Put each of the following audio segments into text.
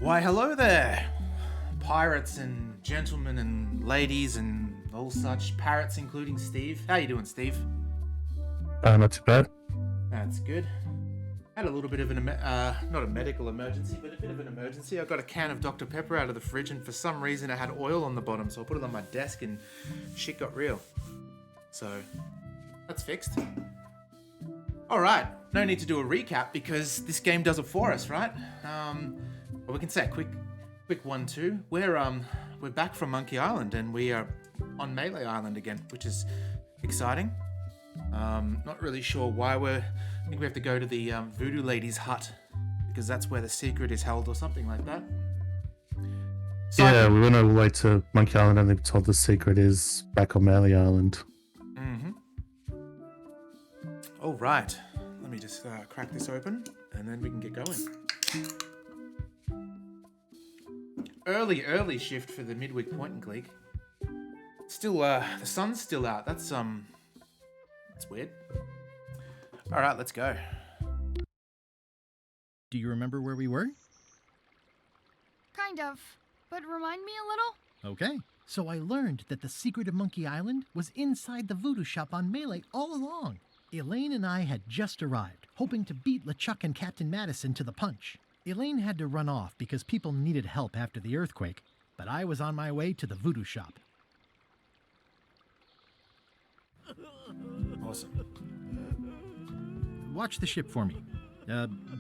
Why, hello there, pirates and gentlemen and ladies and all such, parrots including Steve. How you doing, Steve? Not too bad. That's good. Had a little bit of an, not a medical emergency, but a bit of an emergency. I got a can of Dr. Pepper out of the fridge and for some reason it had oil on the bottom, so I put it on my desk and shit got real. So, that's fixed. Alright, no need to do a recap because this game does it for us, right? Well, we can say a quick 1-2. We're back from Monkey Island and we are on Melee Island again, which is exciting. Not really sure why I think we have to go to the Voodoo Lady's hut because that's where the secret is held or something like that. So yeah, we went all the way to Monkey Island and they told the secret is back on Melee Island. Mm-hmm. All right. Let me just crack this open and then we can get going. Early shift for the midweek point and click. Still, the sun's still out. That's weird. All right, let's go. Do you remember where we were? Kind of, but remind me a little? Okay. So I learned that the secret of Monkey Island was inside the voodoo shop on Melee all along. Elaine and I had just arrived, hoping to beat LeChuck and Captain Madison to the punch. Elaine had to run off because people needed help after the earthquake, but I was on my way to the voodoo shop. Awesome. Watch the ship for me.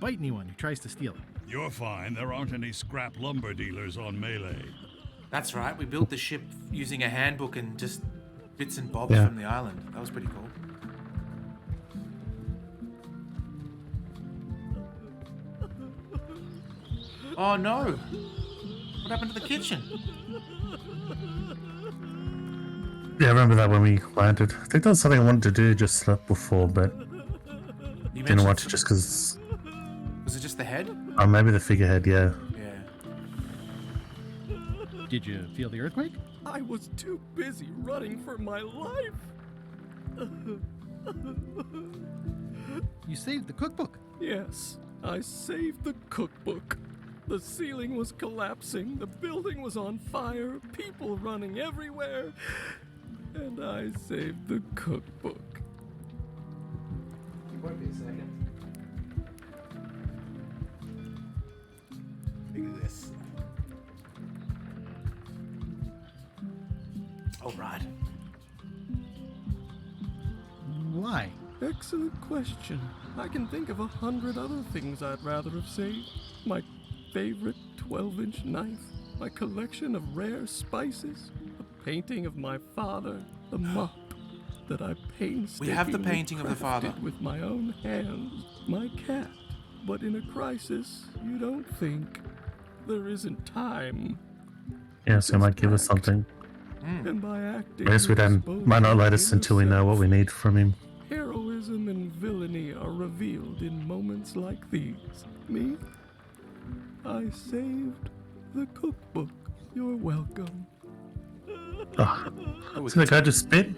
Bite anyone who tries to steal it. You're fine. There aren't any scrap lumber dealers on Melee. That's right. We built the ship using a handbook and just bits and bobs from the island. That was pretty cool. Oh no! What happened to the kitchen? Yeah, I remember that when we landed. I think that was something I wanted to do just before, but You didn't want to mentioned- just because... Was it just the head? Oh, maybe the figurehead, yeah. Yeah. Did you feel the earthquake? I was too busy running for my life. You saved the cookbook. Yes, I saved the cookbook. The ceiling was collapsing, the building was on fire, people running everywhere, and I saved the cookbook. It won't be a second. Look at this. All right. Why? Excellent question. I can think of 100 other things I'd rather have saved. My favorite 12-inch knife, my collection of rare spices, a painting of my father, the mop that I painstakingly We have the painting of the father. crafted with my own hands, my cat. But in a crisis, you don't think. There isn't time. Yeah, so it might give us something. And by acting, I guess we you don't, expose might not your let us inner until we know what self. we need from him. Heroism and villainy are revealed in moments like these. Me? I saved the cookbook. You're welcome. Oh, Oh, so the guy just spit?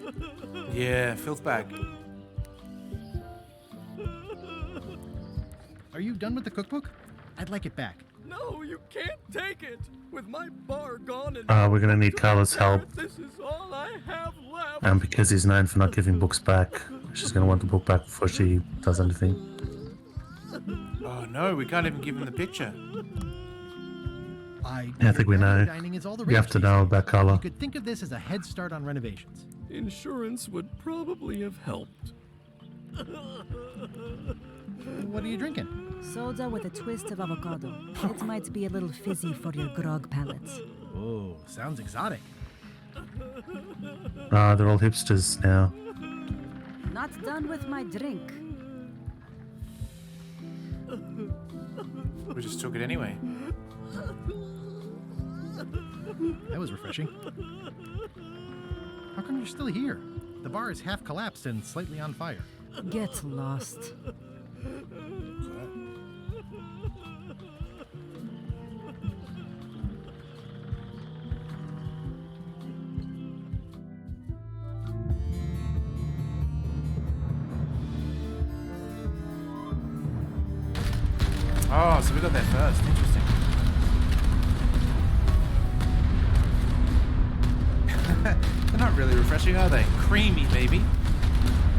Yeah, filth bag. Are you done with the cookbook? I'd like it back. No, you can't take it. With my bar gone and We're gonna need Carla's help. this is all I have left. And because he's known for not giving books back, she's gonna want the book back before she does anything. Oh no, we can't even give him the picture. Yeah, I think we know. Dining is all the We have rage to these know days. about Carla. You could think of this as a head start on renovations. Insurance would probably have helped. What are you drinking? Soda with a twist of avocado. It might be a little fizzy for your grog palates. Oh, sounds exotic. They're all hipsters now. Not done with my drink. We just took it anyway. That was refreshing. How come you're still here? The bar is half collapsed and slightly on fire. Get lost. Oh, so we got there first. Interesting. They're not really refreshing, are they? Creamy, maybe.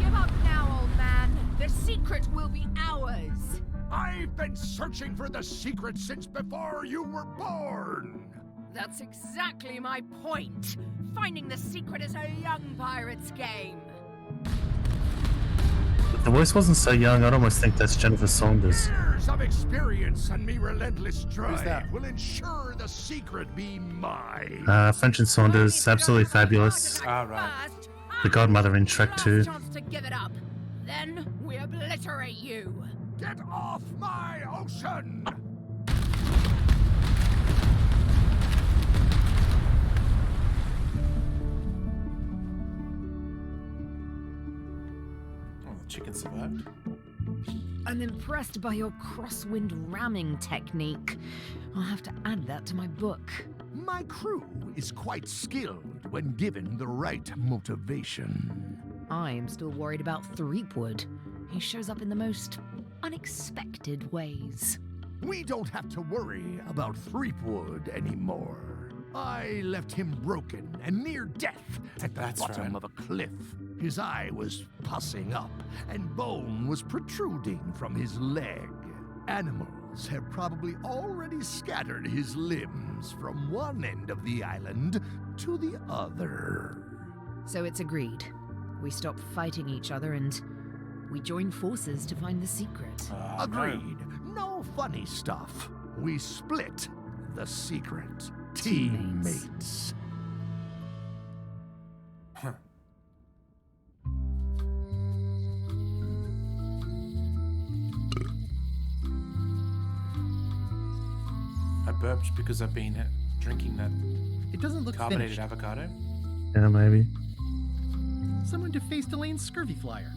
Give up now, old man. The secret will be ours. I've been searching for the secret since before you were born. That's exactly my point. Finding the secret is a young pirate's game. The voice wasn't so young. I'd almost think that's Jennifer Saunders. Years of experience and me relentless that? drive will ensure the secret be mine. French and Saunders, absolutely fabulous. Ah, right. The godmother in Shrek 2. Last chance to give it up. Then we obliterate you. Get off my ocean! Oh, the chicken survived. I'm impressed by your crosswind ramming technique. I'll have to add that to my book. My crew is quite skilled when given the right motivation. I am still worried about Threepwood. He shows up in the most unexpected ways. We don't have to worry about Threepwood anymore. I left him broken and near death at the That's bottom right. of a cliff. His eye was pussing up, and bone was protruding from his leg. Animals have probably already scattered his limbs from one end of the island to the other. So it's agreed. We stop fighting each other and we join forces to find the secret. Oh, Agreed. No funny stuff. We split the secret. Teammates. Teammates. Huh. I burped because I've been drinking that It doesn't look carbonated finished. avocado. Yeah, maybe. Someone defaced Elaine's scurvy flyer.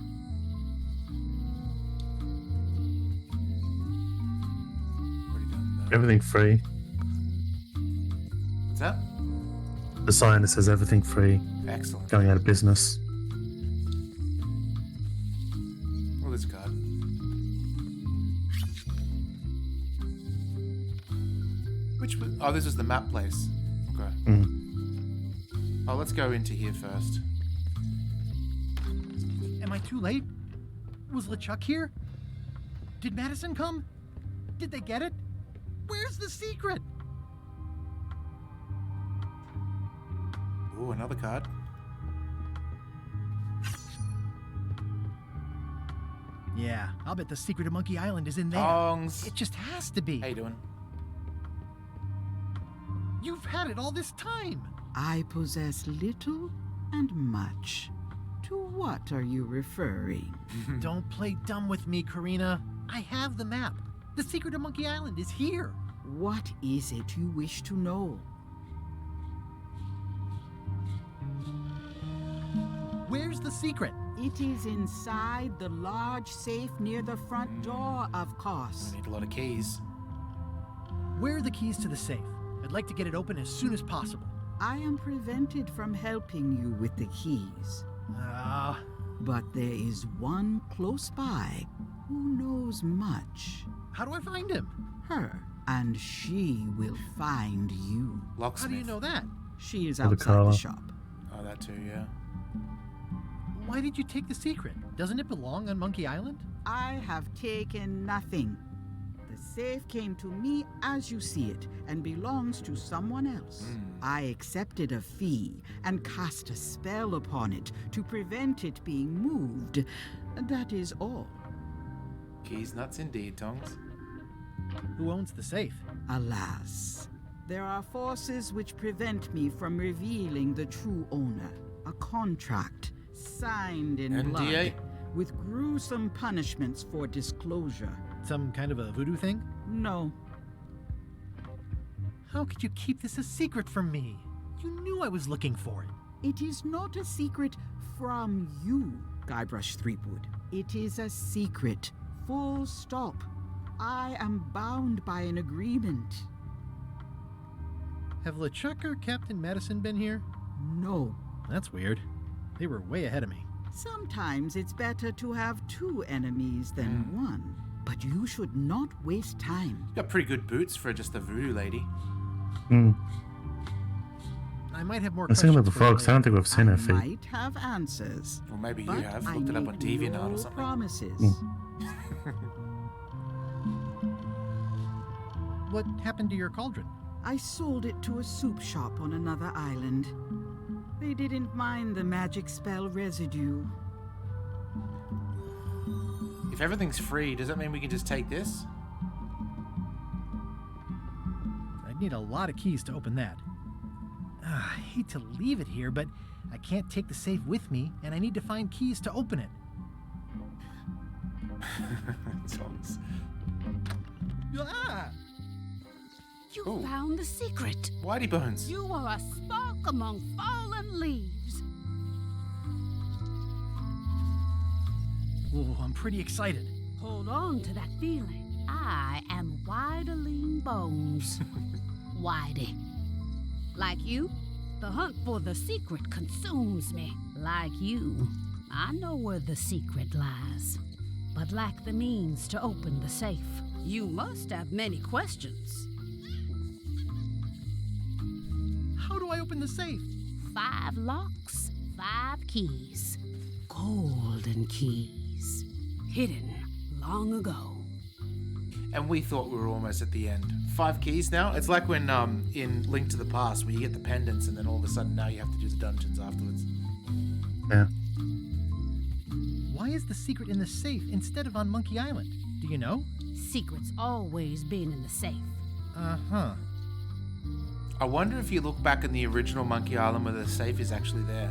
Already done that. Everything free. What's that? The sign that says everything free, Excellent. going out of business. Well, this card. Which was, oh, this is the map place. Okay. Oh, let's go into here first. Am I too late? Was LeChuck here? Did Madison come? Did they get it? Where's the secret? Ooh, another card. Yeah, I'll bet the secret of Monkey Island is in there. Tongs. It just has to be. How you doing? You've had it all this time. I possess little and much. To what are you referring? Don't play dumb with me, Karina. I have the map. The secret of Monkey Island is here. What is it you wish to know? Where's the secret? It is inside the large safe near the front door, of course. I need a lot of keys. Where are the keys to the safe? I'd like to get it open as soon as possible. I am prevented from helping you with the keys. Ah, But there is one close by who knows much. how do I find him? Her. And she will find you. Locksmith. How do you know that? She is Or the outside the collar. shop. Oh, that too, yeah. Why did you take the secret? Doesn't it belong on Monkey Island? I have taken nothing. The safe came to me as you see it and belongs to someone else. I accepted a fee and cast a spell upon it to prevent it being moved. That is all. Keys nuts indeed, Tongs. Who owns the safe? Alas, there are forces which prevent me from revealing the true owner. A contract signed in NDA? blood with gruesome punishments for disclosure. Some kind of a voodoo thing? No, How could you keep this a secret from me? You knew I was looking for it. it is not a secret from you, Guybrush Threepwood. It is a secret. Full stop. I am bound by an agreement. Have LeChuck or Captain Madison been here? No. That's weird. They were way ahead of me. Sometimes it's better to have two enemies than one. But you should not waste time. Got pretty good boots for just a voodoo lady. Hmm. I might have more I was thinking questions about the for you frogs. I don't think we've seen I her feet. might have answers. Or maybe you But have I looked it up make on DeviantArt no or something. promises. What happened to your cauldron? I sold it to a soup shop on another island. They didn't mind the magic spell residue. If everything's free, does that mean we can just take this? I'd need a lot of keys to open that. I hate to leave it here, but I can't take the safe with me, and I need to find keys to open it. Songs. Ah! You Ooh. found the secret. Whitey Bones. You are a spark among fallen leaves. Oh, I'm pretty excited. Hold on to that feeling. I am Whiteling Bones. Whitey. Like you, the hunt for the secret consumes me. Like you, I know where the secret lies, but lack the means to open the safe. You must have many questions. How do I open the safe? 5 locks, 5 keys. Golden keys. Hidden long ago. And we thought we were almost at the end. 5 keys now? It's like when in Link to the Past where you get the pendants and then all of a sudden now you have to do the dungeons afterwards. Yeah. Why is the secret in the safe instead of on Monkey Island? Do you know? Secret's always been in the safe. Uh-huh. I wonder if you look back in the original Monkey Island whether the safe is actually there.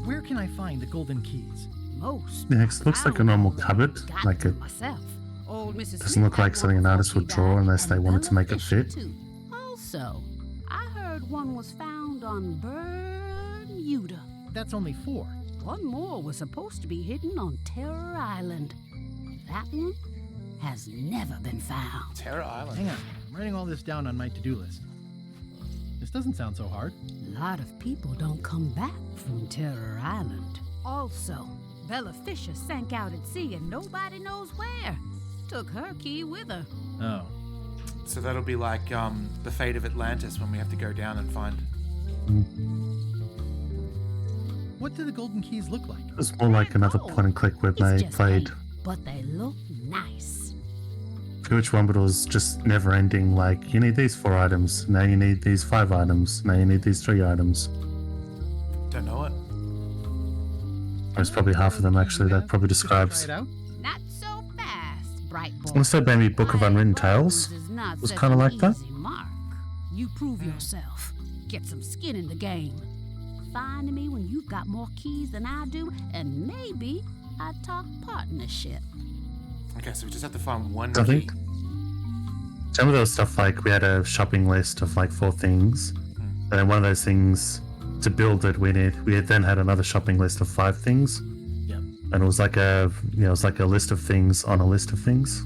Where can I find the golden keys? Most. Yeah, it looks like a normal cupboard. Got Like them it myself. Old Mrs. doesn't look Smith like had something one an artist before would she draw died, unless they and wanted to Bella make it Fisher, fit. too. Also, I heard one was found on Bermuda. That's only 4. One more was supposed to be hidden on Terror Island. That one has never been found. Terror Island. Hang on, I'm writing all this down on my to-do list. This doesn't sound so hard. A lot of people don't come back from Terror Island. Also, Bella Fisher sank out at sea and nobody knows where. Took her key with her. Oh. So that'll be like the fate of Atlantis when we have to go down and find. What do the golden keys look like? It was more like another point and click when It's they just played. 8, but they look nice. I forget which one, but it was just never ending. Like, you need these 4 items. Now you need these 5 items. Now you need these 3 items. Don't know it. There's probably half of them actually that probably Should I describes. try it out? Not so fast, bright boy. I want to say maybe Book of Unwritten Tales was kind of like that. Mark. You prove yourself. Get some skin in the game. Find me when you've got more keys than I do, and maybe I talk partnership. Okay, so we just have to find one I key. think some of those stuff, like we had a shopping list of like 4 things, and then one of those things to build it, we had then had another shopping list of 5 things. Yep. And it was like a it was like a list of things on a list of things.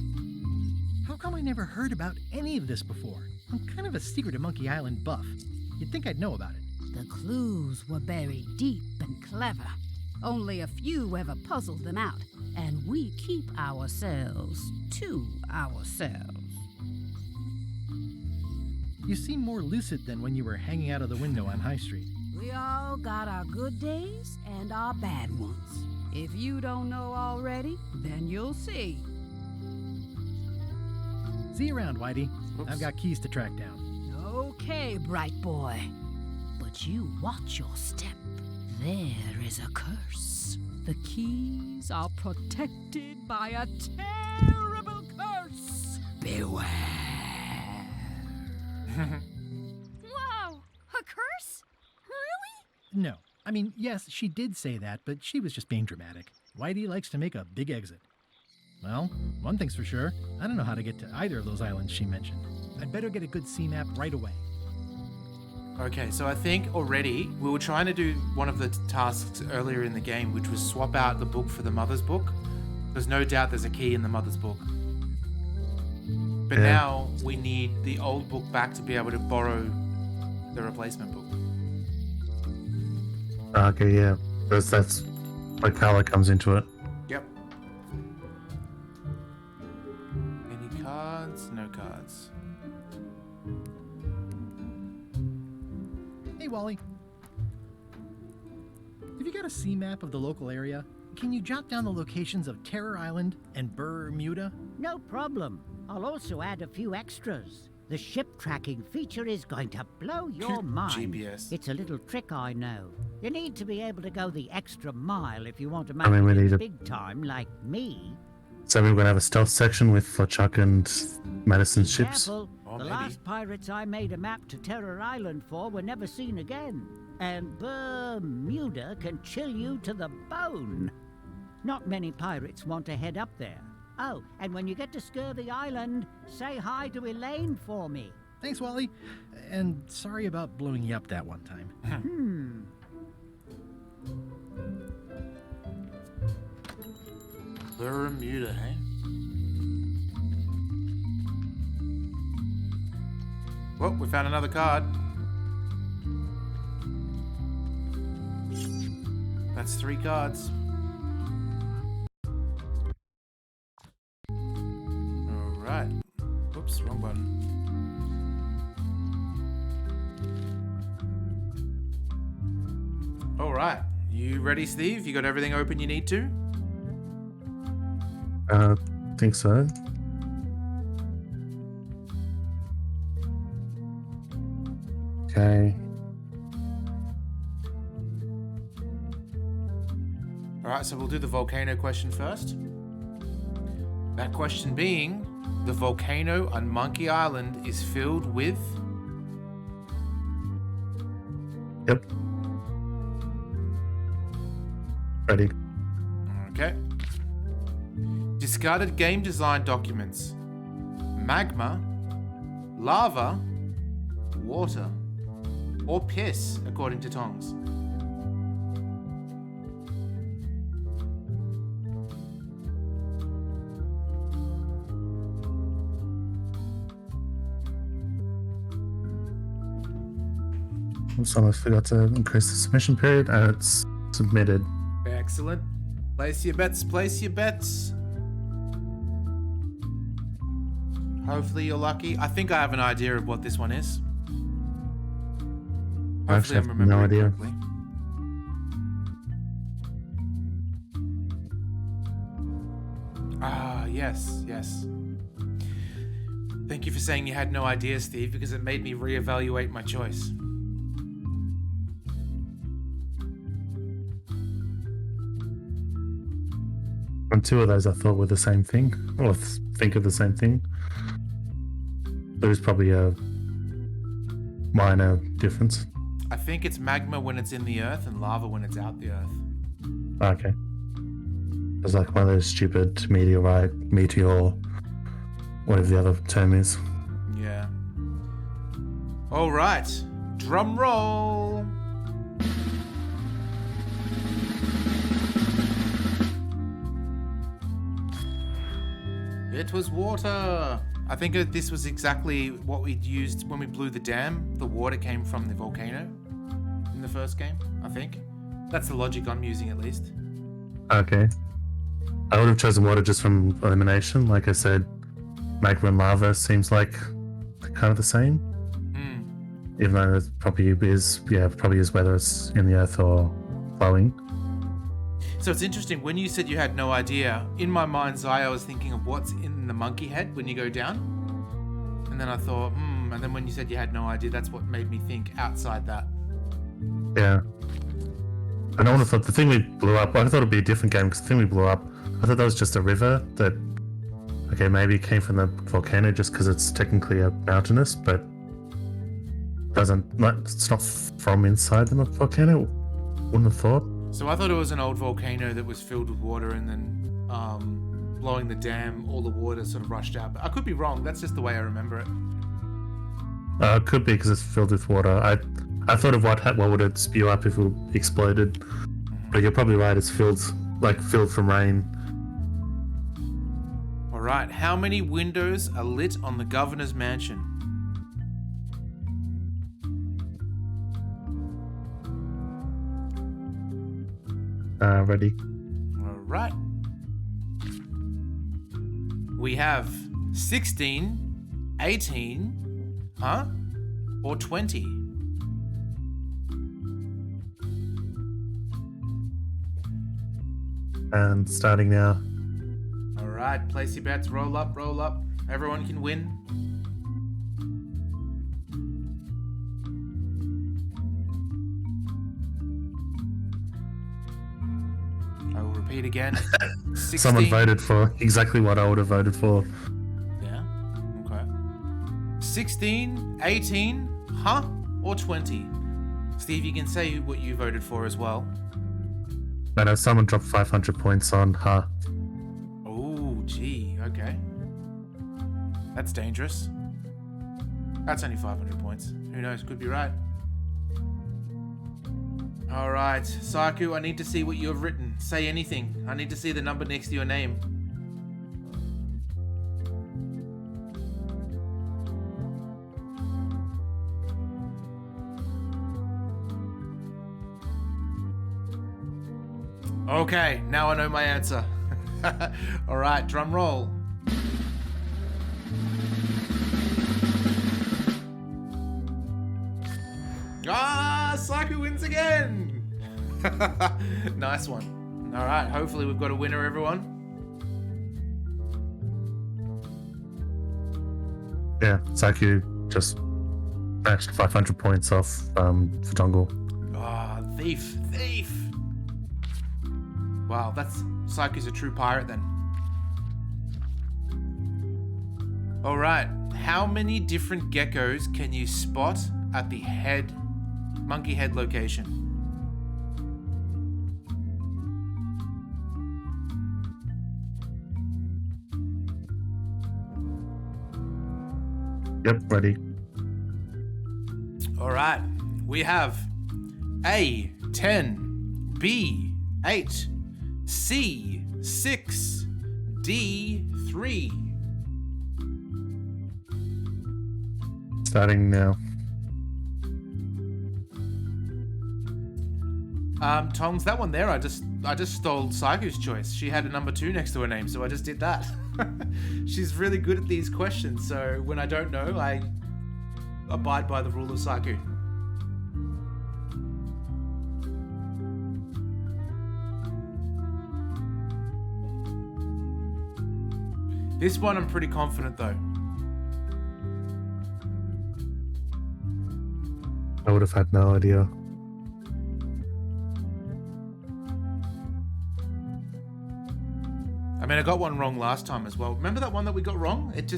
How come I never heard about any of this before? I'm kind of a Secret of Monkey Island buff. You'd think I'd know about it. The clues were buried deep and clever. Only a few ever puzzled them out, and we keep ourselves to ourselves. You seem more lucid than when you were hanging out of the window on High Street. We all got our good days and our bad ones. If you don't know already, then you'll see. See you around, Whitey. Oops. I've got keys to track down. Okay, bright boy. But you watch your step. There is a curse. The keys are protected by a terrible curse. Beware. Whoa! A curse? Really? No. I mean, yes, she did say that, but she was just being dramatic. Whitey likes to make a big exit. Well, one thing's for sure. I don't know how to get to either of those islands she mentioned. I'd better get a good sea map right away. Okay, so I think already we were trying to do one of the tasks earlier in the game, which was swap out the book for the mother's book. There's no doubt there's a key in the mother's book. But Yeah. now we need the old book back to be able to borrow the replacement book. Okay, yeah. That's where Carla comes into it. Yep. Any cards? No cards. Wally. Have you got a sea map of the local area? Can you jot down the locations of Terror Island and Bermuda? No problem. I'll also add a few extras. The ship tracking feature is going to blow your mind. GPS. It's a little trick, I know. You need to be able to go the extra mile if you want to I mean, we make need it a- big time like me. So we're gonna have a stealth section with LeChuck and Madison's ships. Careful. Oh, The maybe. last pirates I made a map to Terror Island for were never seen again. And Bermuda can chill you to the bone. Not many pirates want to head up there. Oh, and when you get to Scurvy Island, say hi to Elaine for me. Thanks, Wally. And sorry about blowing you up that one time. Bermuda, hey? Well, we found another card. That's 3 cards. Alright. Oops, wrong button. Alright. You ready, Steve? You got everything open you need to? Think so. Okay. Alright, so we'll do the volcano question first. That question being, the volcano on Monkey Island is filled with... Yep. Ready. Okay. Discarded game design documents. Magma, lava, water, or piss, according to Tongs. Someone forgot to increase the submission period, and it's submitted. Excellent. Place your bets, place your bets. Hopefully you're lucky. I think I have an idea of what this one is. I actually Hopefully have no idea. correctly. Ah, yes, yes. Thank you for saying you had no idea, Steve, because it made me reevaluate my choice. And 2 of those I thought were the same thing, or think of the same thing. There's probably a minor difference. I think it's magma when it's in the earth and lava when it's out the earth. Okay. It's like one of those stupid meteorite, meteor, whatever the other term is. Yeah. All right. Drum roll. It was water. I think this was exactly what we'd used when we blew the dam. The water came from the volcano in the first game, I think. That's the logic I'm using, at least. Okay. I would have chosen water just from elimination. Like I said, magma and lava seems like kind of the same. Even though it probably is whether it's in the earth or flowing. So it's interesting, when you said you had no idea, in my mind's eye I was thinking of what's in the monkey head when you go down. And then I thought, and then when you said you had no idea, that's what made me think outside that. Yeah. And I would have thought the thing we blew up, I thought it'd be a different game because the thing we blew up, I thought that was just a river that, okay, maybe it came from the volcano just because it's technically a mountainous, but it's not from inside the volcano. Wouldn't have thought. So I thought it was an old volcano that was filled with water and then blowing the dam, all the water sort of rushed out. But I could be wrong. That's just the way I remember it. It could be because it's filled with water. I thought of what would it spew up if it exploded. But you're probably right. It's filled from rain. All right. How many windows are lit on the governor's mansion? Ready. All right. We have 16, 18, or 20. And starting now. Alright, place your bets. Roll up, roll up. Everyone can win. I will repeat again. 16. Someone voted for exactly what I would have voted for. Yeah? Okay. 16, 18, huh? Or 20? Steve, you can say what you voted for as well. I know someone dropped 500 points on huh. Oh, gee, okay. That's dangerous. That's only 500 points. Who knows? Could be right. Alright, Saku, I need to see what you have written. Say anything. I need to see the number next to your name. Okay, now I know my answer. Alright, drum roll. Ah, Saku wins again! Nice one. Alright, hopefully we've got a winner, everyone. Yeah, Saku just matched 500 points off for Dongle. Ah, thief. Wow, Saku's a true pirate then. Alright, how many different geckos can you spot at the monkey head location? Yep, ready. Alright, we have A, 10, B, 8, C, 6, D, 3. Starting now. Tongs, that one there, I just stole Saiku's choice. She had a number 2 next to her name, so I just did that. She's really good at these questions, so when I don't know, I abide by the rule of Saiku. This one I'm pretty confident though. I would have had no idea. I mean, I got one wrong last time as well. Remember that one that we got wrong? It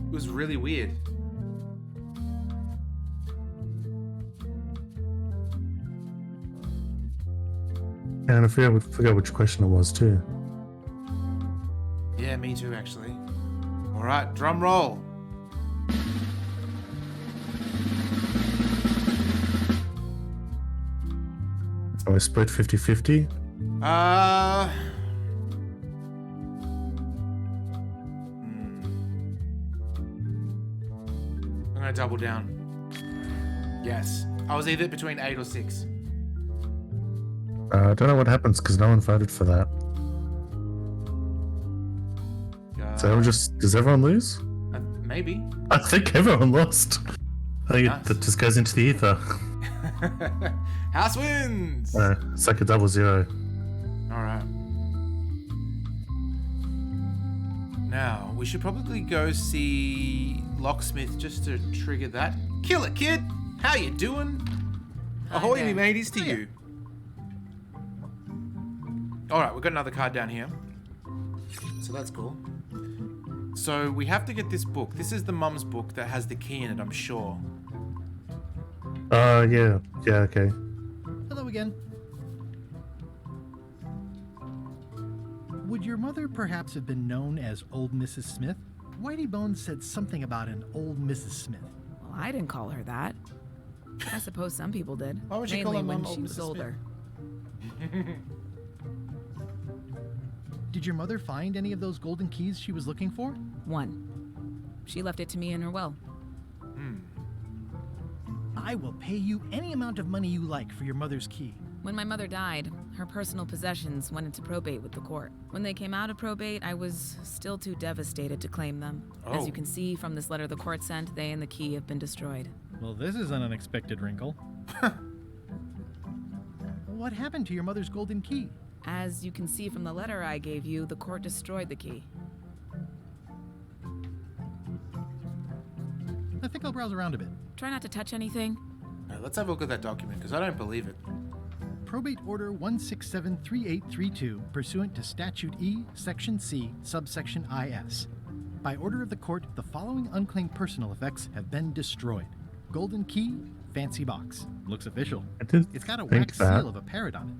was really weird. And I forgot which question it was too. Yeah, me too, actually. All right, drum roll. So we split 50-50. I'm gonna double down. Yes, I was either between 8 or 6. I don't know what happens because no one voted for that. So does everyone lose? Maybe. I think everyone lost. I think Nice. that just goes into the ether. House wins! It's like a 0-0. Alright. Now, we should probably go see Locksmith just to trigger that. Kill it, kid! How you doing? Ahoy, me mateys to you. Alright, we've got another card down here. So that's cool. So we have to get this book. This is the mum's book that has the key in it, I'm sure. Yeah, okay. Hello again. Would your mother perhaps have been known as Old Mrs. Smith? Whitey Bones said something about an old Mrs. Smith. Well, I didn't call her that. I suppose some people did. Why would you mainly call her when Mum she Old was Mrs. older. Did your mother find any of those golden keys she was looking for? One. She left it to me in her will. I will pay you any amount of money you like for your mother's key. When my mother died, her personal possessions went into probate with the court. When they came out of probate, I was still too devastated to claim them. As you can see from this letter the court sent, they and the key have been destroyed. Well, this is an unexpected wrinkle. What happened to your mother's golden key? As you can see from the letter I gave you, the court destroyed the key. I think I'll browse around a bit. Try not to touch anything. Let's have a look at that document, because I don't believe it. Probate Order 1673832, pursuant to Statute E, Section C, subsection IS. By order of the court, the following unclaimed personal effects have been destroyed. Golden key, fancy box. Looks official. It's got a wax seal of a parrot on it.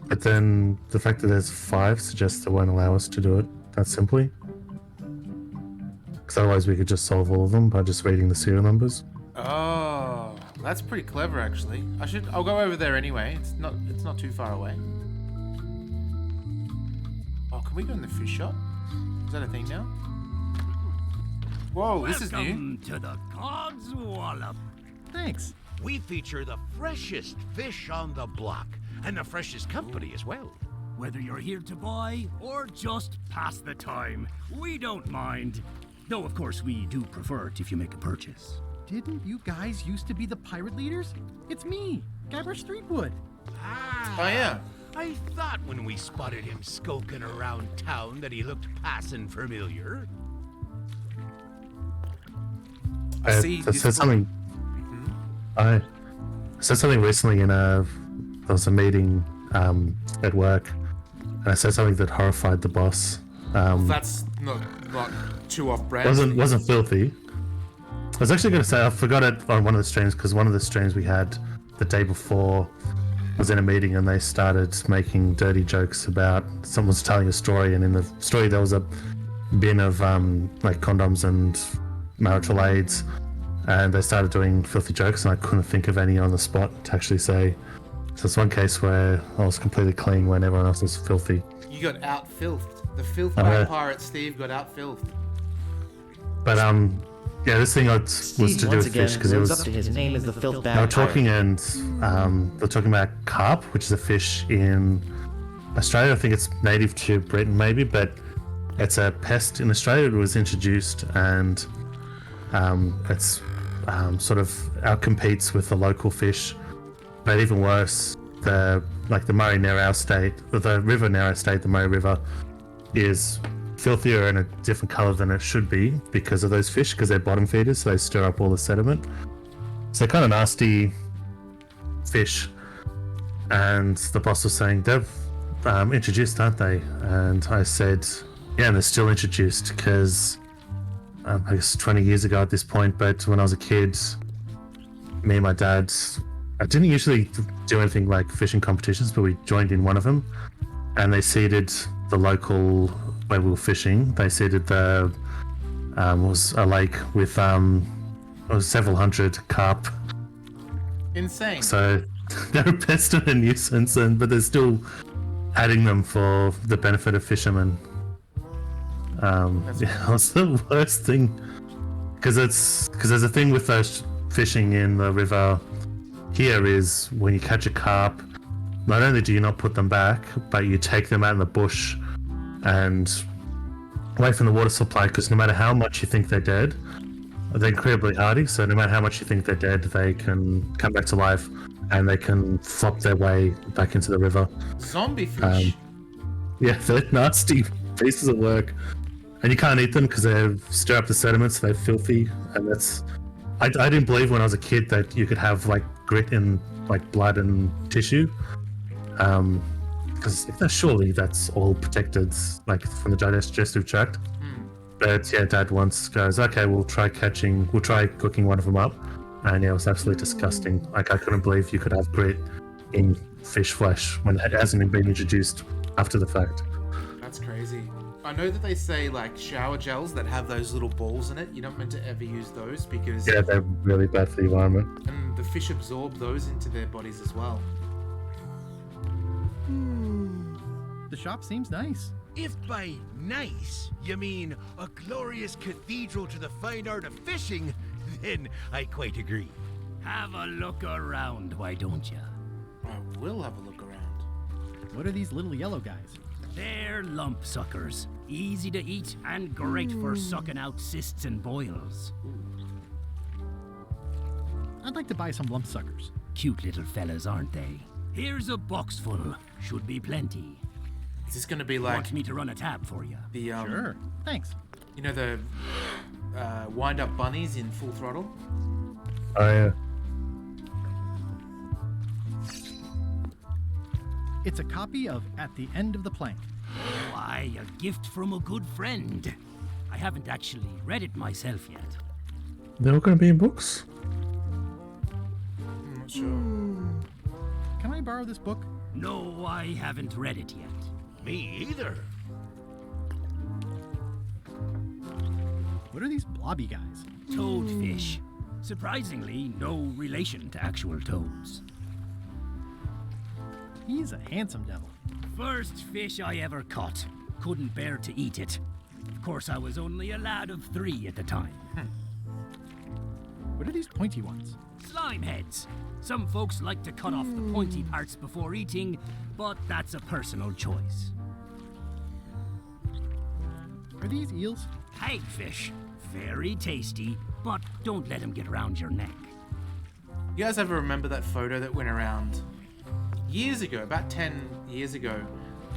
But then the fact that there's 5 suggests they won't allow us to do it that simply. Because otherwise we could just solve all of them by just reading the serial numbers. Oh, that's pretty clever, actually. I'll go over there anyway. It's not too far away. Oh, can we go in the fish shop? Is that a thing now? Whoa, this is new. Welcome to the God's Wallop. Thanks. We feature the freshest fish on the block, and the freshest company as well. Whether you're here to buy or just pass the time, we don't mind. Though, of course, we do prefer it if you make a purchase. Didn't you guys used to be the pirate leaders? It's me, Gabber Streetwood. Ah, oh, yeah. I thought when we spotted him skulking around town that he looked passing familiar. I see. I said something. I said something recently in there was a meeting at work, and I said something that horrified the boss. That's not too off-brand. Wasn't filthy. I was actually going to say I forgot it on one of the streams because one of the streams we had the day before was in a meeting and they started making dirty jokes about someone was telling a story, and in the story there was a bin of like condoms and marital aids, and they started doing filthy jokes and I couldn't think of any on the spot to actually say. So it's one case where I was completely clean when everyone else was filthy. You got out-filthed. The filth by pirate Steve got out-filthed. But yeah, this thing was to do with fish because it was up to his name as the filth bag. They were talking they're talking about carp, which is a fish in Australia. I think it's native to Britain maybe, but it's a pest in Australia. It was introduced and it's sort of outcompetes with the local fish. But even worse, the Murray Narrow State, the River Narrow State, the Murray River, is filthier and a different color than it should be because of those fish, because they're bottom feeders, so they stir up all the sediment. So kind of nasty fish. And the boss was saying they've introduced, aren't they? And I said, yeah, and they're still introduced because I guess 20 years ago at this point. But when I was a kid, me and my dad, I didn't usually do anything like fishing competitions, but we joined in one of them, and they seeded the local where we were fishing. They seeded the was a lake with was several hundred carp. Insane. So they're a pest and a nuisance, but they're still adding them for the benefit of fishermen. Yeah, it's the worst thing because there's a thing with those fishing in the river here is when you catch a carp, not only do you not put them back, but you take them out in the bush and away from the water supply, because no matter how much you think they're dead, they're incredibly hardy, so no matter how much you think they're dead, they can come back to life and they can flop their way back into the river. Zombie fish. Yeah, they're nasty pieces of work. And you can't eat them because they stir up the sediments, they're filthy, and that's... I didn't believe when I was a kid that you could have like grit in like blood and tissue. Because surely that's all protected, like from the digestive tract. But yeah, Dad once goes, okay, we'll try cooking one of them up, and yeah, it was absolutely disgusting. Like I couldn't believe you could have grit in fish flesh when it hasn't even been introduced after the fact. That's crazy. I know that they say like shower gels that have those little balls in it, you're not meant to ever use those because... Yeah, they're really bad for the environment. And the fish absorb those into their bodies as well. The shop seems nice. If by nice you mean a glorious cathedral to the fine art of fishing, then I quite agree. Have a look around, why don't you? I will have a look around. What are these little yellow guys? They're lump suckers. Easy to eat and great for sucking out cysts and boils. I'd like to buy some lump suckers. Cute little fellas, aren't they? Here's a box full. Should be plenty. Is this going to be like... Want me to run a tab for you? The, Sure. Thanks. You know the wind-up bunnies in Full Throttle? Oh, yeah. It's a copy of At the End of the Plank. Why, a gift from a good friend. I haven't actually read it myself yet. They're all going to be in books? I'm not sure. Can I borrow this book? No, I haven't read it yet. Me either. What are these blobby guys? Toadfish. Surprisingly, no relation to actual toads. He's a handsome devil. First fish I ever caught. Couldn't bear to eat it. Of course, I was only a lad of 3 at the time. What are these pointy ones? Slime heads. Some folks like to cut off the pointy parts before eating, but that's a personal choice. Are these eels? Hagfish. Very tasty, but don't let them get around your neck. You guys ever remember that photo that went around years ago, about 10 years ago,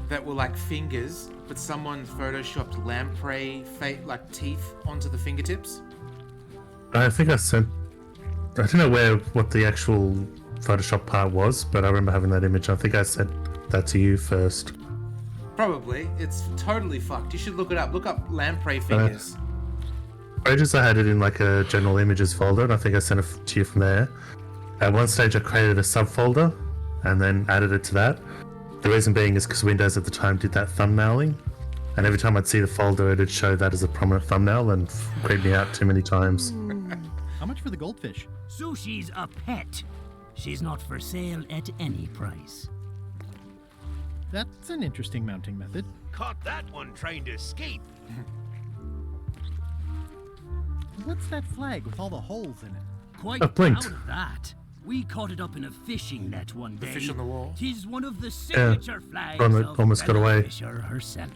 that were like fingers, but someone photoshopped lamprey like teeth onto the fingertips? I think I sent... I don't know what the actual Photoshop part was, but I remember having that image. I think I sent that to you first. Probably. It's totally fucked. You should look it up. Look up lamprey fingers. I had it in like a general images folder, and I think I sent it to you from there. At one stage, I created a subfolder and then added it to that. The reason being is because Windows at the time did that thumbnailing, and every time I'd see the folder, it'd show that as a prominent thumbnail and creep me out too many times. How much for the goldfish? Sushi's a pet. She's not for sale at any price. That's an interesting mounting method. Caught that one trying to escape. What's that flag with all the holes in it? Quite I blinked. proud of that. We caught it up in a fishing net one day. Fish on the wall. Tis one of the signature flags of almost got Bella away. Fisher herself.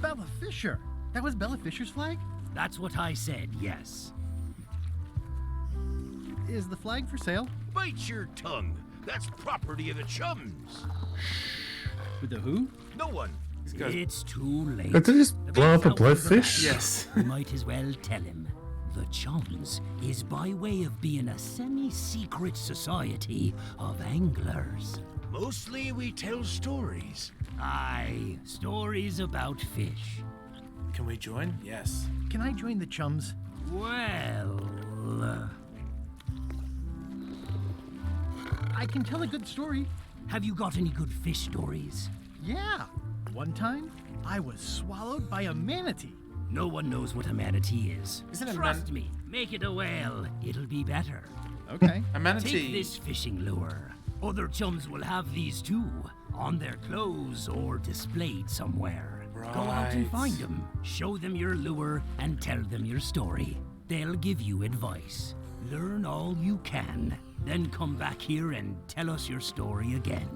Bella Fisher. That was Bella Fisher's flag? That's what I said, yes. Is the flag for sale? Bite your tongue. That's property of the chums. With the who? No one. It's too late. Did they just blow up a blowfish? Yes. You might as well tell him. The Chums is by way of being a semi-secret society of anglers. Mostly we tell stories. Aye, stories about fish. Can we join? Yes. Can I join the chums? Well... I can tell a good story. Have you got any good fish stories? Yeah. One time, I was swallowed by a manatee. No one knows what a manatee is. Isn't it Trust me, make it a whale. It'll be better. Okay. A manatee. Take this fishing lure. Other chums will have these too, on their clothes or displayed somewhere. Go out and find them, show them your lure, and tell them your story. They'll give you advice. Learn all you can, then come back here and tell us your story again.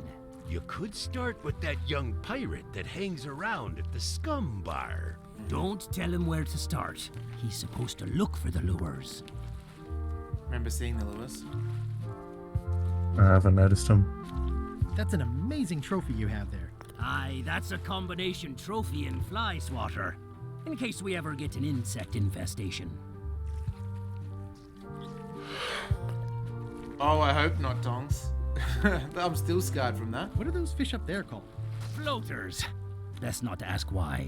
You could start with that young pirate that hangs around at the scum bar. Don't tell him where to start. He's supposed to look for the lures. Remember seeing the lures? I haven't noticed them. That's an amazing trophy you have there. Aye, that's a combination trophy and fly swatter, in case we ever get an insect infestation. Oh, I hope not, Tongs. I'm still scarred from that. What are those fish up there called? Floaters. Best not to ask why.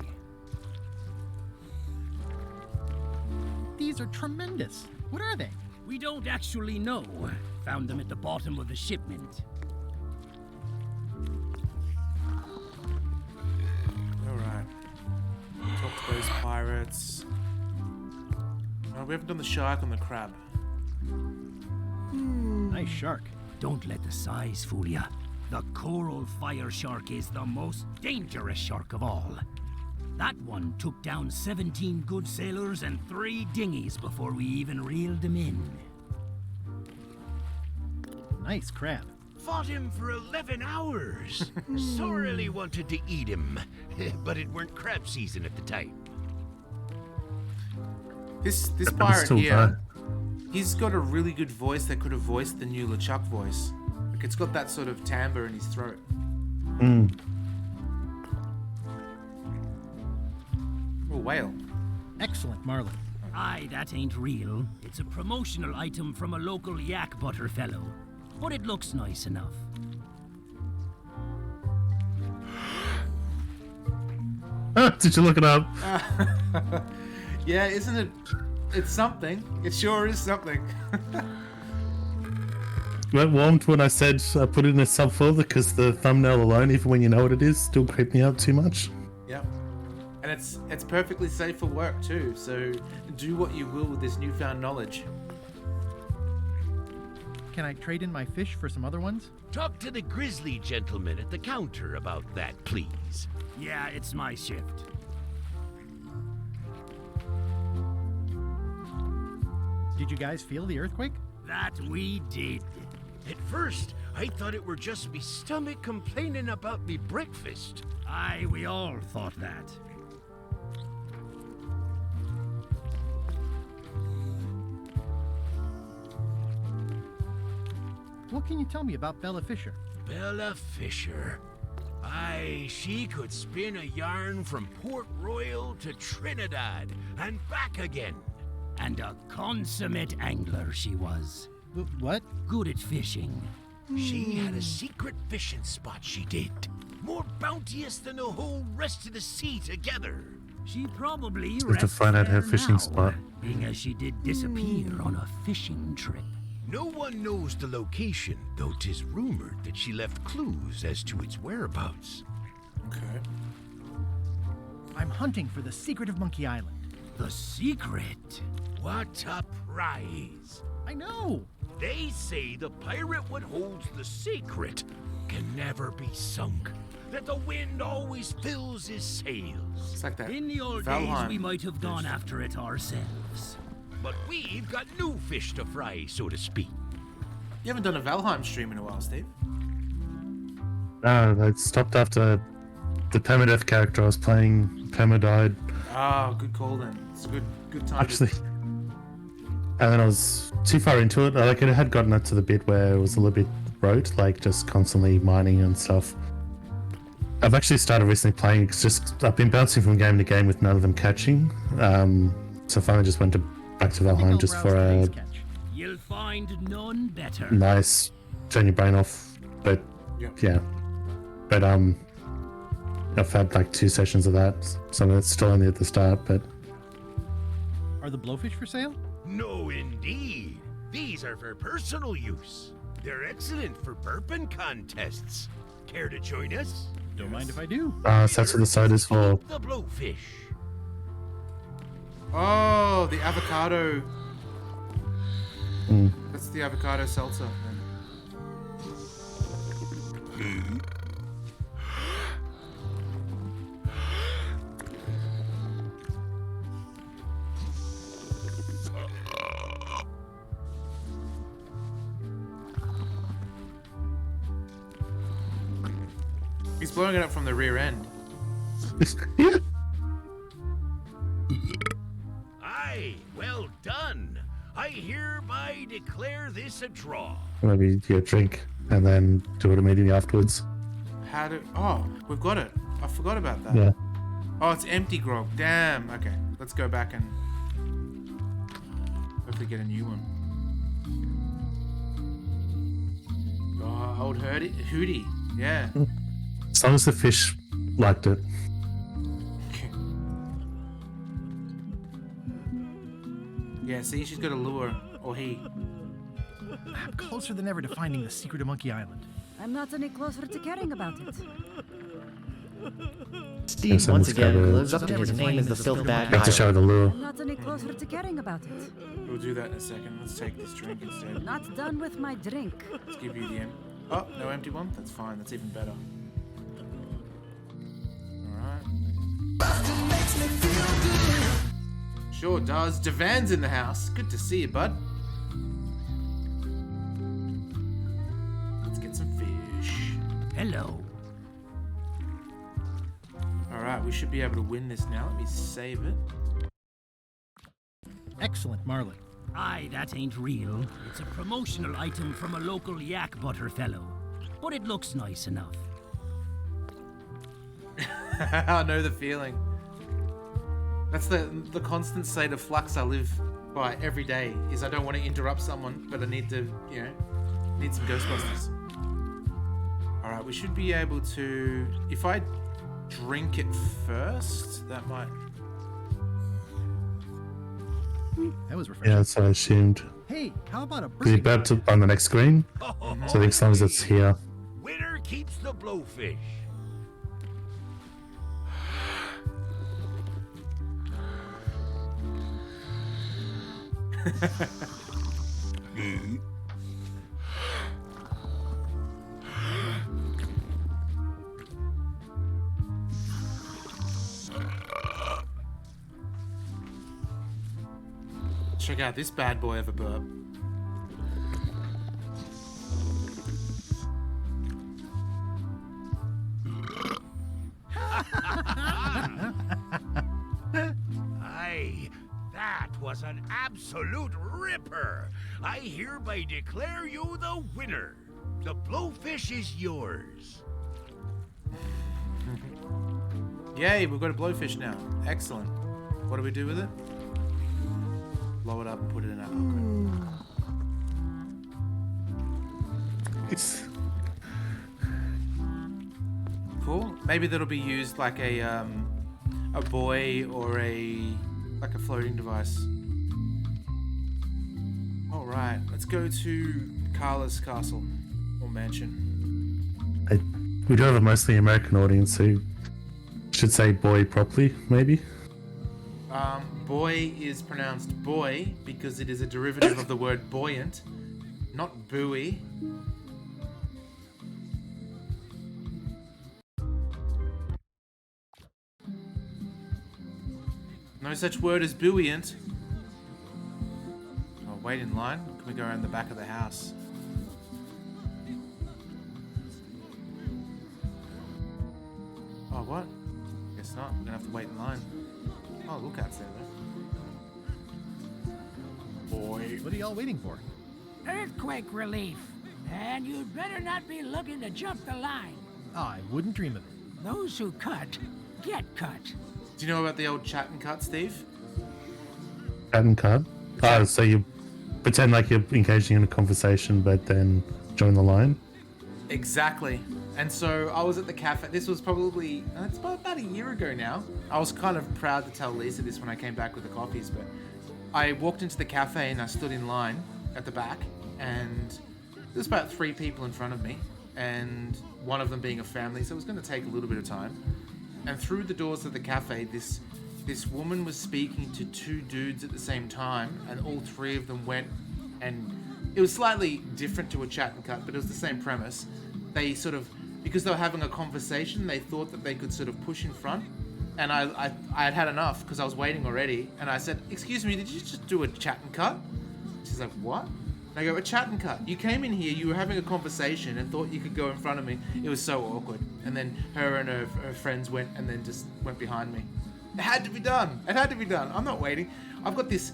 These are tremendous. What are they? We don't actually know. Found them at the bottom of the shipment. Alright. Talk to those pirates. Oh, we haven't done the shark on the crab. Nice shark. Don't let the size fool ya. The coral fire shark is the most dangerous shark of all. That one took down 17 good sailors and 3 dinghies before we even reeled them in. Nice crab. Fought him for 11 hours. Sorely wanted to eat him, but it weren't crab season at the time. This pirate here, he's got a really good voice that could have voiced the new LeChuck voice. Like it's got that sort of timbre in his throat. Mm. Oh, whale. Excellent, Marlin. Aye, that ain't real. It's a promotional item from a local yak butter fellow. But it looks nice enough. Did you look it up? Yeah, isn't it? It's something. It sure is something. You went warmed when I said I put it in a subfolder because the thumbnail alone, even when you know what it is, still creeped me out too much. Yep. And it's perfectly safe for work too, so do what you will with this newfound knowledge. Can I trade in my fish for some other ones? Talk to the grizzly gentleman at the counter about that, please. Yeah, it's my shift. Did you guys feel the earthquake? That we did. At first, I thought it were just me stomach complaining about me breakfast. Aye, we all thought that. What can you tell me about Bella Fisher? Bella Fisher. Aye, she could spin a yarn from Port Royal to Trinidad and back again. And a consummate angler she was. What? Good at fishing. She had a secret fishing spot, she did. More bounteous than the whole rest of the sea together. She probably We have to find out her fishing spot. being as she did disappear on a fishing trip. No one knows the location, though 'tis rumored that she left clues as to its whereabouts. Okay. I'm hunting for the secret of Monkey Island. The secret? What a prize! I know! They say the pirate what holds the secret can never be sunk. That the wind always fills his sails. It's like that. In the old days, we might have gone after it ourselves. But we've got new fish to fry, so to speak. You haven't done a Valheim stream in a while, Steve. No, I stopped after the permadeath character I was playing. Perma died. Ah, good call then. It's a good time. Actually. And then I was too far into it. Like, it had gotten up to the bit where it was a little bit rote, like just constantly mining and stuff. I've actually started recently playing. It's just I've been bouncing from game to game with none of them catching. So I finally just went back to Valheim just for a You'll find none better. nice turn your brain off. But yeah, but I've had like 2 sessions of that, so it's still only at the start. But Are the blowfish for sale? No, indeed. These are for personal use. They're excellent for burping contests. Care to join us? Don't mind if I do. so that's what the site is for. The blowfish. Oh, the avocado. Mm. That's the avocado seltzer. He's blowing it up from the rear end. Yeah. Aye, well done. I hereby declare this a draw. Maybe get a drink and then do it immediately afterwards. Oh, we've got it. I forgot about that. Yeah. Oh, it's empty grog. Damn. Okay, let's go back and hopefully get a new one. Oh, old Hootie. Yeah. As long as the fish liked it. Yeah, see, she's got a lure. Or he. I'm closer than ever to finding the secret of Monkey Island. I'm not any closer to caring about it. Steve once again lives up to his name as the filth bag. Have to show the lure. I'm not any closer to caring about it. We'll do that in a second. Let's take this drink instead. Not done with my drink. Let's give you the empty. Oh, no empty one? That's fine. That's even better. Alright. Sure does. Devan's in the house. Good to see you, bud. Let's get some fish. Hello. Alright, we should be able to win this now. Let me save it. Excellent, Marlin. Aye, that ain't real. It's a promotional item from a local yak butter fellow. But it looks nice enough. I know the feeling. That's the constant state of flux I live by every day, is I don't want to interrupt someone, but I need to, you know, need some Ghostbusters. Alright, we should be able to... If I drink it first, that might... That was refreshing. Yeah, that's what I assumed. Hey, how about a Be about to on the next screen. So I think as long as it's here. Winner keeps the blowfish. Check out this bad boy of a burp. Aye, that was an absolute ripper. I hereby declare you the winner. The blowfish is yours. Yay, we've got a blowfish now. Excellent. What do we do with it? Blow it up and put it in our It's cool. Maybe that'll be used like a buoy or like a floating device. All right, let's go to Carla's castle or mansion. We do have a mostly American audience, so should say boy properly, maybe. Boy is pronounced boy because it is a derivative of the word buoyant, not buoy. No such word as buoyant. Oh, wait in line. Can we go around the back of the house? Oh, what? Guess not. We're gonna have to wait in line. Oh, lookout's there, though. Boy. What are y'all waiting for? Earthquake relief. And you'd better not be looking to jump the line. I wouldn't dream of it. Those who cut, get cut. Do you know about the old chat and cut, Steve? Chat and cut? Oh, so you pretend like you're engaging in a conversation, but then join the line? Exactly. And so I was at the cafe. This was probably, it's about a year ago now. I was kind of proud to tell Lisa this when I came back with the coffees, but I walked into the cafe and I stood in line at the back, and there was about 3 people in front of me, and one of them being a family, so it was going to take a little bit of time. And through the doors of the cafe, this woman was speaking to 2 dudes at the same time, and all 3 of them went, and it was slightly different to a chat and cut, but it was the same premise. They sort of, because they were having a conversation, they thought that they could sort of push in front, and I had enough because I was waiting already, and I said, "Excuse me, did you just do a chat and cut?" She's like, "What?" And I go, "A chat and cut. You came in here, you were having a conversation and thought you could go in front of me." It was so awkward. And then her and her friends went and then just went behind me. It had to be done. It had to be done. I'm not waiting. I've got this...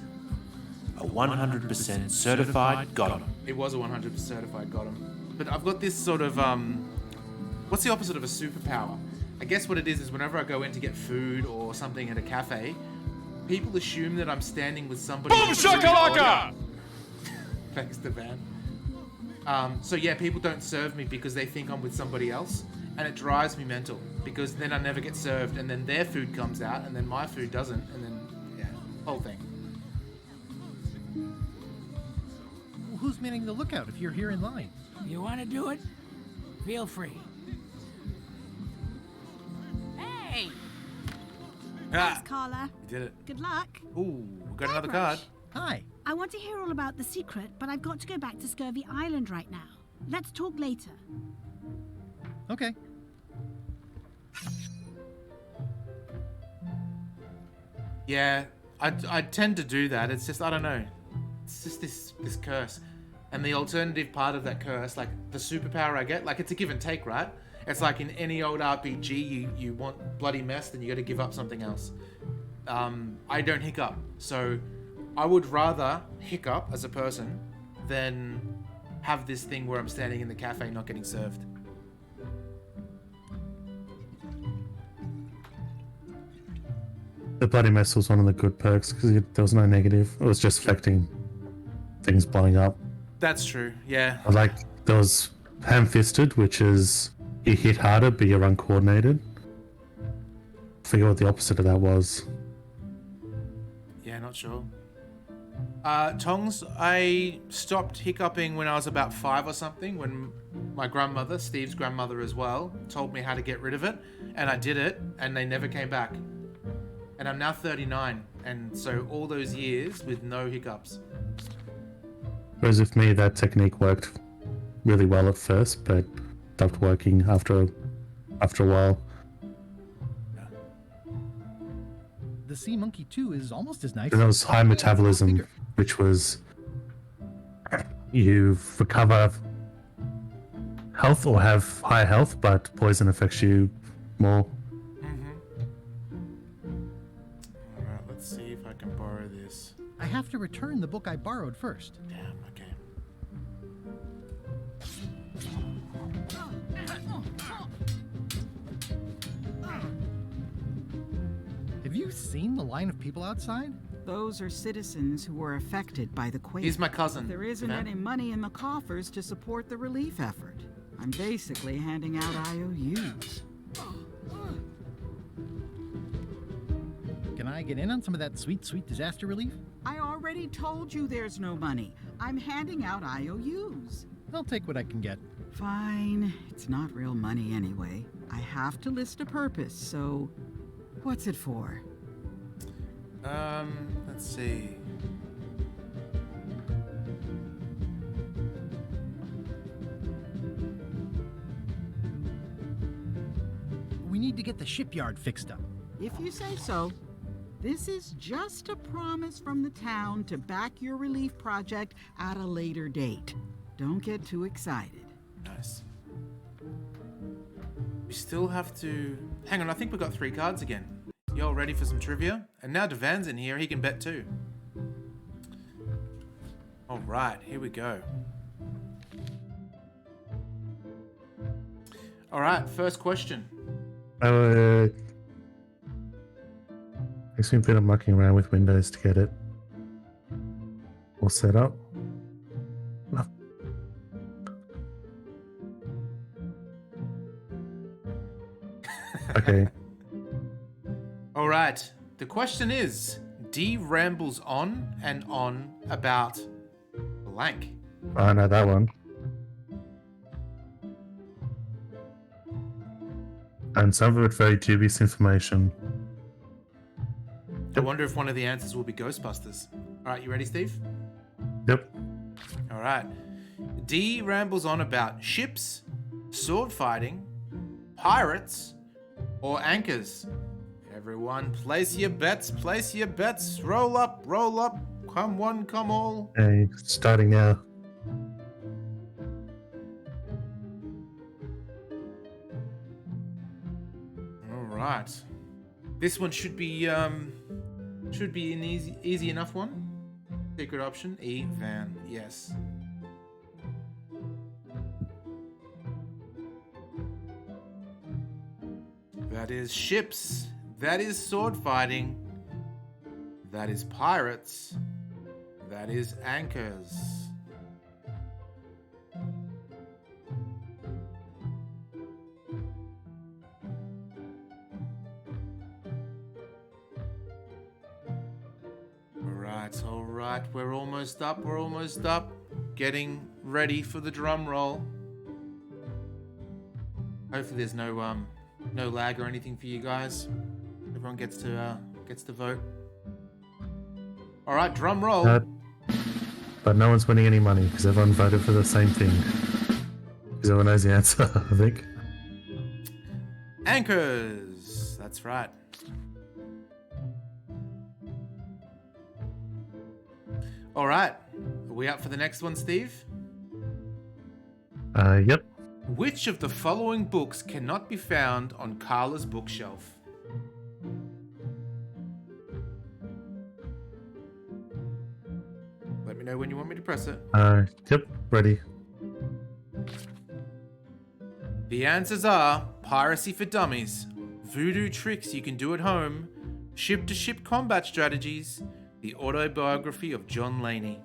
A 100% certified got 'em. It was a 100% certified got 'em. But I've got this sort of... what's the opposite of a superpower? I guess what it is whenever I go in to get food or something at a cafe, people assume that I'm standing with somebody... Boom shakalaka! Thanks to Van. So yeah, people don't serve me because they think I'm with somebody else, and it drives me mental because then I never get served, and then their food comes out, and then my food doesn't, and then yeah, whole thing. Who's manning the lookout if you're here in line? You want to do it? Feel free. Hey! Thanks, Carla. We did it. Good luck. Ooh, we got another card. Hi. I want to hear all about the secret, but I've got to go back to Scurvy Island right now. Let's talk later. Okay. Yeah, I tend to do that. It's just, I don't know. It's just this curse. And the alternative part of that curse, like the superpower I get, like it's a give and take, right? It's like in any old RPG, you want bloody mess, then you got to give up something else. I don't hiccup. So I would rather hiccup as a person than have this thing where I'm standing in the cafe not getting served. The bloody mess was one of the good perks because there was no negative. It was just affecting things blowing up. That's true, yeah. Like, there was ham-fisted, which is you hit harder, but you're uncoordinated. I forget what the opposite of that was. Yeah, not sure. Tongs, I stopped hiccuping when I was about 5 or something, when my grandmother, Steve's grandmother as well, told me how to get rid of it, and I did it, and they never came back. And I'm now 39, and so all those years with no hiccups. Whereas with me, that technique worked really well at first, but stopped working after a while. The sea monkey too is almost as nice. And there was high metabolism, which was you recover health or have high health, but poison affects you more. Alright, let's see if I can borrow this. I have to return the book I borrowed first. Damn, okay. Have you seen the line of people outside? Those are citizens who were affected by the quake. He's my cousin. There isn't any money in the coffers to support the relief effort. I'm basically handing out IOUs. Can I get in on some of that sweet, sweet disaster relief? I already told you there's no money. I'm handing out IOUs. I'll take what I can get. Fine. It's not real money anyway. I have to list a purpose, so what's it for? Let's see. We need to get the shipyard fixed up. If you say so. This is just a promise from the town to back your relief project at a later date. Don't get too excited. Nice. We still have to... Hang on, I think we've got 3 cards again. Y'all ready for some trivia? And now Devan's in here, he can bet too. Alright, here we go. Alright, first question. Makes me a bit of mucking around with Windows to get it all set up. Okay. Alright, the question is, D rambles on and on about blank. I know that one. And some of it very dubious information. I wonder if one of the answers will be Ghostbusters. Alright, you ready, Steve? Yep. Alright. D rambles on about ships, sword fighting, pirates, or anchors. Everyone, place your bets, roll up, come one, come all. Hey, starting now. Alright. This one should be an easy enough one. Secret option, E, van, yes. That is ships. That is sword fighting. That is pirates. That is anchors. Alright, we're almost up. Getting ready for the drum roll. Hopefully there's no lag or anything for you guys. Everyone gets to vote. Alright, drum roll. But no one's winning any money because everyone voted for the same thing. Because everyone knows the answer, I think. Anchors! That's right. Alright, are we up for the next one, Steve? Yep. Which of the following books cannot be found on Carla's bookshelf? me know when you want me to press it. Yep, ready. The answers are Piracy for Dummies, Voodoo Tricks You Can Do at Home, Ship-to-Ship Combat Strategies, The Autobiography of John Laney.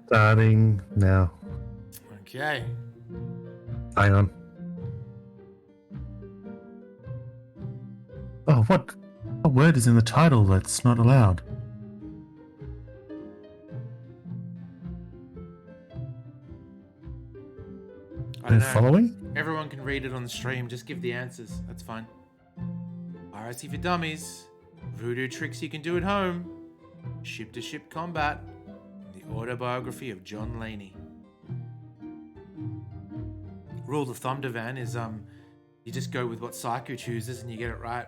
Starting now. Okay. Hang on. Oh, what word is in the title that's not allowed? I don't know. Following? Everyone can read it on the stream. Just give the answers. That's fine. Piracy for Dummies, Voodoo Tricks You Can Do at Home, Ship-to-Ship Combat, The Autobiography of John Laney. Rule of thumb, Devan, is you just go with what Psycho chooses and you get it right.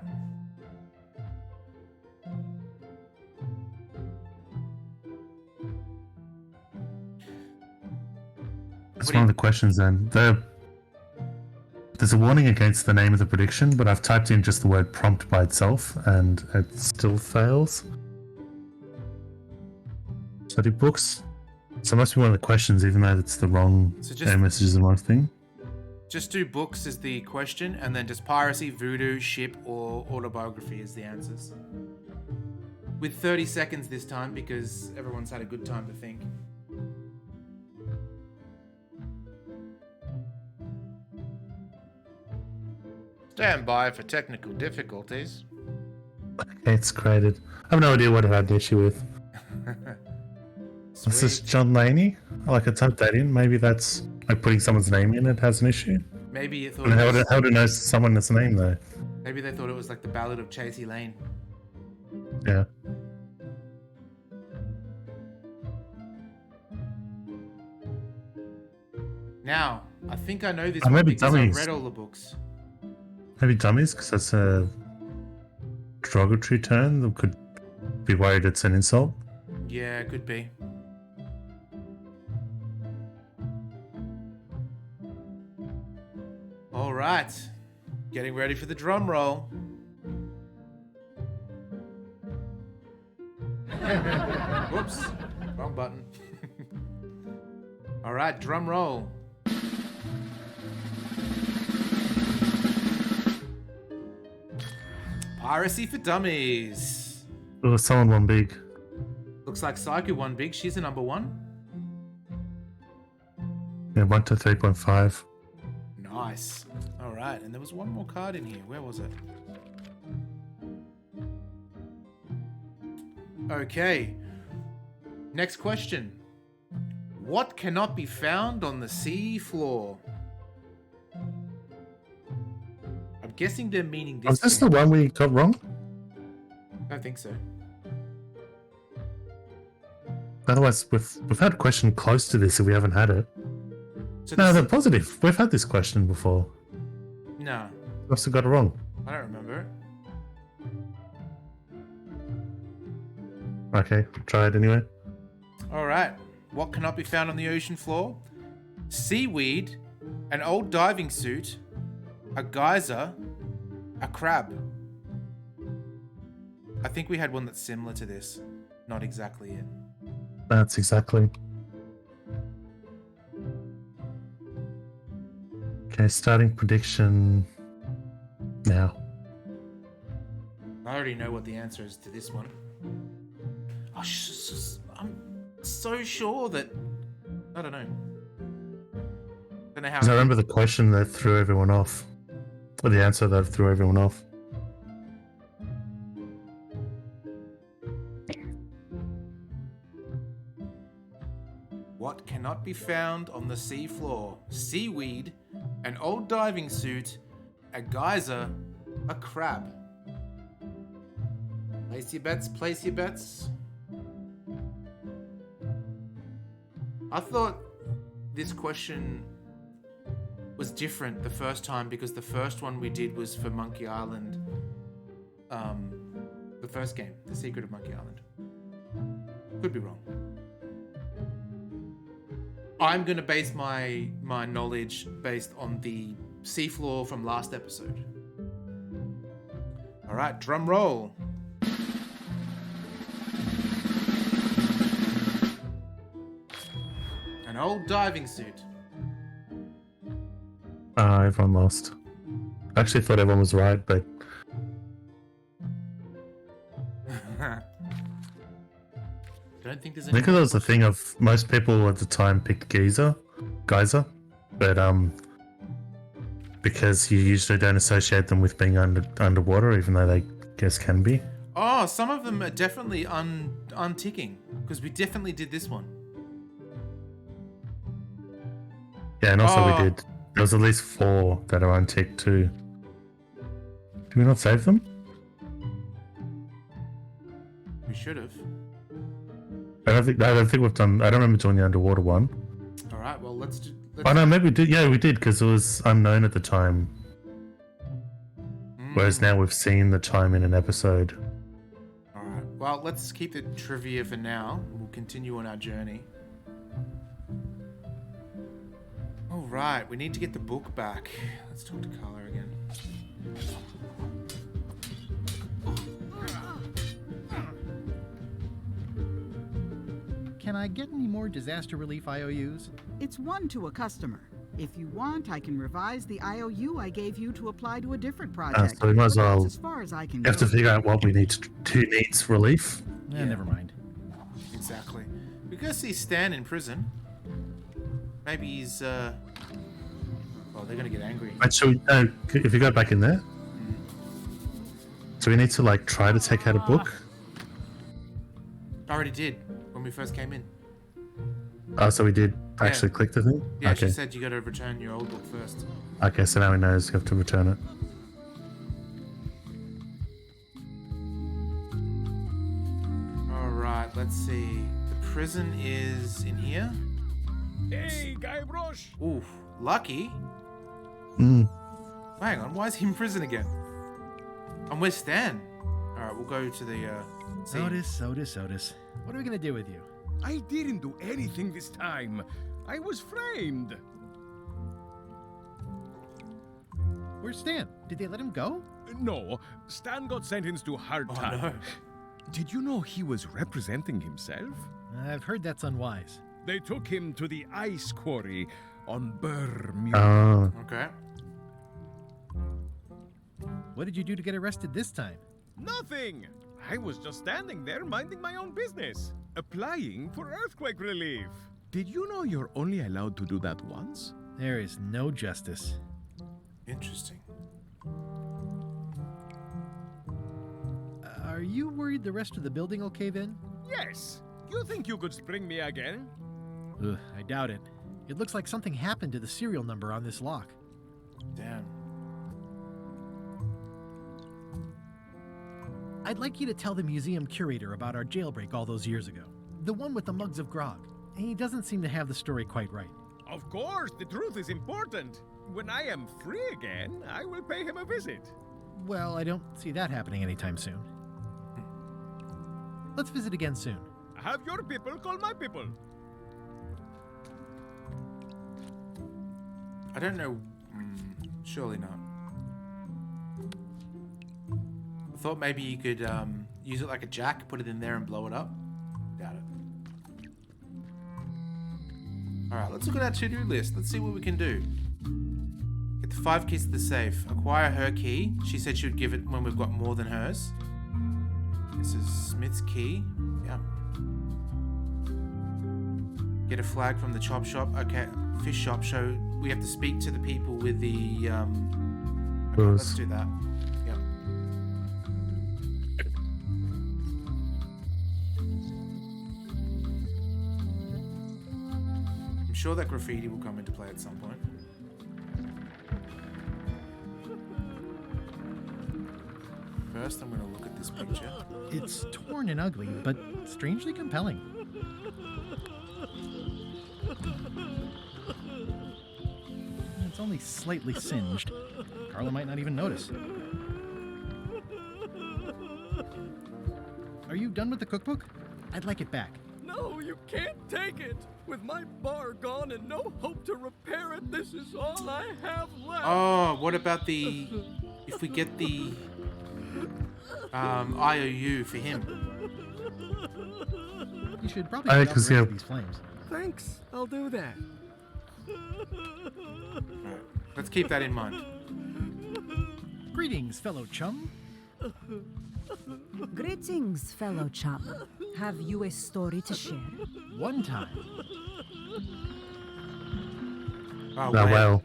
That's one of the questions then. There's a warning against the name of the prediction, but I've typed in just the word prompt by itself and it still fails. Study books. So it must be one of the questions, even though it's the wrong messages and wrong thing. Just do books as the question, and then just piracy, voodoo, ship, or autobiography as the answers. With 30 seconds this time, because everyone's had a good time to think. Stand by for technical difficulties. Okay, it's created. I have no idea what I had an issue with. This is John Laney. I typed that in. Maybe that's like putting someone's name in. It has an issue. Maybe you thought. How do you know someone's name though? Maybe they thought it was like the Ballad of Chasey Lane. Yeah. Now, I think I know this Oh, one maybe because dummies. I've read all the books. Maybe dummies, because that's a derogatory term. They could be worried it's an insult. Yeah, could be. All right, getting ready for the drum roll. Whoops, wrong button. All right, drum roll. Piracy for Dummies. Oh, someone won big. Looks like Psycho won big. She's the number one. Yeah, 1 to 3.5. Nice. All right, and there was one more card in here. Where was it? Okay. Next question. What cannot be found on the sea floor? I'm guessing they're meaning this. Was this the one we got wrong? I don't think so. Otherwise, we've had a question close to this if we haven't had it. So No, they're positive. We've had this question before. No, Must have got it wrong. I don't remember it. Okay, try it anyway. All right. What cannot be found on the ocean floor? Seaweed, an old diving suit, a geyser, a crab. I think we had one that's similar to this. Not exactly it. That's exactly. Okay, starting prediction now. I already know what the answer is to this one. I'm so sure that... I don't know. Don't know how... Because I remember the question that threw everyone off. Or the answer that threw everyone off. What cannot be found on the sea floor? Seaweed, an old diving suit, a geyser, a crab. Place your bets, place your bets. I thought this question was different the first time because the first one we did was for Monkey Island. The first game, The Secret of Monkey Island. Could be wrong. I'm going to base my knowledge based on the seafloor from last episode. All right, drum roll. An old diving suit. Everyone lost. I actually thought everyone was right, but Don't think there's I any. think that was the thing of most people at the time picked Geyser, but because you usually don't associate them with being underwater, even though they guess can be. Oh, some of them are definitely unticking because we definitely did this one. Yeah, and also we did. There was at least 4 that are unticked too. Did we not save them? We should have. I don't think we've done. I don't remember doing the underwater one. All right, well let's do. Oh no, maybe we did. Yeah, we did because it was unknown at the time. Whereas now we've seen the time in an episode. All right. Well, let's keep the trivia for now. We'll continue on our journey. All right, we need to get the book back. Let's talk to Carla again. Can I get any more disaster relief IOUs? It's 1 to a customer. If you want, I can revise the IOU I gave you to apply to a different project. So we might as But that's well as far as I can have to go. figure out what we need. Who needs relief? Yeah, never mind. Exactly. We go see Stan in prison. Maybe he's oh, they're gonna get angry. Wait, so if you go back in there, so we need to like try to take out a book. I already did when we first came in. Oh, so we did actually click the thing? Yeah, Okay. she said you got to return your old book first. Okay, so now we know you have to return it. All right, let's see. The prison is in here. Hey, Guybrush! Ooh, lucky. Mm. Hang on, why is he in prison again? I'm with Stan. All right, we'll go to the scene. Otis. What are we gonna do with you? I didn't do anything this time. I was framed. Where's Stan? Did they let him go? No, Stan got sentenced to hard time. no. Did you know he was representing himself? I've heard that's unwise. They took him to the ice quarry on Bermuda. Oh. Okay. What did you do to get arrested this time? Nothing! I was just standing there minding my own business, applying for earthquake relief. Did you know you're only allowed to do that once? There is no justice. Interesting. Are you worried the rest of the building will cave in? Yes! You think you could spring me again? Ugh, I doubt it. It looks like something happened to the serial number on this lock. Damn. I'd like you to tell the museum curator about our jailbreak all those years ago. The one with the mugs of grog. He doesn't seem to have the story quite right. Of course, the truth is important. When I am free again, I will pay him a visit. Well, I don't see that happening anytime soon. Let's visit again soon. Have your people call my people. I don't know. Surely not. I thought maybe you could use it like a jack, put it in there and blow it up. Doubt it. Alright, let's look at our to-do list. Let's see what we can do. Get the 5 keys to the safe. Acquire her key. She said she would give it when we've got more than hers. This is Smith's key. Yeah. Get a flag from the chop shop. Okay, fish shop. So we have to speak to the people with the okay, let's do that. Yeah. I'm sure that graffiti will come into play at some point. First, I'm going to look at this picture. It's torn and ugly, but strangely compelling. It's only slightly singed. Carla might not even notice. Are you done with the cookbook? I'd like it back. No, you can't take it. With my bar gone and no hope to repair it, this is all I have left. Oh, what about the... If we get the... IOU for him? You should probably get because out these flames. Thanks, I'll do that. Right. Let's keep that in mind. Greetings, fellow chum. Greetings, fellow chum. Have you a story to share? One time, Oh, well.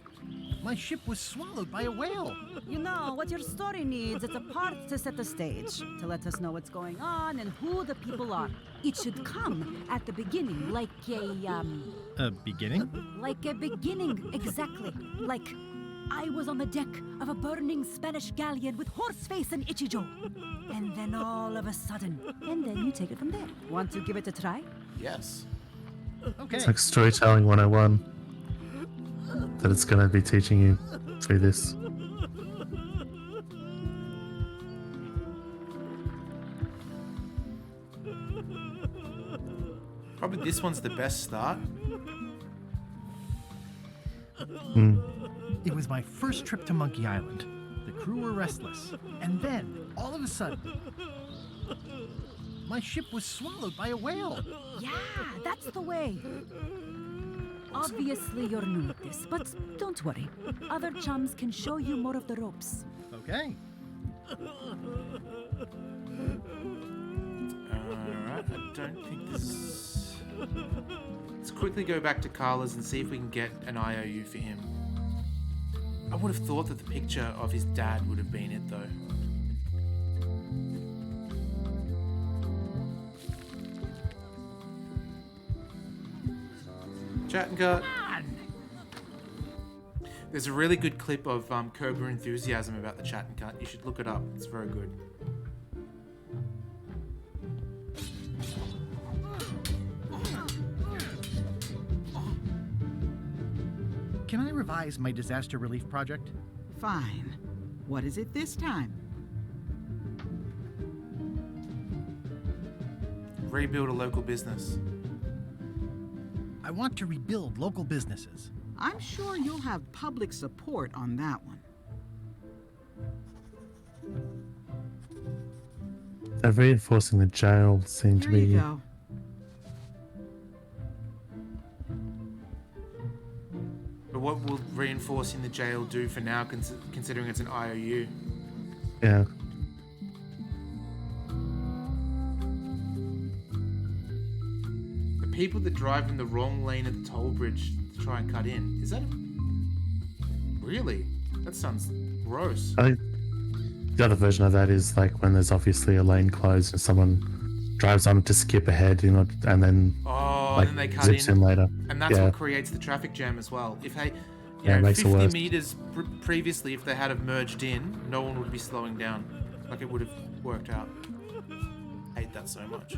my ship was swallowed by a whale. You know, what your story needs is a part to set the stage, to let us know what's going on and who the people are. It should come at the beginning, like A beginning? like a beginning, exactly. Like, I was on the deck of a burning Spanish galleon with Horseface and Ichijo. And then all of a sudden, and then you take it from there. Want to give it a try? Yes. Okay. It's like storytelling 101. That it's going to be teaching you through this. Probably this one's the best start. It was my first trip to Monkey Island. The crew were restless. And then, all of a sudden, my ship was swallowed by a whale. Yeah, that's the way. Obviously, you're new at this, but don't worry. Other chums can show you more of the ropes. Okay. Alright, I don't think this... Let's quickly go back to Carla's and see if we can get an IOU for him. I would have thought that the picture of his dad would have been it, though. Chat and cut. There's a really good clip of Curb Your Enthusiasm about the chat and cut. You should look it up. It's very good. Can I revise my disaster relief project? Fine. What is it this time? Rebuild a local business. I want to rebuild local businesses. I'm sure you'll have public support on that one. They're reinforcing the jail seem to There be. you go. But what will reinforcing the jail do for now, considering it's an IOU? Yeah. The people that drive in the wrong lane at the toll bridge to try and cut in. Is that... Really? That sounds gross. I think the other version of that is like when there's obviously a lane closed and someone drives on to skip ahead, and then and then they cut zips in later. And that's what creates the traffic jam as well. If they, it makes it 50 worse. meters previously, if they had have merged in, no one would be slowing down. Like it would have worked out. I hate that so much.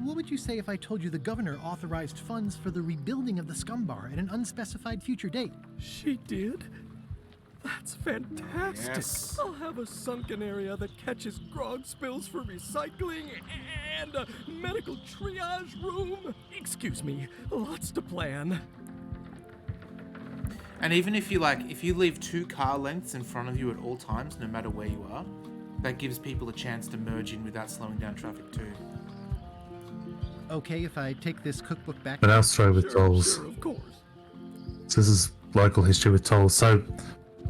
What would you say if I told you the governor authorized funds for the rebuilding of the scum bar at an unspecified future date? She did? That's fantastic. Yes. I'll have a sunken area that catches grog spills for recycling and a medical triage room. Excuse me, lots to plan. And even if you leave 2 car lengths in front of you at all times, no matter where you are, that gives people a chance to merge in without slowing down traffic too. Okay, if I take this cookbook back. But I'll throw with tolls. Sure, of course. So this is local history with tolls. So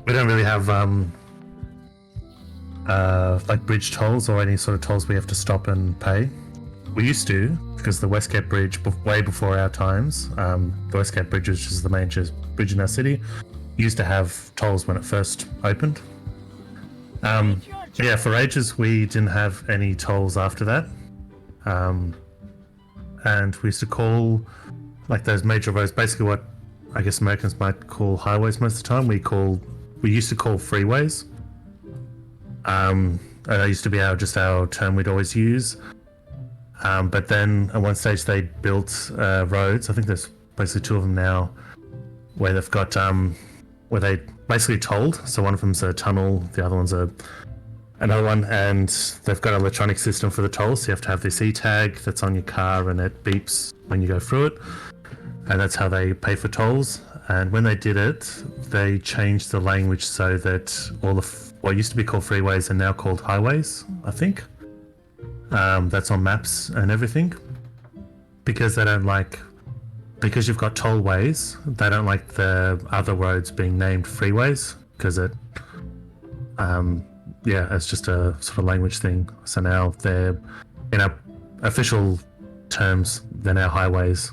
we don't really have like bridge tolls or any sort of tolls we have to stop and pay. We used to, because the Westgate Bridge, way before our times, the Westgate Bridge, which is the major bridge in our city, used to have tolls when it first opened. Yeah, for ages we didn't have any tolls after that. And we used to call like those major roads, basically what I guess Americans might call highways most of the time, we used to call freeways. That used to be our term we'd always use. But then at one stage they built roads. I think there's basically 2 of them now, where they've got where they basically tolled. So one of them's a tunnel, the other one's a another one, and they've got an electronic system for the tolls. So you have to have this e-tag that's on your car, and it beeps when you go through it, and that's how they pay for tolls. And when they did it, they changed the language so that all the what used to be called freeways are now called highways, I think. That's on maps and everything, because they don't like, because you've got tollways, they don't like the other roads being named freeways, because it it's just a sort of language thing. So now they're, in our official terms, they're now highways.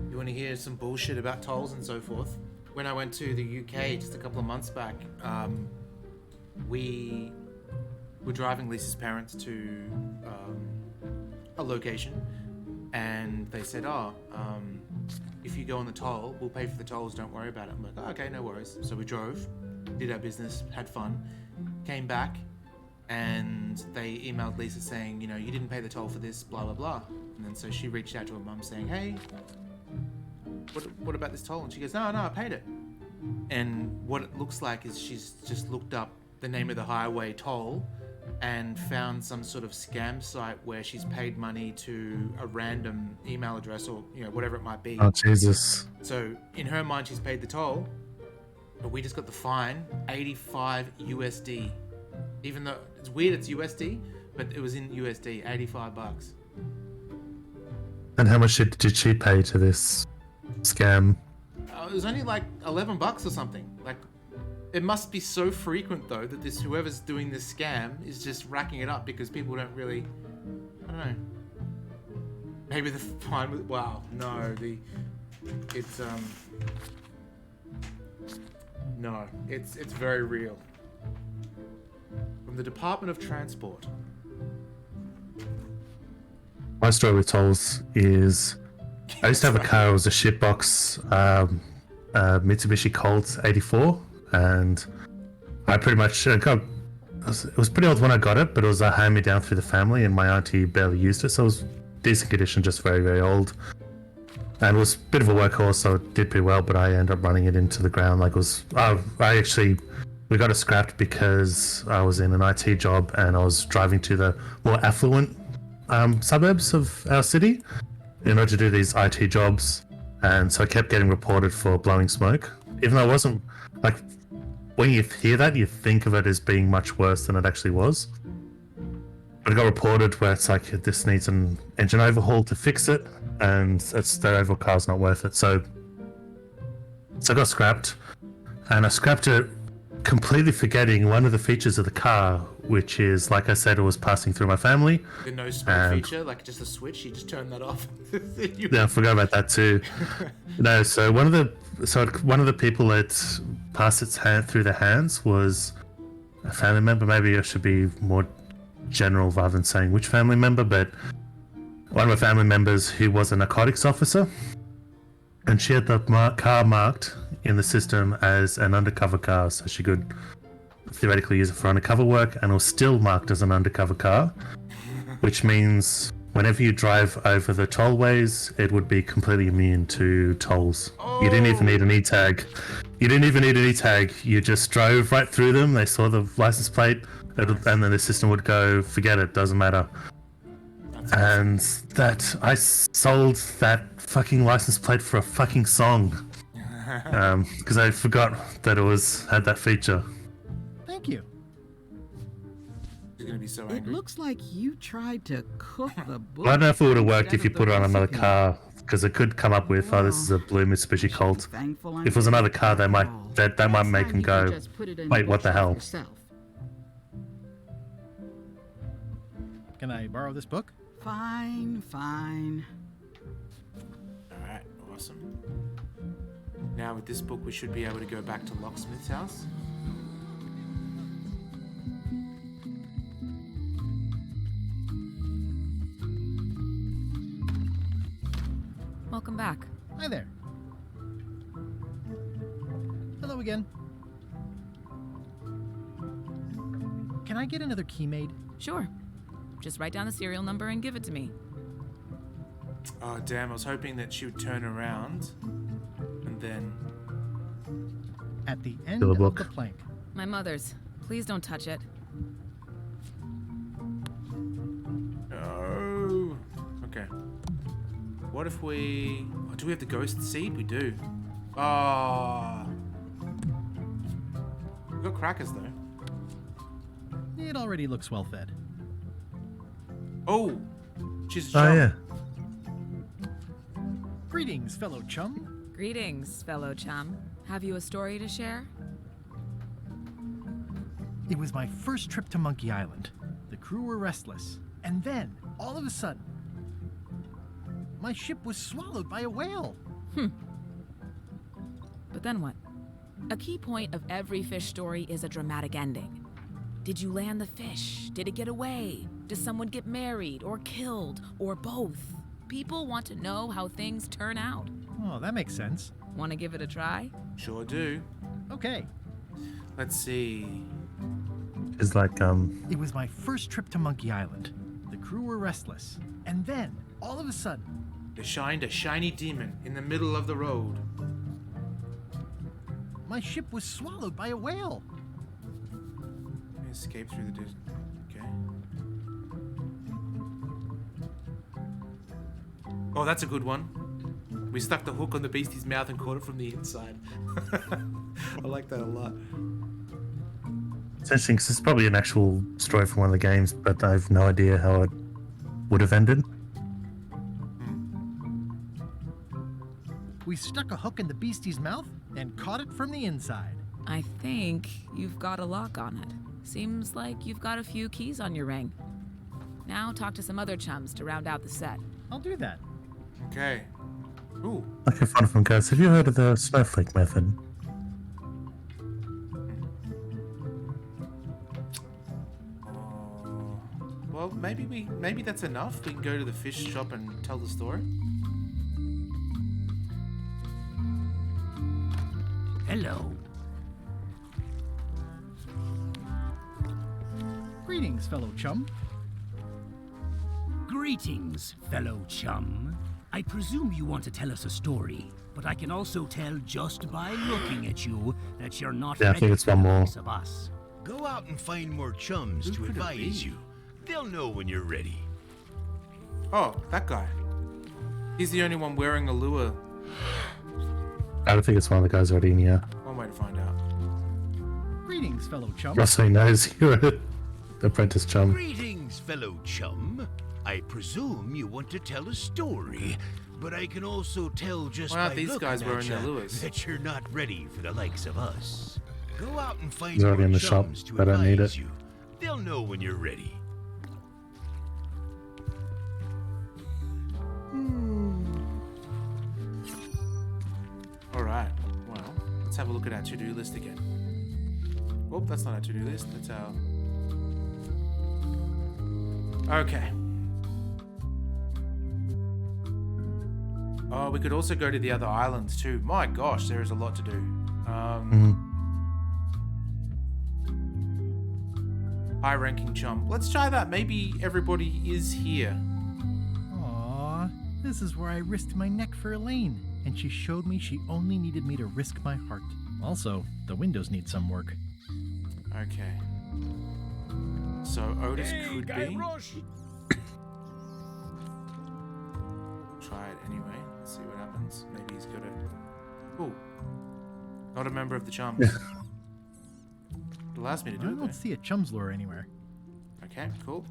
You want to hear some bullshit about tolls and so forth? When I went to the UK just a couple of months back, we were driving Lisa's parents to a location, and they said, if you go on the toll, we'll pay for the tolls, don't worry about it. I'm like, oh, okay, no worries. So we drove, did our business, had fun, came back, and they emailed Lisa saying, you didn't pay the toll for this, blah, blah, blah. And then so she reached out to her mum saying, hey, what about this toll? And she goes, no, I paid it. And what it looks like is she's just looked up the name of the highway toll and found some sort of scam site where she's paid money to a random email address or whatever it might be. Oh, Jesus. So in her mind, she's paid the toll, but we just got the fine, 85 USD. Even though it's weird, it's USD, but it was in USD, $85. And how much did she pay to this scam? It was only like $11 or something. Like, it must be so frequent though that whoever's doing this scam is just racking it up because people don't really, I don't know. Maybe the fine was, it's very real. From the Department of Transport. My story with tolls is, I used to have a car. It was a shitbox Mitsubishi Colt 84, and I pretty much it was pretty old when I got it, but it was a hand-me-down through the family, and my auntie barely used it, so it was decent condition, just very, very old. And it was a bit of a workhorse, so it did pretty well, but I ended up running it into the ground. We got it scrapped because I was in an IT job, and I was driving to the more affluent suburbs of our city in order to do these IT jobs, and so I kept getting reported for blowing smoke, even though it wasn't, like, when you hear that, you think of it as being much worse than it actually was. But it got reported where it's like, this needs an engine overhaul to fix it, and the overall car's not worth it. So it got scrapped, and I scrapped it completely forgetting one of the features of the car, which is, like I said, it was passing through my family. The no smoke feature, like just a switch, you just turn that off. Yeah, I forgot about that too. No, so one of the people that passed its hand through their hands was a family member. Maybe I should be more general rather than saying which family member, but one of my family members who was a narcotics officer, and she had the car marked in the system as an undercover car, so she could theoretically use it for undercover work, and it was still marked as an undercover car, which means whenever you drive over the tollways, it would be completely immune to tolls. Oh. You didn't even need an e-tag. You just drove right through them. They saw the license plate, and then the system would go, forget it, doesn't matter. And that I sold that fucking license plate for a fucking song. Because I forgot that it had that feature. Thank you. You're gonna be so angry. It looks like you tried to cook the book. I don't know if it would have worked if you put it on another car, because it could come up with, this is a blue Mitsubishi Colt. If it was another car, that might make them go, wait, what the hell? Can I borrow this book? Fine. Alright, awesome. Now with this book, we should be able to go back to Locksmith's house. Welcome back. Hi there. Hello again. Can I get another key made? Sure. Just write down the serial number and give it to me. Oh, damn. I was hoping that she would turn around and then... At the end of the plank. My mother's. Please don't touch it. Oh. Okay. What if we... Oh, do we have the ghost seed? We do. Ah. We've got crackers, though. It already looks well fed. Oh. She's a chum. Oh, yeah. Greetings, fellow chum. Greetings, fellow chum. Have you a story to share? It was my first trip to Monkey Island. The crew were restless. And then, all of a sudden, my ship was swallowed by a whale. But then what? A key point of every fish story is a dramatic ending. Did you land the fish? Did it get away? Does someone get married or killed or both? People want to know how things turn out. Oh, that makes sense. Want to give it a try? Sure do. Okay. Let's see. It's like, It was my first trip to Monkey Island. The crew were restless. And then, all of a sudden, There shined a shiny demon in the middle of the road. my ship was swallowed by a whale. Escape through the distance. Okay. Oh, that's a good one. We stuck the hook on the beastie's mouth and caught it from the inside. I like that a lot. it's interesting because it's probably an actual story from one of the games, but I have no idea how it would have ended. We stuck a hook in the beastie's mouth and caught it from the inside. I think you've got a lock on it. Seems like you've got a few keys on your ring. Now talk to some other chums to round out the set. I'll do that. Okay. Ooh. Okay, fun from guys. Have you heard of the snowflake method? Well, maybe that's enough. We can go to the fish shop and tell the story. Hello. Greetings, fellow chum. Greetings, fellow chum. I presume you want to tell us a story, but I can also tell just by looking at you that you're not Yeah, I think it's one more. of us. Go out and find more chums to advise you. They'll know when you're ready. Oh, that guy. He's the only one wearing a lure. I don't think it's one of the guys already in here. One way to find out. Greetings, fellow chum. Russell knows you're an apprentice chum. Greetings, fellow chum. I presume you want to tell a story, but I can also tell just Why aren't by these looking guys at wearing their ya lures? that you're not ready for the likes of us. Go out and find He's already more in the shop. chums to I don't need advise it. you. They'll know when you're ready. Alright, well, let's have a look at our to-do list again. Oh, that's not our to-do list, that's our... Okay. Oh, we could also go to the other islands too. My gosh, there is a lot to do. High-ranking chum. Let's try that. Maybe everybody is here. Aww, this is where I risked my neck for Elaine, and she showed me she only needed me to risk my heart. Also, the windows need some work. Okay. So Otis could be. Try it anyway. Let's see what happens. Maybe he's got a. Ooh. Not a member of the chums. It allows me to do I it. don't though. see a chum's lure anywhere. Okay, cool.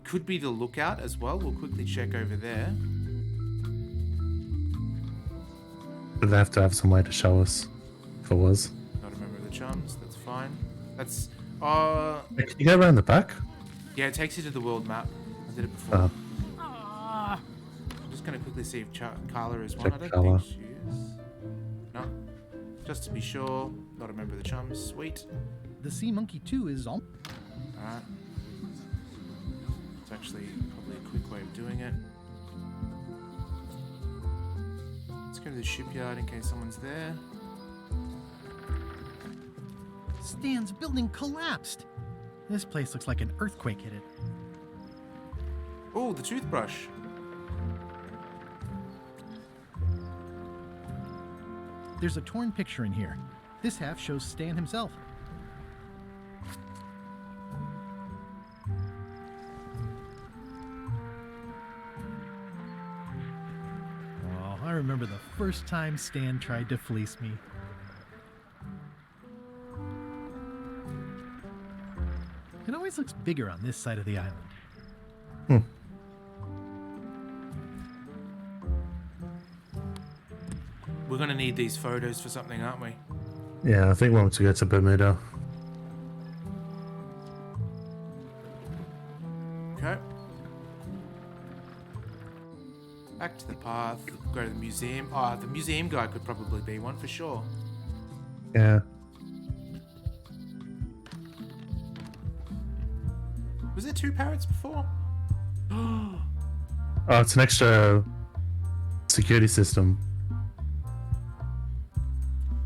Could be the lookout as well. We'll quickly check over there. But they have to have some way to show us if it was. Not a member of the chums. That's fine. That's. Can you go around the back? Yeah, it takes you to the world map. I did it before. Oh. I'm just gonna quickly see if Carla is one. Check I don't Carla. think she is. No. Just to be sure, not a member of the chums. Sweet. The sea monkey too is on. Alright. It's actually probably a quick way of doing it. Let's go to the shipyard in case someone's there. Stan's building collapsed. This place looks like an earthquake hit it. Oh, the toothbrush. There's a torn picture in here. This half shows Stan himself. remember the first time Stan tried to fleece me. It always looks bigger on this side of the island. We're gonna need these photos for something, aren't we? Yeah, I think once we get to Bermuda. Okay. Back to the path. Go to the museum. Oh, the museum guy could probably be one for sure. Yeah. Was there 2 parrots before? Oh, it's an extra security system.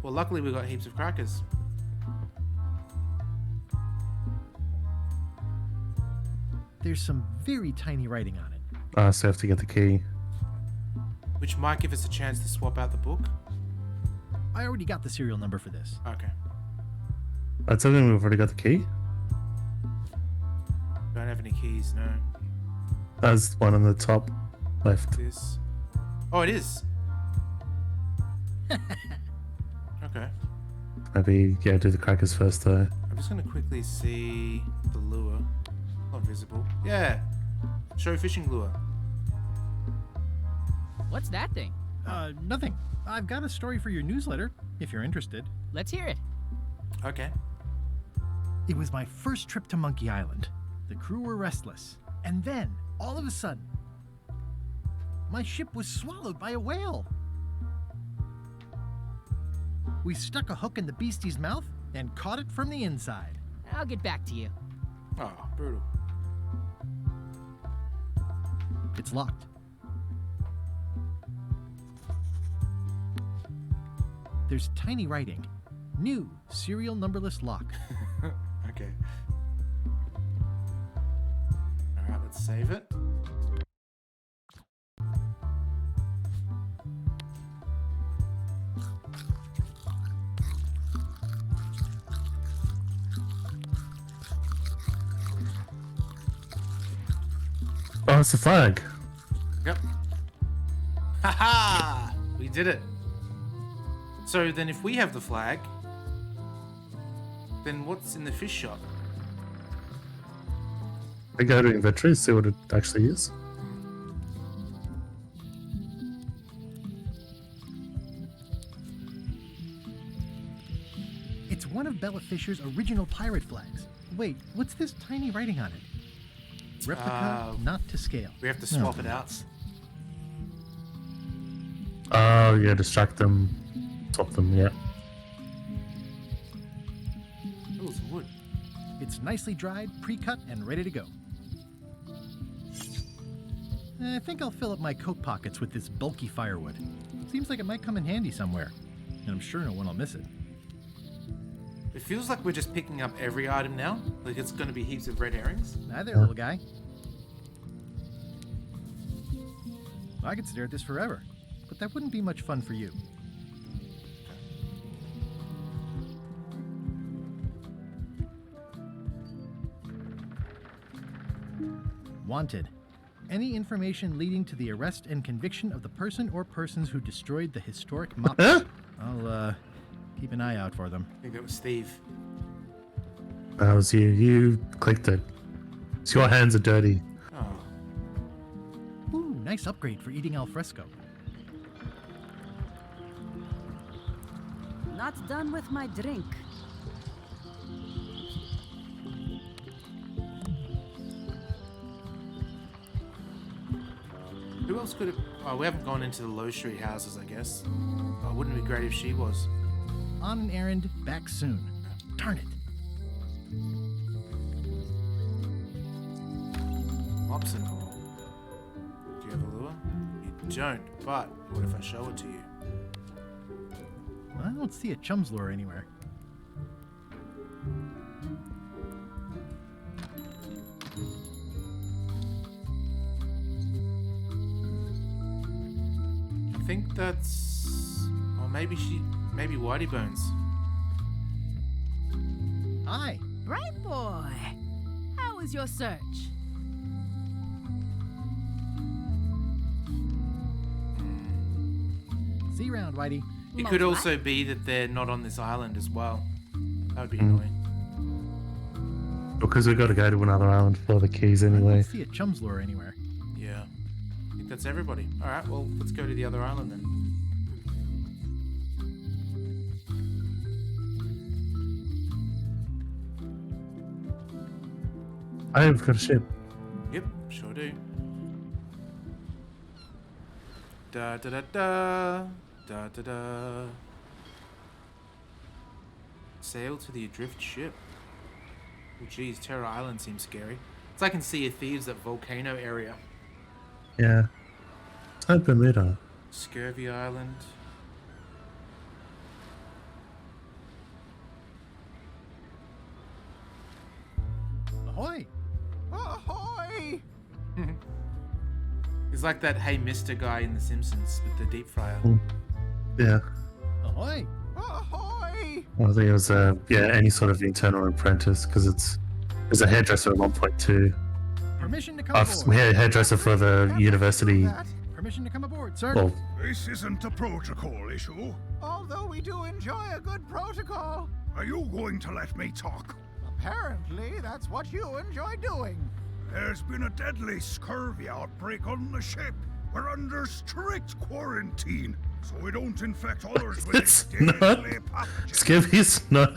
Well, luckily we got heaps of crackers. There's some very tiny writing on it. So I have to get the key. Which might give us a chance to swap out the book. I already got the serial number for this. Okay. I tell them we've already got the key. Don't have any keys, no. There's one on the top left. This. Oh, it is. Okay. Maybe, yeah, do the crackers first though. I'm just gonna quickly see the lure. Not visible. Yeah. Show fishing lure. What's that thing? Nothing. I've got a story for your newsletter, if you're interested. Let's hear it. Okay. It was my first trip to Monkey Island. The crew were restless. And then, all of a sudden, my ship was swallowed by a whale. We stuck a hook in the beastie's mouth and caught it from the inside. I'll get back to you. Oh, brutal. It's locked. There's tiny writing. New serial numberless lock. Okay. Alright, let's save it. Oh, it's a flag. Yep. Haha! We did it. So then if we have the flag, then what's in the fish shop? We go to inventory, see what it actually is. It's one of Bella Fisher's original pirate flags. Wait, what's this tiny writing on it? Replica, not to scale. We have to swap it out. Oh, yeah, distract them, swap them, yeah. Oh, some wood. It's nicely dried, pre-cut, and ready to go. I think I'll fill up my coat pockets with this bulky firewood. Seems like it might come in handy somewhere, and I'm sure no one will miss it. It feels like we're just picking up every item now. Like it's going to be heaps of red herrings. Hi there, little guy. I could stare at this forever, but that wouldn't be much fun for you. Wanted. Any information leading to the arrest and conviction of the person or persons who destroyed the historic mop. I'll keep an eye out for them. I think that was Steve. That was you. You clicked it. So your hands are dirty. Oh. Ooh, nice upgrade for eating al fresco. Not done with my drink. Who else could have... Oh, we haven't gone into the Low Street houses, I guess. Oh, wouldn't it be great if she was? On an errand, back soon. Darn it. Mopson hole. Do you have a lure? You don't, but what if I show it to you? I don't see a chum's lure anywhere. I think that's... Or maybe maybe Whitey Bones. Hi. Bright boy. How was your search? around, Whitey. It could also be that they're not on this island as well. That would be Mm. annoying. Because we've got to go to another island for the keys I anyway. don't see a chum's lure anywhere. Yeah. I think that's everybody. Alright, well, let's go to the other island then. I've got a ship. Yep, sure do. Da da da da. Da da da. Sail to the adrift ship. Oh, geez, Terror Island seems scary. It's like in Sea of Thieves, that volcano area. Yeah. It's open later. Scurvy Island. Ahoy! Ahoy! He's like that Hey Mister guy in The Simpsons with the deep fryer. Yeah. Ahoy! Ahoy! I think it was any sort of internal apprentice because there's a hairdresser at 1.2. Permission to come aboard. Hairdresser for the university. Permission to come aboard, sir. Well, This isn't a protocol issue. Although we do enjoy a good protocol, Are you going to let me talk? apparently that's what you enjoy doing. There's been a deadly scurvy outbreak on the ship. We're under strict quarantine, so we don't infect others with it's this not. deadly pathogen. Scurvy's not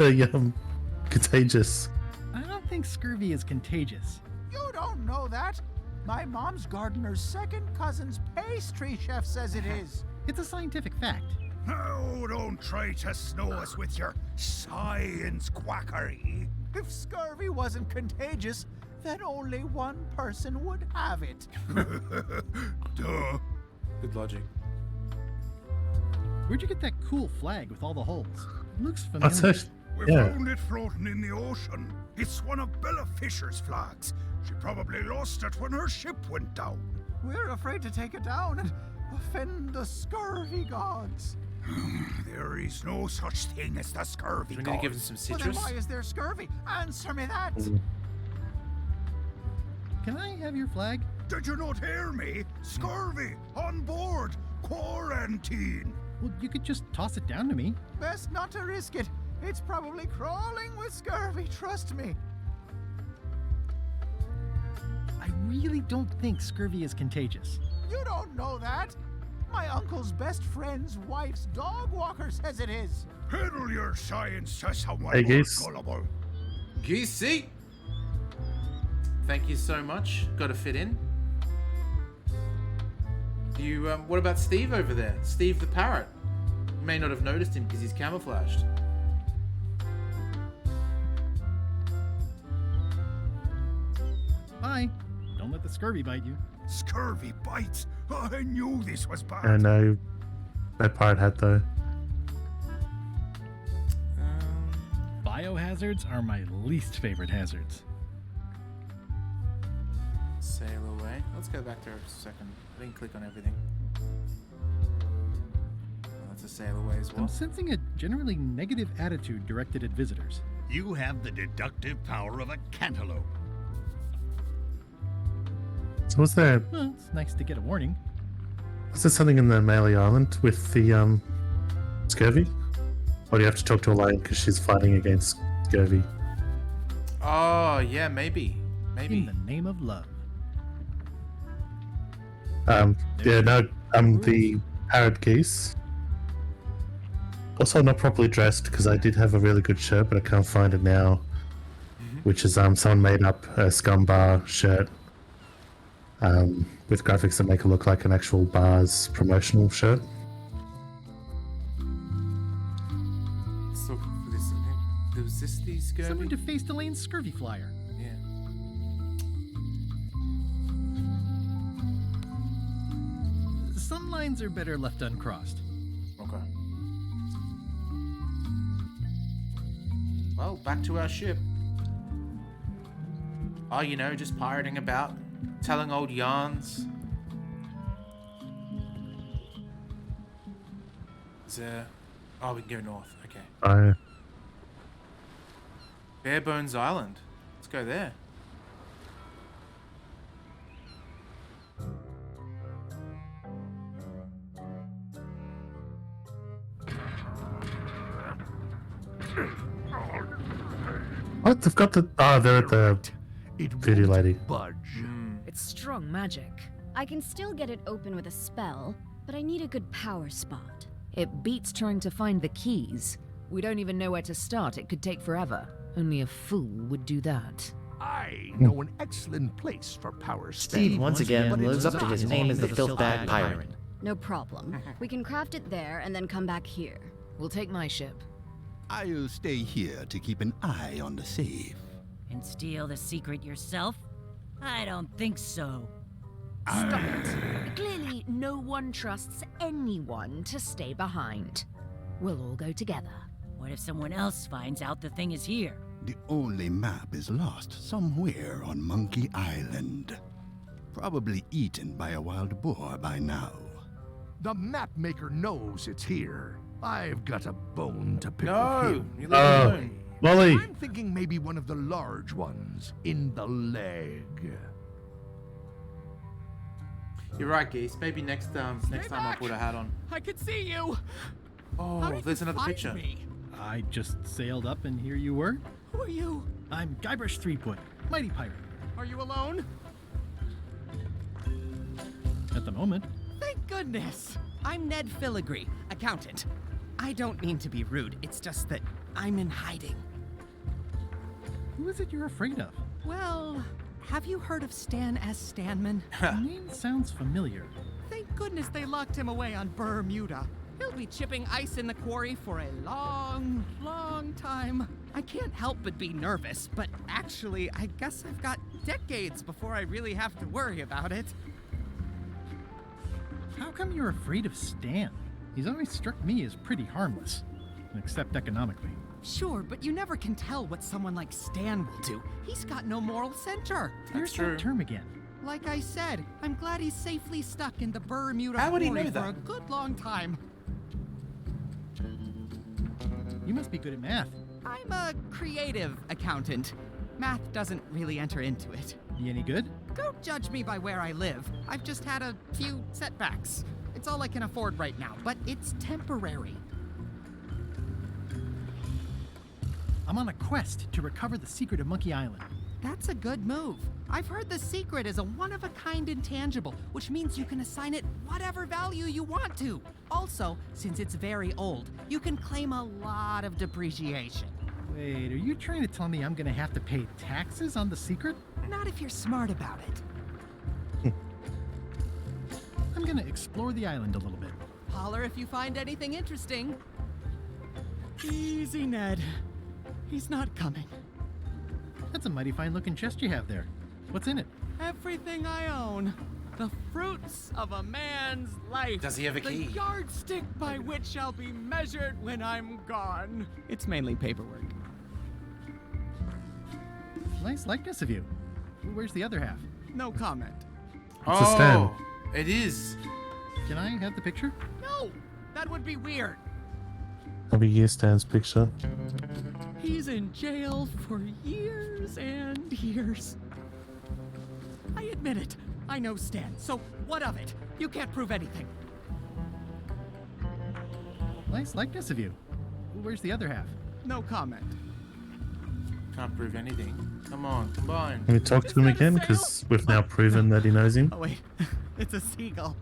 contagious. I don't think scurvy is contagious. You don't know that. My mom's gardener's second cousin's pastry chef says it is. It's a scientific fact. No, don't try to snow us with your science quackery. If scurvy wasn't contagious, then only one person would have it. Duh. Good logic. Where'd you get that cool flag with all the holes? It looks That's familiar. it. We Yeah. found it floating in the ocean. It's one of Bella Fisher's flags. She probably lost it when her ship went down. We're afraid to take it down and offend the scurvy gods. There is no such thing as the scurvy Do we need to give him gods. some Well, then citrus? why is there scurvy? Answer me that. Can I have your flag? Did you not hear me? Scurvy! On board! Quarantine! Well, you could just toss it down to me. Best not to risk it. It's probably crawling with scurvy, trust me. I really don't think scurvy is contagious. You don't know that. My uncle's best friend's wife's dog walker says it is. Peddle your science to someone Hey, more Geese. gullible. Geesey! Thank you so much. Got to fit in. You, what about Steve over there? Steve the parrot. You may not have noticed him because he's camouflaged. Bye. Don't let the scurvy bite you. Scurvy bites. I knew this was bad. No pirate hat though. Biohazards are my least favorite hazards. Sail away. Let's go back there for a second. I didn't click on everything. That's a sail away as well. I'm sensing a generally negative attitude directed at visitors. You have the deductive power of a cantaloupe. So was there Well, it's nice to get a warning. something in the Malay Island with the scurvy? Or do you have to talk to Elaine because she's fighting against scurvy? Oh, yeah, maybe. Maybe. In the name of love. The parrot geese. Also not properly dressed because I did have a really good shirt, but I can't find it now. Which is someone made up a Scumbar shirt with graphics that make it look like an actual bar's promotional shirt. Let's look for this. I think. Was this the scurvy? Someone defaced Elaine's scurvy flyer. Yeah. Some lines are better left uncrossed. Okay. Well, back to our ship. Oh, you know, just pirating about, telling old yarns. Is there... Oh, we can go north. Okay. Bare Bones Island. Let's go there. What? They've got the... Oh, they're at the voodoo lady. Budge. It's strong magic. I can still get it open with a spell, but I need a good power spot. It beats trying to find the keys. We don't even know where to start. It could take forever. Only a fool would do that. I know an excellent place for power Steve once again lives up to his name as the Filthbag Pirate. No problem. We can craft it there and then come back here. We'll take my ship. I'll stay here to keep an eye on the safe. And steal the secret yourself? I don't think so. Stop it. Clearly, no one trusts anyone to stay behind. We'll all go together. What if someone else finds out the thing is here? The only map is lost somewhere on Monkey Island. Probably eaten by a wild boar by now. The map maker knows it's here. I've got a bone to pick No, with him. you leave it alone. Wally. I'm thinking maybe one of the large ones in the leg. You're right, Geese. Maybe next time I'll put a hat on. I can see you. How Oh, did there's you another find picture. me? I just sailed up and here you were. Who are you? I'm Guybrush Threepwood, mighty pirate. Are you alone? At the moment. Thank goodness. I'm Ned Filigree, accountant. I don't mean to be rude. It's just that I'm in hiding. Who is it you're afraid of? Well, have you heard of Stan S. Stanman? The name sounds familiar. Thank goodness they locked him away on Bermuda. He'll be chipping ice in the quarry for a long, long time. I can't help but be nervous, but actually, I guess I've got decades before I really have to worry about it. How come you're afraid of Stan? He's always struck me as pretty harmless, except economically. Sure, but you never can tell what someone like Stan will do. He's got no moral center. Here's that term again. Like I said, I'm glad he's safely stuck in the Bermuda How would he quarry know for that? a good long time. You must be good at math. I'm a creative accountant. Math doesn't really enter into it. You any good? Don't judge me by where I live. I've just had a few setbacks. It's all I can afford right now, but it's temporary. I'm on a quest to recover the secret of Monkey Island. That's a good move. I've heard the secret is a one-of-a-kind intangible, which means you can assign it whatever value you want to. Also, since it's very old, you can claim a lot of depreciation. Wait, are you trying to tell me I'm gonna have to pay taxes on the secret? Not if you're smart about it. I'm gonna explore the island a little bit. Holler if you find anything interesting. Easy, Ned. He's not coming. That's a mighty fine looking chest you have there. What's in it? Everything I own. The fruits of a man's life. Does he have a key? The yardstick by which I'll be measured when I'm gone. It's mainly paperwork. Nice likeness of you. Where's the other half? No comment. It's a Stan. It is. Can I have the picture? No, that would be weird. Maybe here's Stan's picture. He's in jail for years and years. I admit it. I know Stan, so what of it? You can't prove anything. Nice likeness of you. Where's the other half? No comment. Can't prove anything. Come on, combine. Can we talk to him again? Because we've now proven that he knows him. Oh wait, it's a seagull.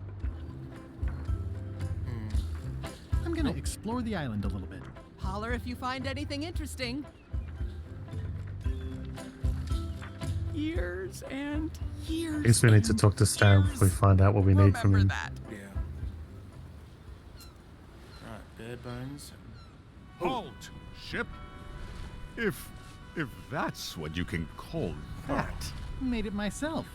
I'm gonna explore the island a little bit. Holler if you find anything interesting. Years and years. I guess we need to talk to Stan before we find out what we need from him. Yeah. Alright, bare bones. Halt, ship. If that's what you can call that. Made it myself.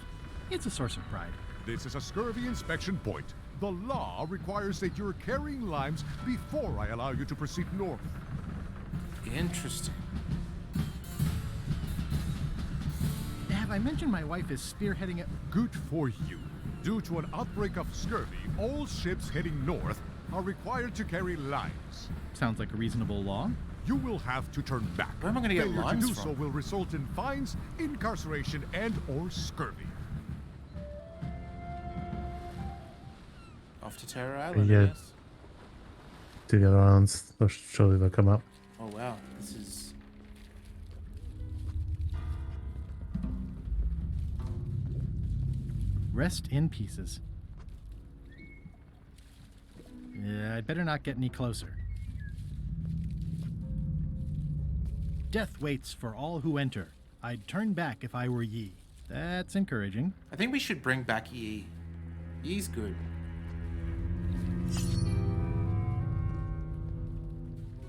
It's a source of pride. This is a scurvy inspection point. The law requires that you're carrying limes before I allow you to proceed north. Interesting. Have I mentioned my wife is spearheading it? Good for you. Due to an outbreak of scurvy, all ships heading north are required to carry limes. Sounds like a reasonable law. You will have to turn back. Where am I going to get Failure limes to do from? so will result in fines, incarceration, and/or scurvy. Off to Terror Island, Yeah. I guess. To the other islands. Surely they'll come up. Oh, wow. This is... Rest in pieces. Yeah, I'd better not get any closer. Death waits for all who enter. I'd turn back if I were ye. That's encouraging. I think we should bring back Yi. Yi's good.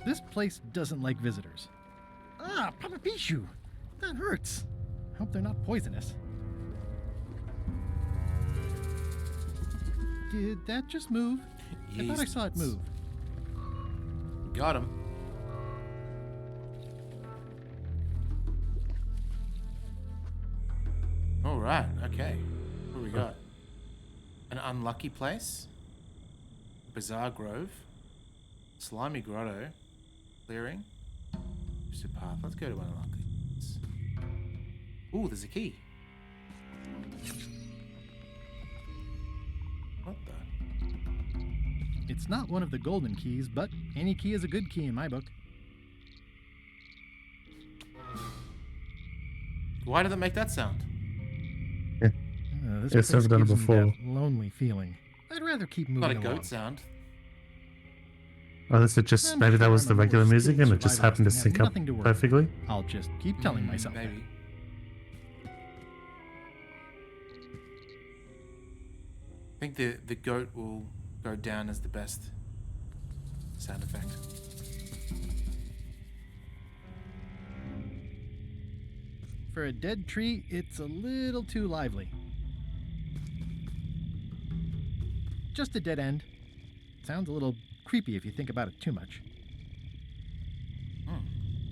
This place doesn't like visitors. Ah, Papa Pichu! That hurts. Hope they're not poisonous. Did that just move? I thought I saw it move. Got him. All right. Okay. What do we got? An unlucky place. Bizarre grove. Slimy grotto. Clearing. Just a path. Let's go to one unlucky. Ooh, there's a key. What the? It's not one of the golden keys, but any key is a good key in my book. Why did it make that sound? This It's place never done it gives me before. that lonely feeling. I'd rather keep moving Not a along. goat sound. Oh, this is just I'm maybe that sure was I'm the a more regular music skilled and it just survivalist happened to and have sync up nothing to worry perfectly. about. I'll just keep telling myself that. Maybe. I think the goat will go down as the best sound effect. For a dead tree, it's a little too lively. Just a dead end. Sounds a little creepy if you think about it too much.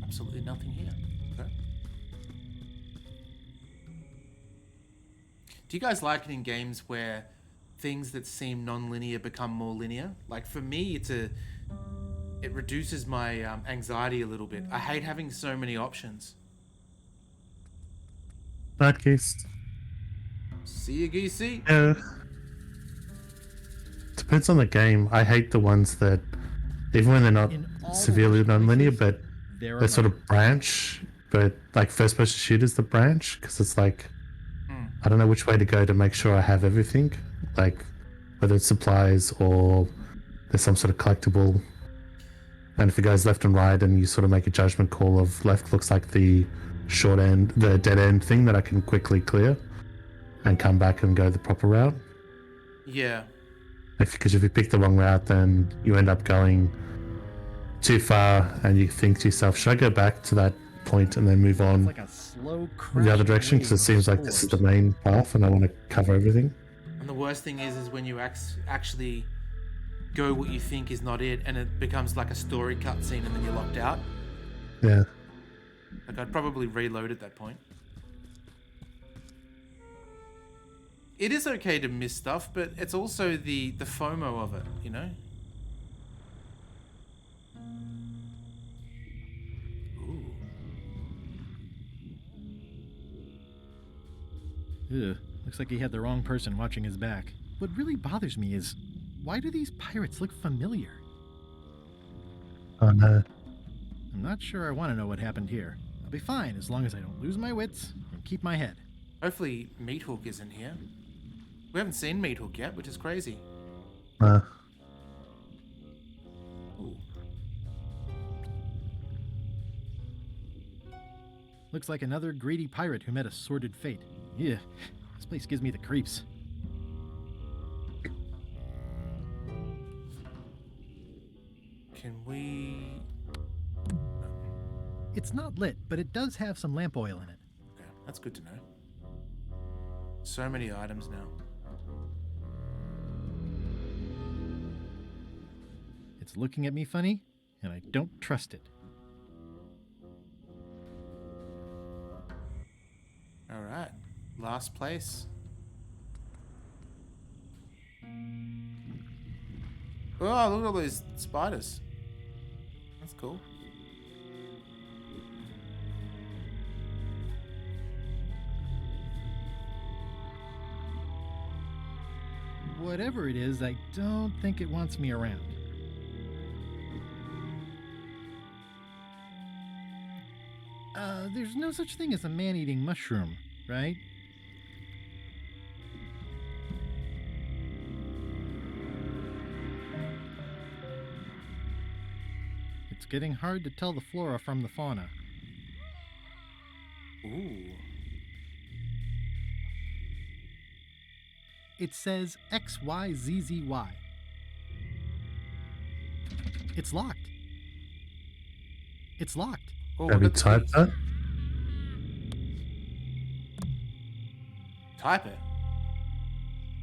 Absolutely nothing here. Okay. Do you guys like it in games where things that seem non-linear become more linear? Like for me, it reduces my anxiety a little bit. I hate having so many options. That case. See you, geesey. Yeah. Depends on the game. I hate the ones that, even when they're not severely non-linear, but they sort of branch, but like first-person shooters that branch, because it's like, I don't know which way to go to make sure I have everything, like whether it's supplies or there's some sort of collectible, and if it goes left and right and you sort of make a judgment call of left looks like the short end, the dead end thing that I can quickly clear and come back and go the proper route. Yeah. Because if you pick the wrong route, then you end up going too far and you think to yourself, should I go back to that point and then move on Like a slow the other direction? Because it seems like this is the main path and I want to cover everything. And the worst thing is when you actually go what you think is not it, and it becomes like a story cutscene, and then you're locked out. Yeah. Like I'd probably reload at that point. It is okay to miss stuff, but it's also the FOMO of it, you know? Ugh, looks like he had the wrong person watching his back. What really bothers me is, why do these pirates look familiar? Oh no. I'm not sure I want to know what happened here. I'll be fine as long as I don't lose my wits and keep my head. Hopefully Meathook isn't here. We haven't seen Meathook yet, which is crazy. Uh, Looks like another greedy pirate who met a sordid fate. Yeah, this place gives me the creeps. Can we... It's not lit, but it does have some lamp oil in it. Okay, that's good to know. So many items now. It's looking at me funny, and I don't trust it. All right, last place. Oh, look at all those spiders. That's cool. Whatever it is, I don't think it wants me around. There's no such thing as a man-eating mushroom, right? It's getting hard to tell the flora from the fauna. Ooh. It says XYZZY. It's locked. It's locked. Oh, Have you typed that? Type it.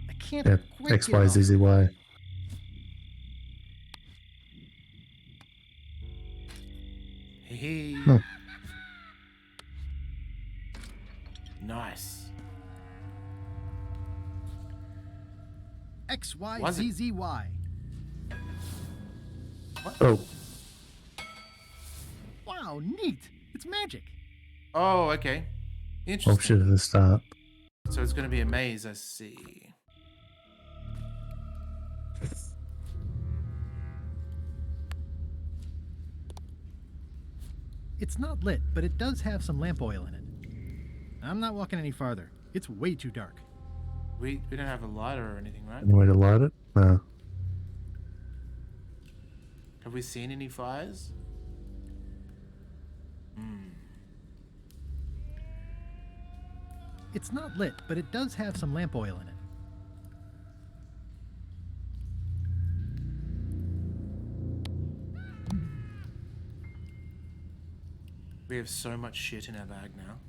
I can't Yeah, quite get it off. XYZZY. Hey. No. Nice. XYZZY. Oh. Wow, neat. It's magic. Oh, okay. Oh Interesting. shit at the start. So it's going to be a maze, I see. It's not lit, but it does have some lamp oil in it. I'm not walking any farther. It's way too dark. We don't have a lighter or anything, right? Any way to light it? No. Have we seen any fires? It's not lit, but it does have some lamp oil in it. We have so much shit in our bag now.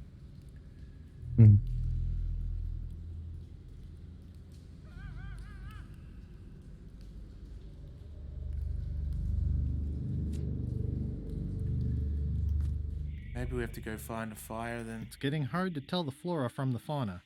Maybe we have to go find a fire then. It's getting hard to tell the flora from the fauna.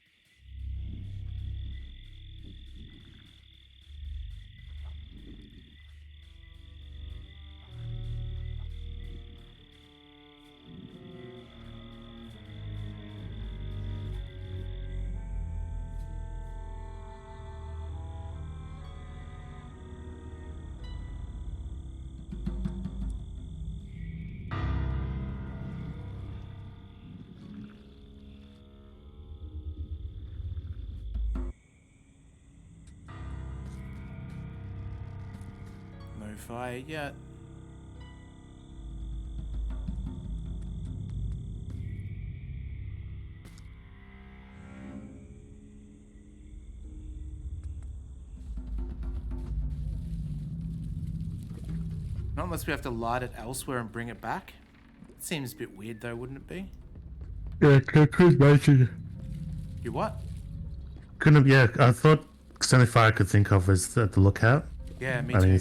No fire yet. Not unless we have to light it elsewhere and bring it back. It seems a bit weird though, wouldn't it be? Yeah, could imagine. You what? Couldn't have, yeah, I thought the only fire I could think of is the lookout. Yeah, me I too. mean,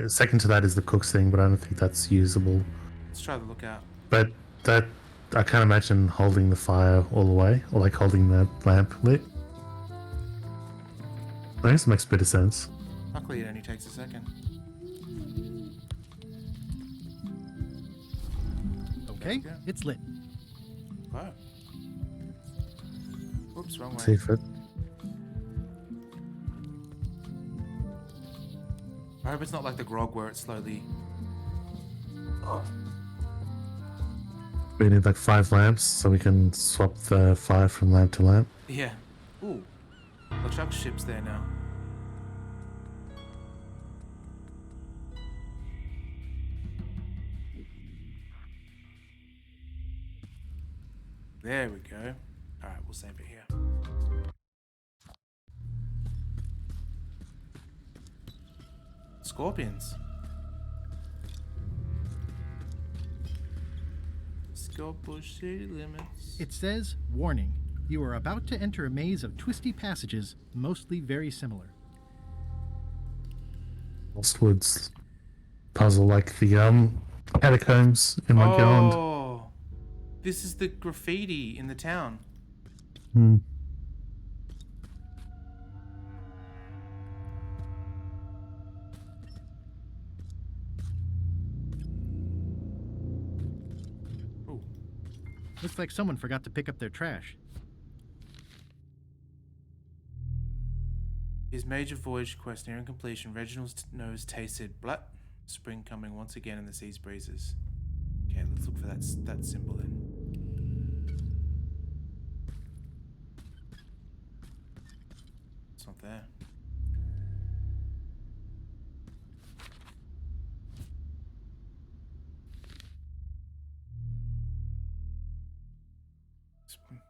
second to that is the cook's thing, but I don't think that's usable. Let's try the lookout. But that, I can't imagine holding the fire all the way, or like holding the lamp lit. I guess it makes a bit of sense. Luckily it only takes a second. Okay, it's lit. Wow. Oops, wrong way. See if it. I hope it's not like the grog where it slowly... We need like 5 lamps so we can swap the fire from lamp to lamp. Yeah. Ooh. LeChuck's ship's there now. There we go. Alright, we'll save it here. Scorpions. Scopush city limits. It says, warning, you are about to enter a maze of twisty passages, mostly very similar. Lost Woods puzzle like the catacombs in Montgomery. Oh, this is the graffiti in the town. Looks like someone forgot to pick up their trash. His major voyage quest nearing completion, Reginald's nose tasted blood. Spring coming once again in the sea's breezes. Okay, let's look for that symbol then. there.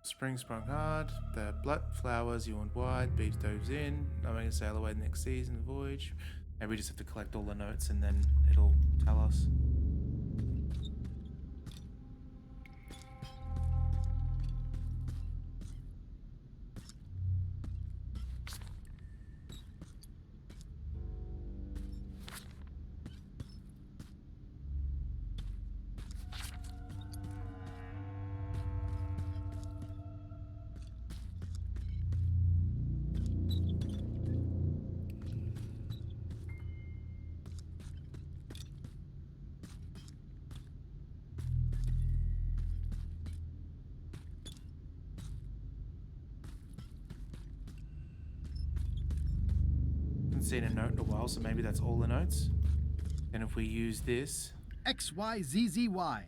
Spring sprung hard, the blood flowers yawned wide, beach dives in, knowing to sail away the next season of the voyage. Maybe we just have to collect all the notes and then it'll tell us. Haven't seen a note in a while, so maybe that's all the notes. And if we use this... XYZZY.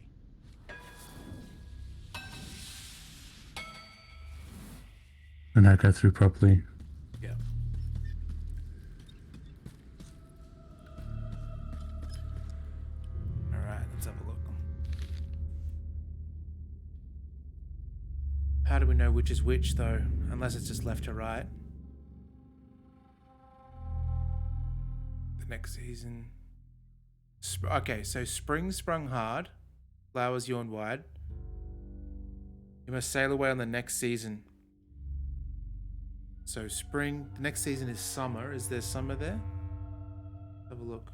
And now go through properly. Yeah. Alright, let's have a look. How do we know which is which, though? Unless it's just left to right. The next season... Okay, so spring sprung hard. Flowers yawned wide. You must sail away on the next season. So spring, the next season is summer. Is there summer there? Have a look.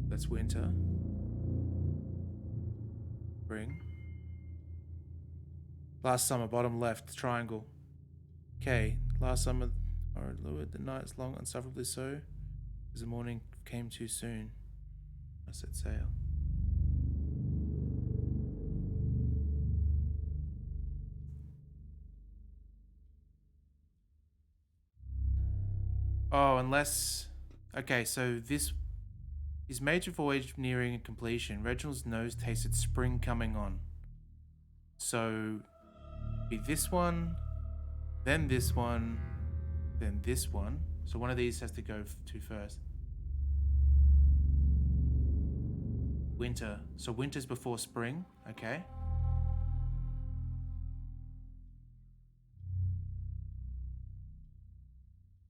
That's winter. Spring. Last summer, bottom left, triangle. Okay, last summer, or lured, the night is long, unsufferably so, because the morning came too soon. I set sail. Oh, unless... Okay, so this... His major voyage nearing completion. Reginald's nose tasted spring coming on. So... Be this one, then this one, then this one. So one of these has to go to first. Winter. So winter's before spring, okay.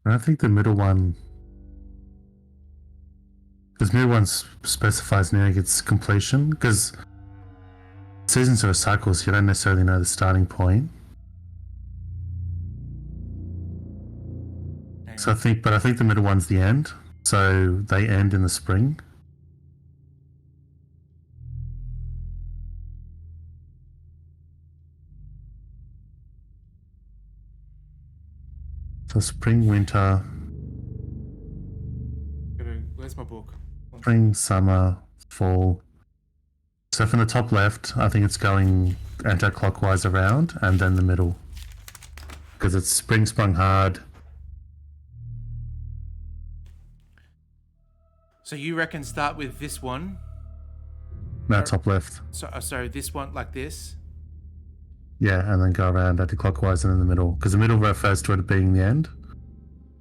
I think the middle one, because middle one specifies nearing its completion, because seasons are cycles, you don't necessarily know the starting point. So I think the middle one's the end, so they end in the spring. So spring, winter. Where's my book? Spring, summer, fall. So from the top left, I think it's going anti-clockwise around, and then the middle. Because it's spring sprung hard. So you reckon start with this one? No, top left. So this one, like this? Yeah, and then go around anti-clockwise and in the middle. Because the middle refers to it being the end.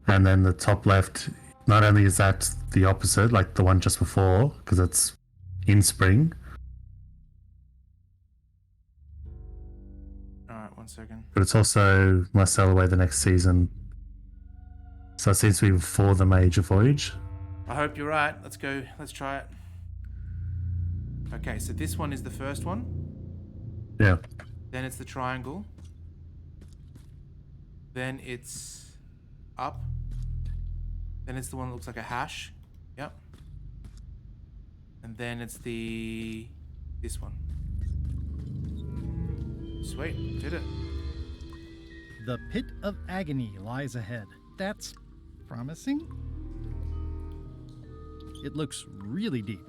And then the top left, not only is that the opposite, like the one just before, because it's in spring. Alright, 1 second. But it's also must sail away the next season. So it seems to be before the major voyage. I hope you're right. Let's go. Let's try it. Okay, so this one is the first one. Yeah. Then it's the triangle. Then it's up. Then it's the one that looks like a hash. Yep. And then it's this one. Sweet, did it. The pit of agony lies ahead. That's promising. It looks really deep.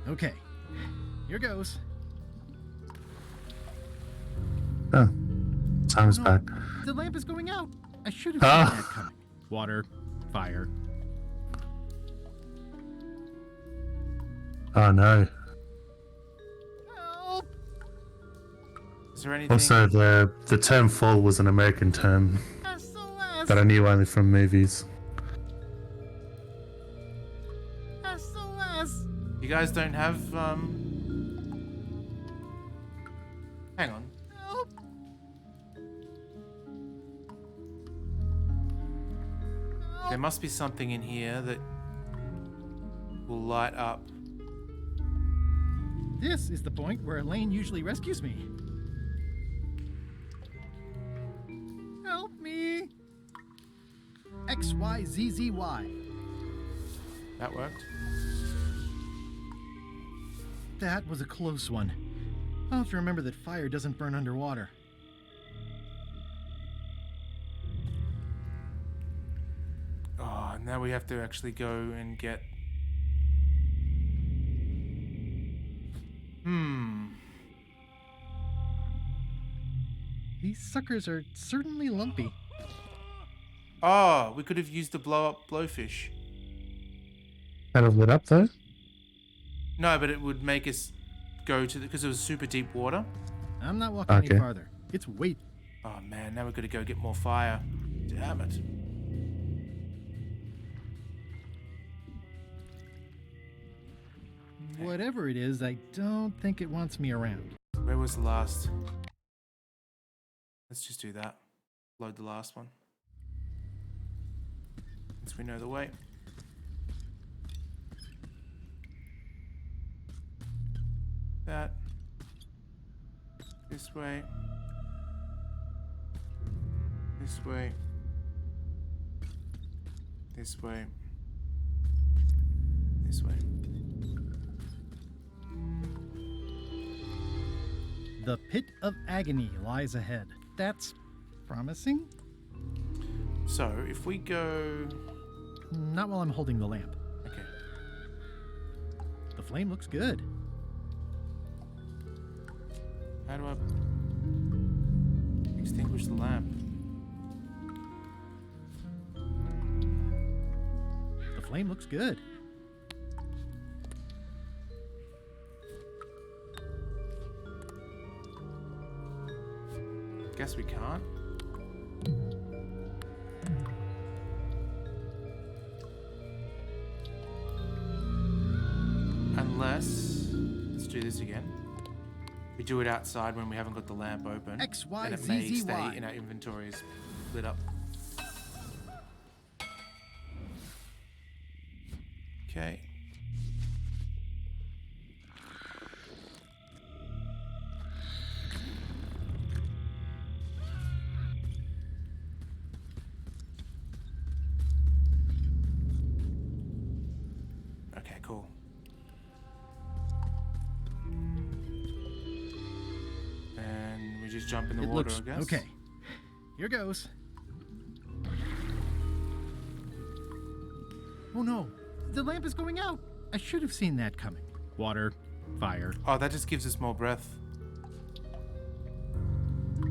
Okay, here goes. Oh, time is back. The lamp is going out. I should have seen that coming. Water, fire. Oh no. Help! Is there anything? Also, the term fall was an American term SOS! that I knew only from movies. SOS! You guys don't have hang on. Help! There must be something in here that will light up. This is the point where Elaine usually rescues me. Help me! XYZZY. That worked. That was a close one. I'll have to remember that fire doesn't burn underwater. Oh, now we have to actually go and get... These suckers are certainly lumpy. Oh, we could have used the blow-up blowfish. Kind of lit up though. No, but it would make us go to the... because it was super deep water. I'm not walking any farther. It's way... Oh man, now we've got to go get more fire. Damn it. Whatever it is, I don't think it wants me around. Where was the last? Let's just do that. Load the last one. Since we know the way. That. This way. This way. This way. This way. The pit of agony lies ahead. That's promising? So, if we go... Not while I'm holding the lamp. Okay. The flame looks good. How do I extinguish the lamp? The flame looks good. Guess we can't. Unless... let's do this again. We do it outside when we haven't got the lamp open. X, Y, and it Z, may Z, stay Y. in our inventories lit up. Okay. Okay, cool. And we just jump in the It water, looks I guess. okay. Here goes. Oh no, the lamp is going out. I should have seen that coming. Water, fire. Oh, that just gives us more breath.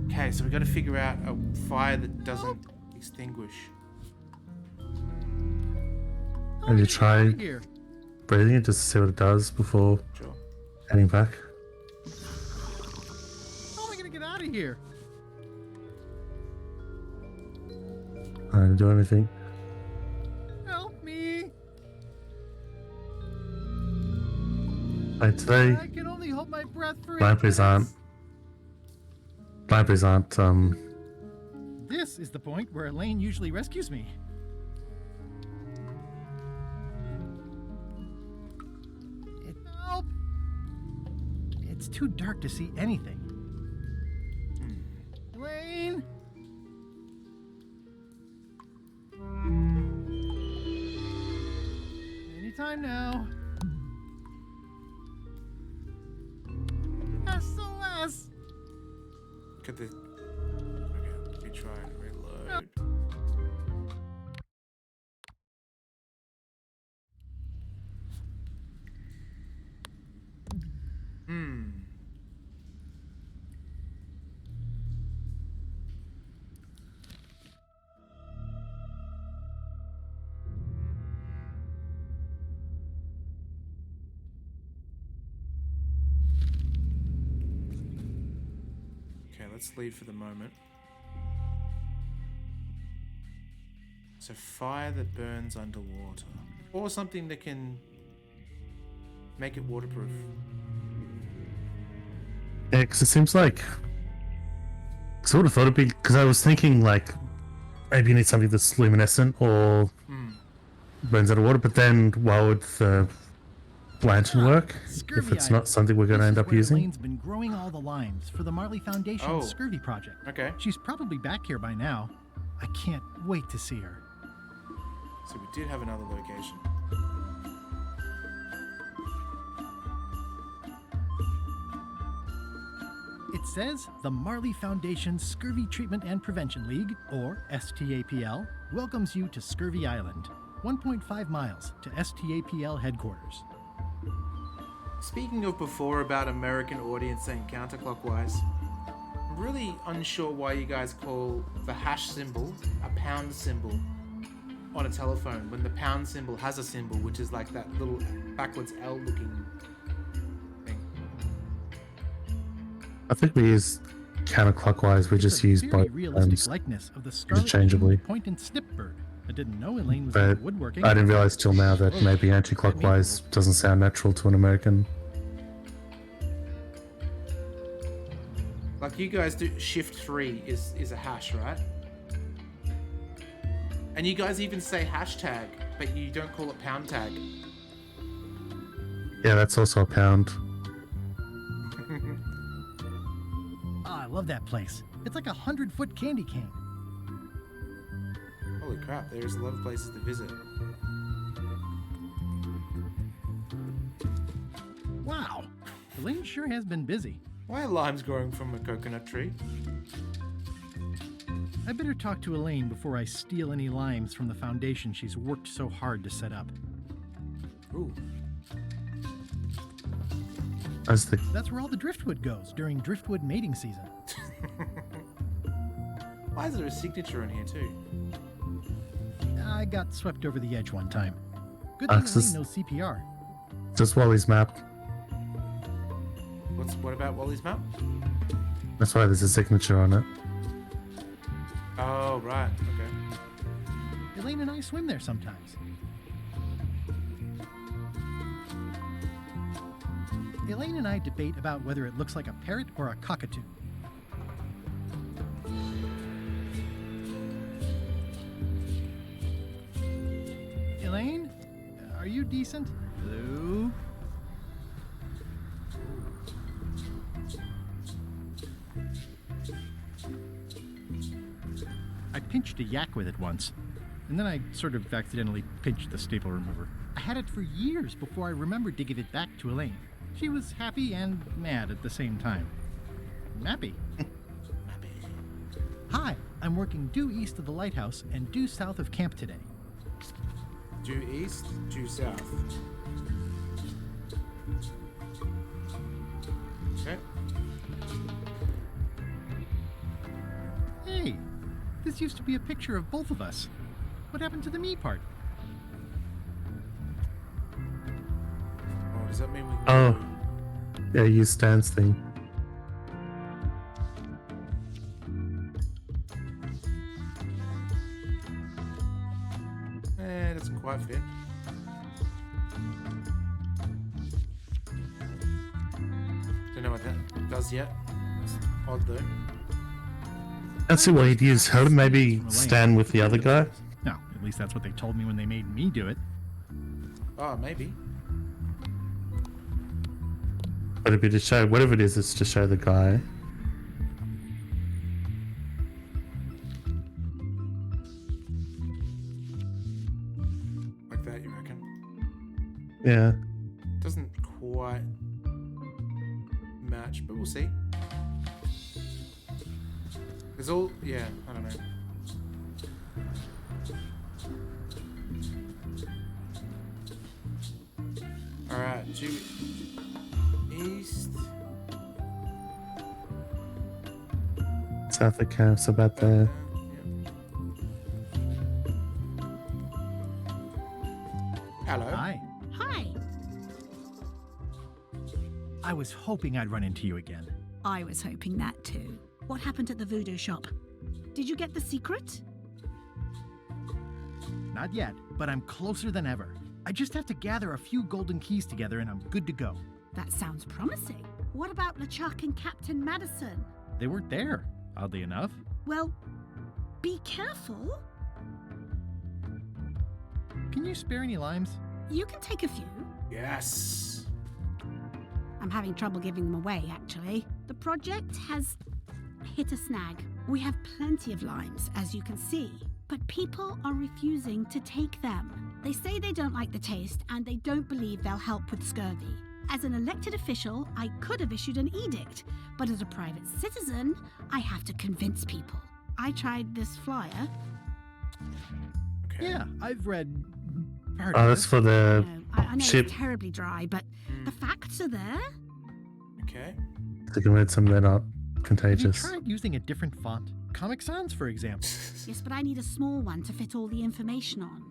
Okay, so we got to figure out a fire that doesn't extinguish. Have you tried Here. breathing it just to see what it does before Sure. heading back? How am I gonna get out of here? I didn't do anything. Help me! Like today, I can only hold my breath for 8 lamplies aren't. Lamplies aren't. This is the point where Elaine usually rescues me. Help! It's too dark to see anything. Elaine! Anytime now. SOS! Get the... okay, let me try and reload. let's leave for the moment. So fire that burns underwater. Or something that can make it waterproof. Yeah, because it seems like... Sort of thought it'd be... Because I was thinking, like, maybe you need something that's luminescent or burns underwater, but then why would the lantern work if it's not something we're going to end up using? Elaine's been growing all the limes for the Marley Foundation scurvy project. Okay. She's probably back here by now. I can't wait to see her. So we did have another location. It says the Marley Foundation Scurvy Treatment and Prevention League, or STAPL, welcomes you to Scurvy Island, 1.5 miles to STAPL headquarters. Speaking of before about American audience saying counterclockwise, I'm really unsure why you guys call the hash symbol a pound symbol on a telephone when the pound symbol has a symbol which is like that little backwards L looking thing. I think we use counterclockwise. We just use both realistic likeness of the scarlet interchangeably. point and snip bird. I didn't know Elaine was But into woodworking. I didn't realize till now that maybe anti-clockwise doesn't sound natural to an American. Like you guys do, shift 3 is a hash, right? And you guys even say hashtag, but you don't call it pound tag. Yeah, that's also a pound. I love that place. It's like a 100-foot candy cane. Holy crap, there's a lot of places to visit. Wow, Elaine sure has been busy. Why are limes growing from a coconut tree? I better talk to Elaine before I steal any limes from the foundation she's worked so hard to set up. Ooh. That's where all the driftwood goes during driftwood mating season. Why is there a signature on here too? I got swept over the edge one time. Good thing Elaine knows CPR. Just Wally's map. What about Wally's map? That's why there's a signature on it. Oh, right. Okay. Elaine and I swim there sometimes. Elaine and I debate about whether it looks like a parrot or a cockatoo. Elaine, are you decent? Hello? I pinched a yak with it once, and then I sort of accidentally pinched the staple remover. I had it for years before I remembered to give it back to Elaine. She was happy and mad at the same time. Mappy. Hi, I'm working due east of the lighthouse and due south of camp today. Due east, due south. Okay. Hey, this used to be a picture of both of us. What happened to the me part? Oh, does that mean we can Oh. Yeah, use Stan's thing. it doesn't quite fit. Don't know what that does yet. It's odd though. That's what he'd use her. Maybe stand with the other guy. No, at least that's what they told me when they made me do it. Oh, maybe. But it'd be to show, whatever it is, it's to show the guy. Like that, you reckon? Yeah. Doesn't quite match, but we'll see. There's all, yeah, I don't know. Alright, due east. South of camp's about there. Hello. Hi. Hi. I was hoping I'd run into you again. I was hoping that too. What happened at the voodoo shop? Did you get the secret? Not yet, but I'm closer than ever. I just have to gather a few golden keys together and I'm good to go. That sounds promising. What about LeChuck and Captain Madison? They weren't there, oddly enough. Well, be careful. Can you spare any limes? You can take a few. Yes. I'm having trouble giving them away, actually. The project has hit a snag. We have plenty of limes, as you can see, but people are refusing to take them. They say they don't like the taste, and they don't believe they'll help with scurvy. As an elected official, I could have issued an edict, but as a private citizen, I have to convince people. I tried this flyer. Okay. Yeah, I've read part Oh, of that's it. for the I know ship. it's terribly dry, but the facts are there. Okay. They can read some, they're not Have you contagious. tried using a different font? Comic Sans, for example. Yes, but I need a small one to fit all the information on.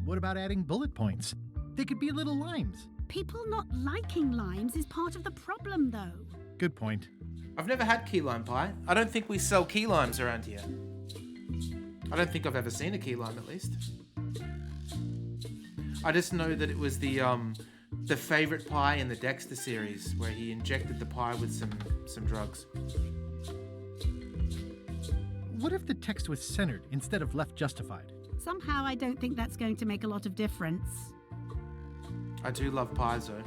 What about adding bullet points? They could be little limes. People not liking limes is part of the problem, though. Good point. I've never had key lime pie. I don't think we sell key limes around here. I don't think I've ever seen a key lime, at least. I just know that it was the favorite pie in the Dexter series, where he injected the pie with some drugs. What if the text was centered instead of left justified? Somehow I don't think that's going to make a lot of difference. I do love pies, though.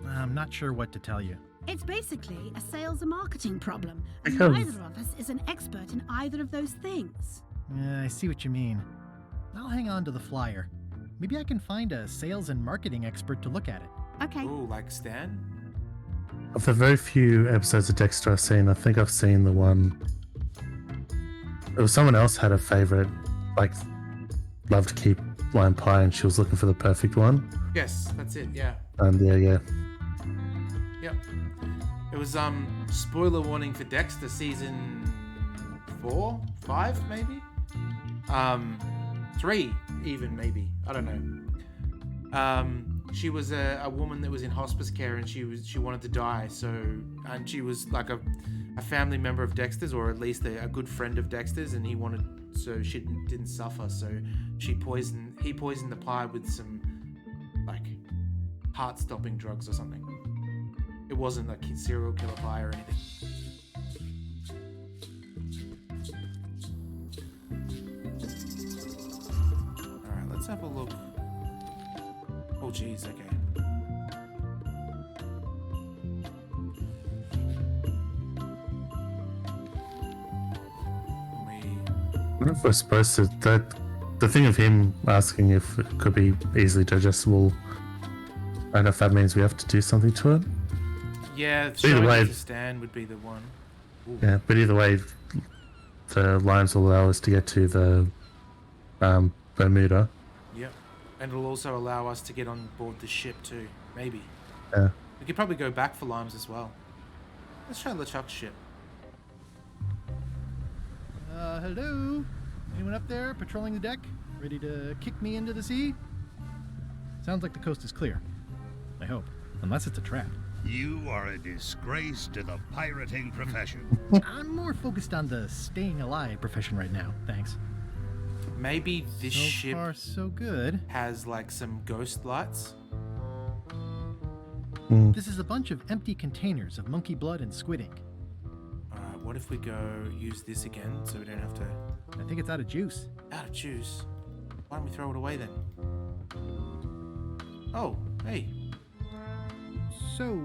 I'm not sure what to tell you. It's basically a sales and marketing problem. And Because- neither of us is an expert in either of those things. I see what you mean. I'll hang on to the flyer. Maybe I can find a sales and marketing expert to look at it. Okay. Ooh, like Stan? Of the very few episodes of Dexter I've seen, I think I've seen the one. It was someone else had a favorite, like, loved to keep lime pie, and she was looking for the perfect one. Yes, that's it, yeah. And yeah. Yep. It was, spoiler warning for Dexter season 4? 5, maybe? 3, even, maybe. I don't know. She was a woman that was in hospice care, and she wanted to die, and she was like a family member of Dexter's, or at least a good friend of Dexter's, and so she didn't suffer, so he poisoned the pie with some, like, heart-stopping drugs or something. It wasn't like a serial killer pie or anything. Alright, let's have a look. Oh jeez, okay. I wonder if we're supposed to. The thing of him asking if it could be easily digestible, I don't know if that means we have to do something to it. Yeah, Either showing way- it to Stan would be the one. Ooh. Yeah, but either way, the limes will allow us to get to the Bermuda. Yep. And it'll also allow us to get on board the ship too. Maybe. Yeah. We could probably go back for limes as well. Let's try LeChuck's ship. Hello? Anyone up there patrolling the deck? Ready to kick me into the sea? Sounds like the coast is clear. I hope. Unless it's a trap. You are a disgrace to the pirating profession. I'm more focused on the staying alive profession right now, thanks. Maybe this So ship far, so good. has like some ghost lights. This is a bunch of empty containers of monkey blood and squid ink. Alright, what if we go use this again so we don't have to... I think it's out of juice. Out of juice? Why don't we throw it away then? Oh, hey. So,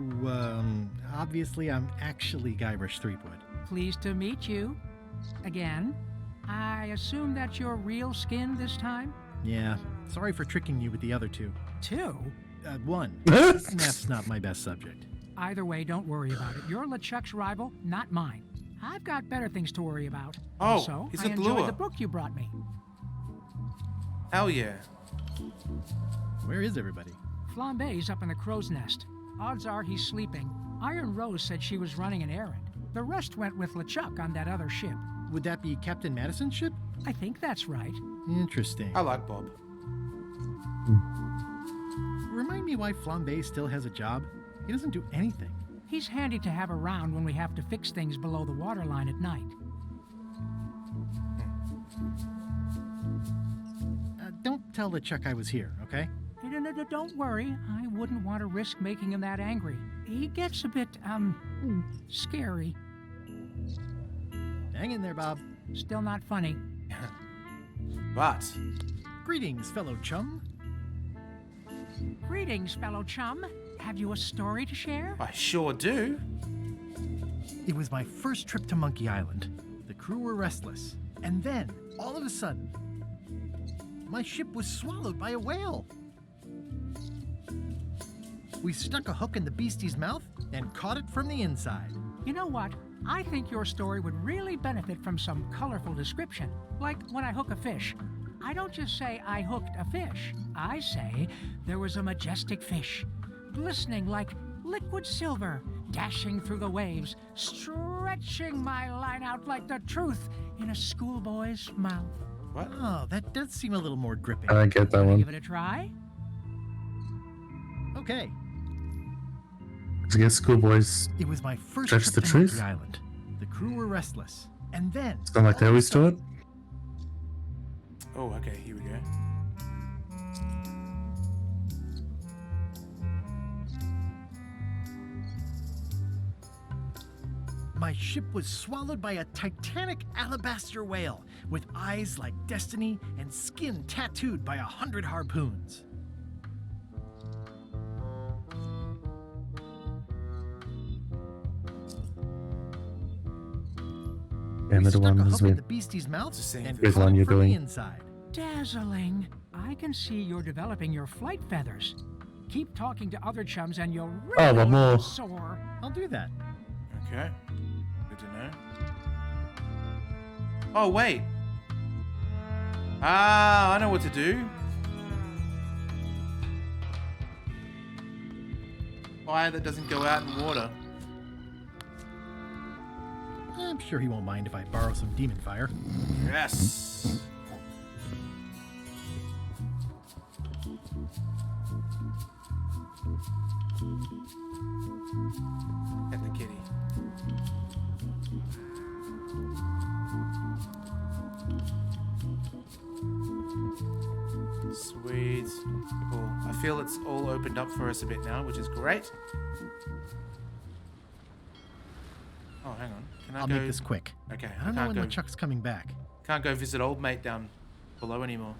obviously I'm actually Guybrush Threepwood. Pleased to meet you. Again. I assume that's your real skin this time? Yeah, sorry for tricking you with the other two. 2? One. Math's not my best subject. Either way, don't worry about it. You're LeChuck's rival, not mine. I've got better things to worry about. Oh, also, he's I a enjoyed lure. the book you brought me. Hell yeah. Where is everybody? Flambe's up in the crow's nest. Odds are he's sleeping. Iron Rose said she was running an errand. The rest went with LeChuck on that other ship. Would that be Captain Madison's ship? I think that's right. Interesting. I like Bob. Remind me why Flambe still has a job? He doesn't do anything. He's handy to have around when we have to fix things below the waterline at night. Don't tell LeChuck I was here, okay? Don't worry. I wouldn't want to risk making him that angry. He gets a bit, scary. Hang in there, Bob. Still not funny. But... Greetings, fellow chum. Greetings, fellow chum. Have you a story to share? I sure do. It was my first trip to Monkey Island. The crew were restless. And then, all of a sudden, my ship was swallowed by a whale. We stuck a hook in the beastie's mouth and caught it from the inside. You know what? I think your story would really benefit from some colorful description. Like when I hook a fish. I don't just say I hooked a fish. I say there was a majestic fish, glistening like liquid silver, dashing through the waves, stretching my line out like the truth in a schoolboy's mouth. What? Oh, that does seem a little more gripping. I don't get that one. Give it a try? Okay. I guess schoolboys It was my first stretch trip the to truth. Monkey Island. The crew were restless. And then... It's not like they always do it. Oh, okay, here we go. My ship was swallowed by a titanic alabaster whale with eyes like destiny and skin tattooed by 100 harpoons. Yeah, the one is Hook in with the beastie's mouth and Which caught one it you're from the doing? inside. Dazzling. I can see you're developing your flight feathers. Keep talking to other chums and you'll really one more. soar. I'll do that. Okay. Good to know. Oh, wait. Ah, I know what to do. Fire that doesn't go out in water. I'm sure he won't mind if I borrow some demon fire. Yes. Get the kitty. Sweet. Cool. I feel it's all opened up for us a bit now, which is great. Oh, hang on. Can I I'll go... make this quick. Okay. I don't know when go... LeChuck's coming back. Can't go visit old mate down below anymore.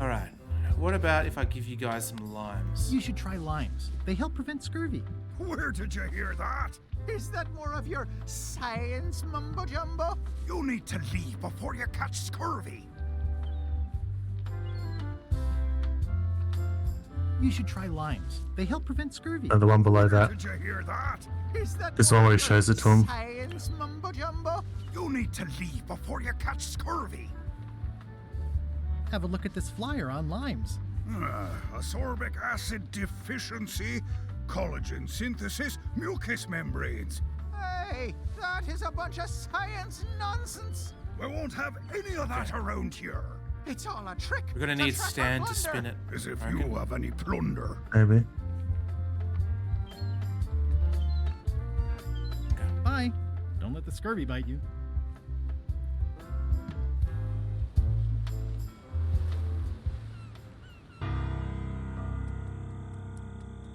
Alright. What about if I give you guys some limes? You should try limes. They help prevent scurvy. Where did you hear that? Is that more of your science mumbo jumbo? You need to leave before you catch scurvy. You should try limes. They help prevent scurvy. And the one below that. Did you hear that? Is that This more one where of he your shows it to him. Science mumbo jumbo? You need to leave before you catch scurvy. Have a look at this flyer on limes. Ascorbic acid deficiency, collagen synthesis, mucous membranes. Hey, that is a bunch of science nonsense. We won't have any of that around here. It's all a trick. We're gonna need Stan to spin it. As if I you reckon. have any plunder. Maybe. Bye. Don't let the scurvy bite you.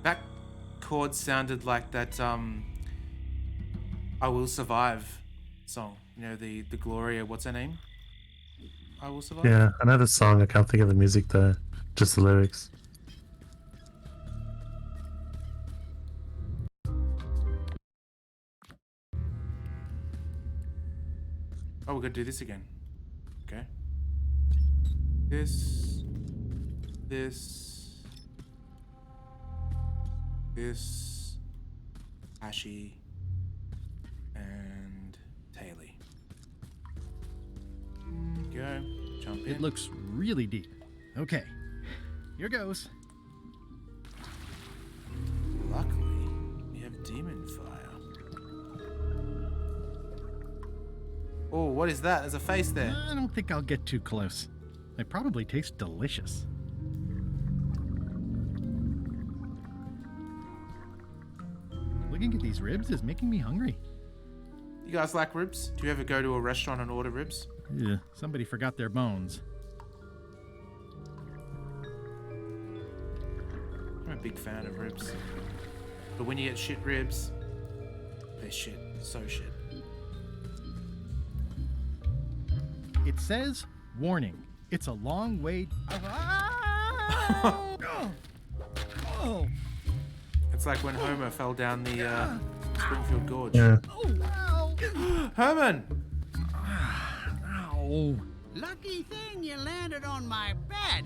That chord sounded like that I Will Survive song. You know, the Gloria, what's her name? I Will Survive? Yeah, I know the song. I can't think of the music though. Just the lyrics. Oh, we're gonna do this again. Okay. This. Ashy. And Taily. Go. Jump in. It looks really deep. Okay. Here goes. Luckily, we have demon fire. Oh, what is that? There's a face there. I don't think I'll get too close. They probably taste delicious. These ribs is making me hungry. You guys like ribs? Do you ever go to a restaurant and order ribs? Yeah, somebody forgot their bones. I'm a big fan of ribs. But when you get shit ribs, they're shit. So shit. It says, warning, it's a long way... Oh. It's like when Homer fell down the Springfield Gorge. Yeah. Herman! Ow. Lucky thing you landed on my bed.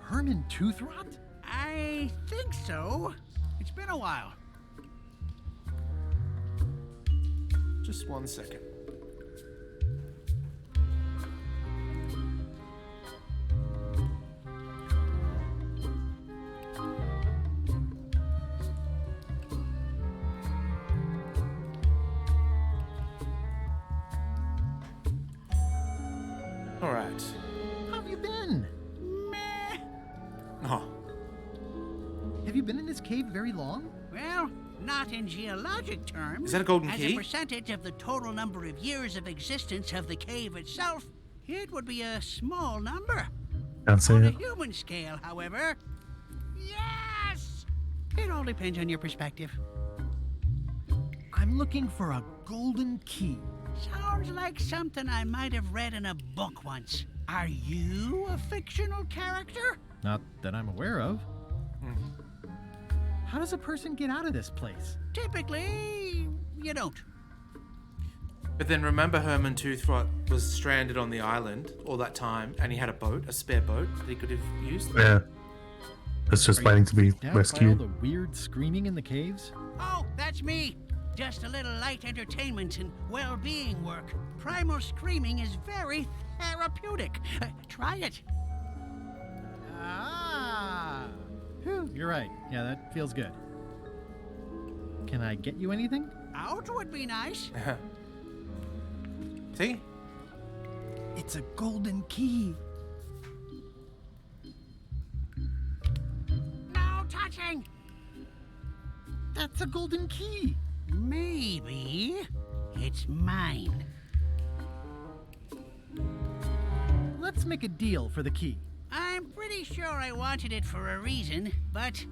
Herman Toothrot? I think so. It's been a while. Just 1 second. All right. How have you been? Meh. Oh, Have you been in this cave very long? Well, not in geologic terms. Is that a golden As key? a percentage of the total number of years of existence of the cave itself, it would be a small number. Can't see On a it. human scale, however, yes! It all depends on your perspective. I'm looking for a golden key. Sounds like something I might have read in a book once. Are you a fictional character? Not that I'm aware of. How does a person get out of this place? Typically, you don't. but then remember Herman Toothrot was stranded on the island all that time, and he had a boat, a spare boat that he could have used. Yeah. It's just waiting to be Down by all rescued. the weird screaming in the caves? Oh, that's me. Just a little light entertainment and well-being work. Primal screaming is very therapeutic. Try it. Ah! Whew, you're right. Yeah, that feels good. Can I get you anything? Out would be nice. See? It's a golden key. No touching. That's a golden key. Maybe it's mine. Let's make a deal for the key. I'm pretty sure I wanted it for a reason, but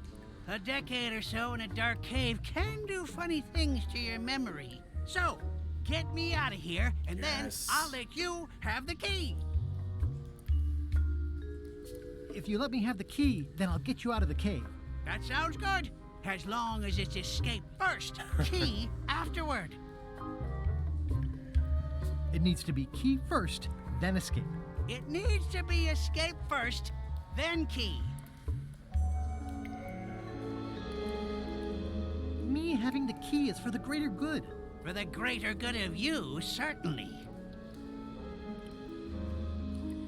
a decade or so in a dark cave can do funny things to your memory. So, get me out of here, and Yes. then I'll let you have the key. If you let me have the key, then I'll get you out of the cave. That sounds good. As long as it's escape first, key afterward. It needs to be key first, then escape. It needs to be escape first, then key. Me having the key is for the greater good. For the greater good of you, certainly.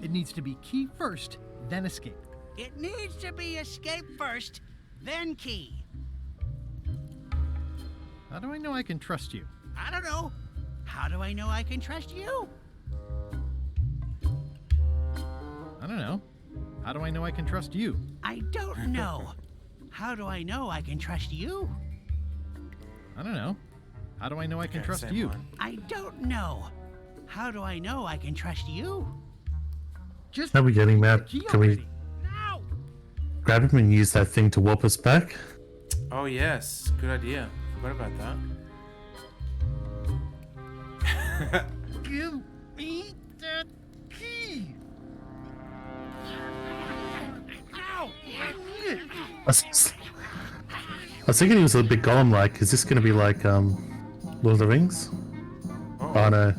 It needs to be key first, then escape. It needs to be escape first, then key. How do I know I can trust you? I don't know. How do I know I can trust you? I don't know. How do I know I can trust you? I don't know. How do I know I can trust you? I don't know. How do I know I can Okay, trust same you? one. I don't know. How do I know I can trust you? Just How are we getting that? key Can we already. No! grab him and use that thing to warp us back? Oh yes, good idea. Forgot about that. Give me that key. No! I was thinking he was a bit golem like. Is this going to be like Lord of the Rings? Oh no.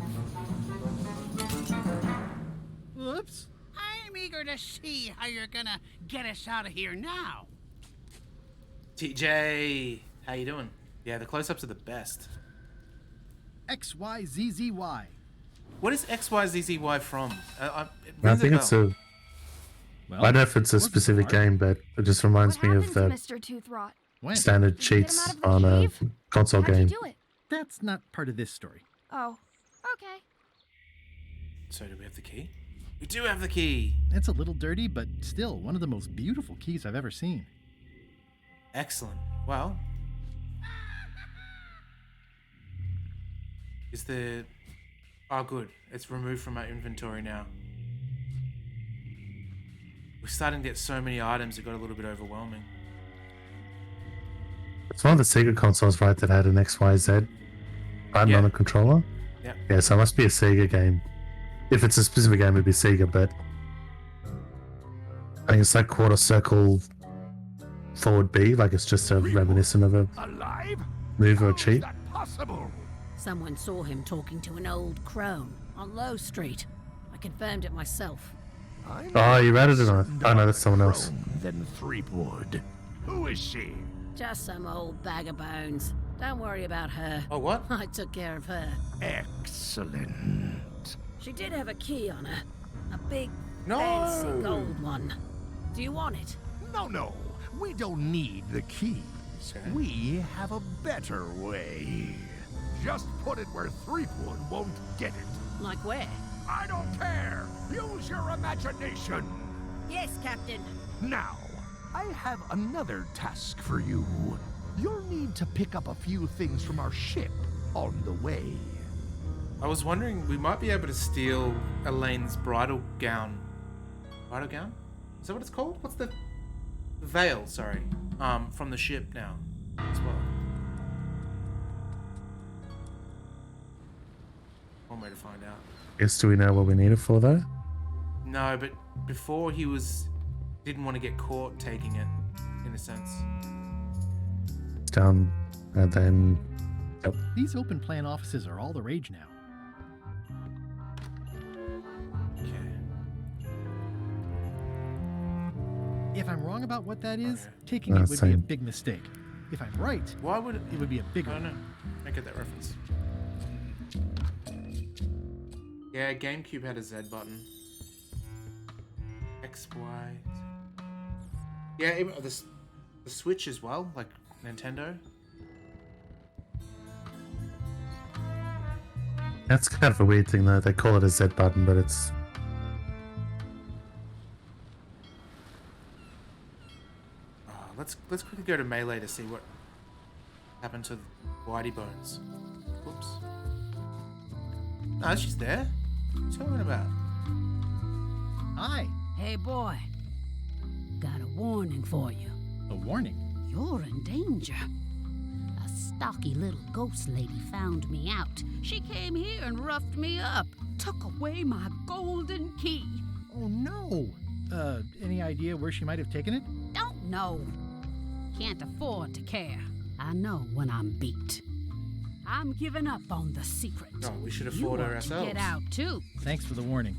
Whoops. I'm eager to see how you're gonna get us out of here now. TJ, how you doing? Yeah, the close-ups are the best. XYZZY. What is XYZZY from? It I rings think a it's bell. a. I don't know if it's a specific game, but it just reminds me of the Mr. Toothrot? When? standard Did you get him cheats out of the on a cave? console How'd game. you do it? That's not part of this story. Oh, okay. So do we have the key? We do have the key. It's a little dirty, but still one of the most beautiful keys I've ever seen. Excellent. Well, Is the... Oh, good. It's removed from our inventory now. We're starting to get so many items, it got a little bit overwhelming. It's one of the Sega consoles, right, that had an XYZ button on the controller? Yeah. Yeah, so it must be a Sega game. If it's a specific game, it'd be Sega, but I think it's like quarter circle forward B, like it's just a reminiscent of a move or a cheat. Possible. Someone saw him talking to an old crone on Low Street. I confirmed it myself. Oh, you added it on. Oh no, that's someone else. Then Threepwood. Who is she? Just some old bag of bones. Don't worry about her. Oh, what? I took care of her. Excellent. She did have a key on her. A big, No! fancy gold one. Do you want it? No. We don't need the keys. Okay. We have a better way. Just put it where Threepwood won't get it. Like where? I don't care. Use your imagination. Yes, Captain. Now, I have another task for you. You'll need to pick up a few things from our ship on the way. I was wondering, we might be able to steal Elaine's bridal gown. Bridal gown? Is that what it's called? What's the veil, sorry. From the ship now as well. One way to find out. Guess, do we know what we need it for, though? No, but before he didn't want to get caught taking it, in a sense. It's down, and then... Yep. These open plan offices are all the rage now. If I'm wrong about what that is, taking it would be a big mistake. If I'm right, why would it would be a big one? one. I don't know. I get that reference. Yeah, GameCube had a Z button. X, Y. Yeah, even the Switch as well, like Nintendo. That's kind of a weird thing, though. They call it a Z button, but it's... Let's quickly go to Melee to see what happened to Whitey Bones. Whoops. No, she's there. What are you talking about? Hi. Hey, boy. Got a warning for you. A warning? You're in danger. A stocky little ghost lady found me out. She came here and roughed me up. Took away my golden key. Oh, no. Any idea where she might have taken it? Don't know. Can't afford to care. I know when I'm beat. I'm giving up on the secret. No, we should You afford her want ourselves. to get out too. Thanks for the warning.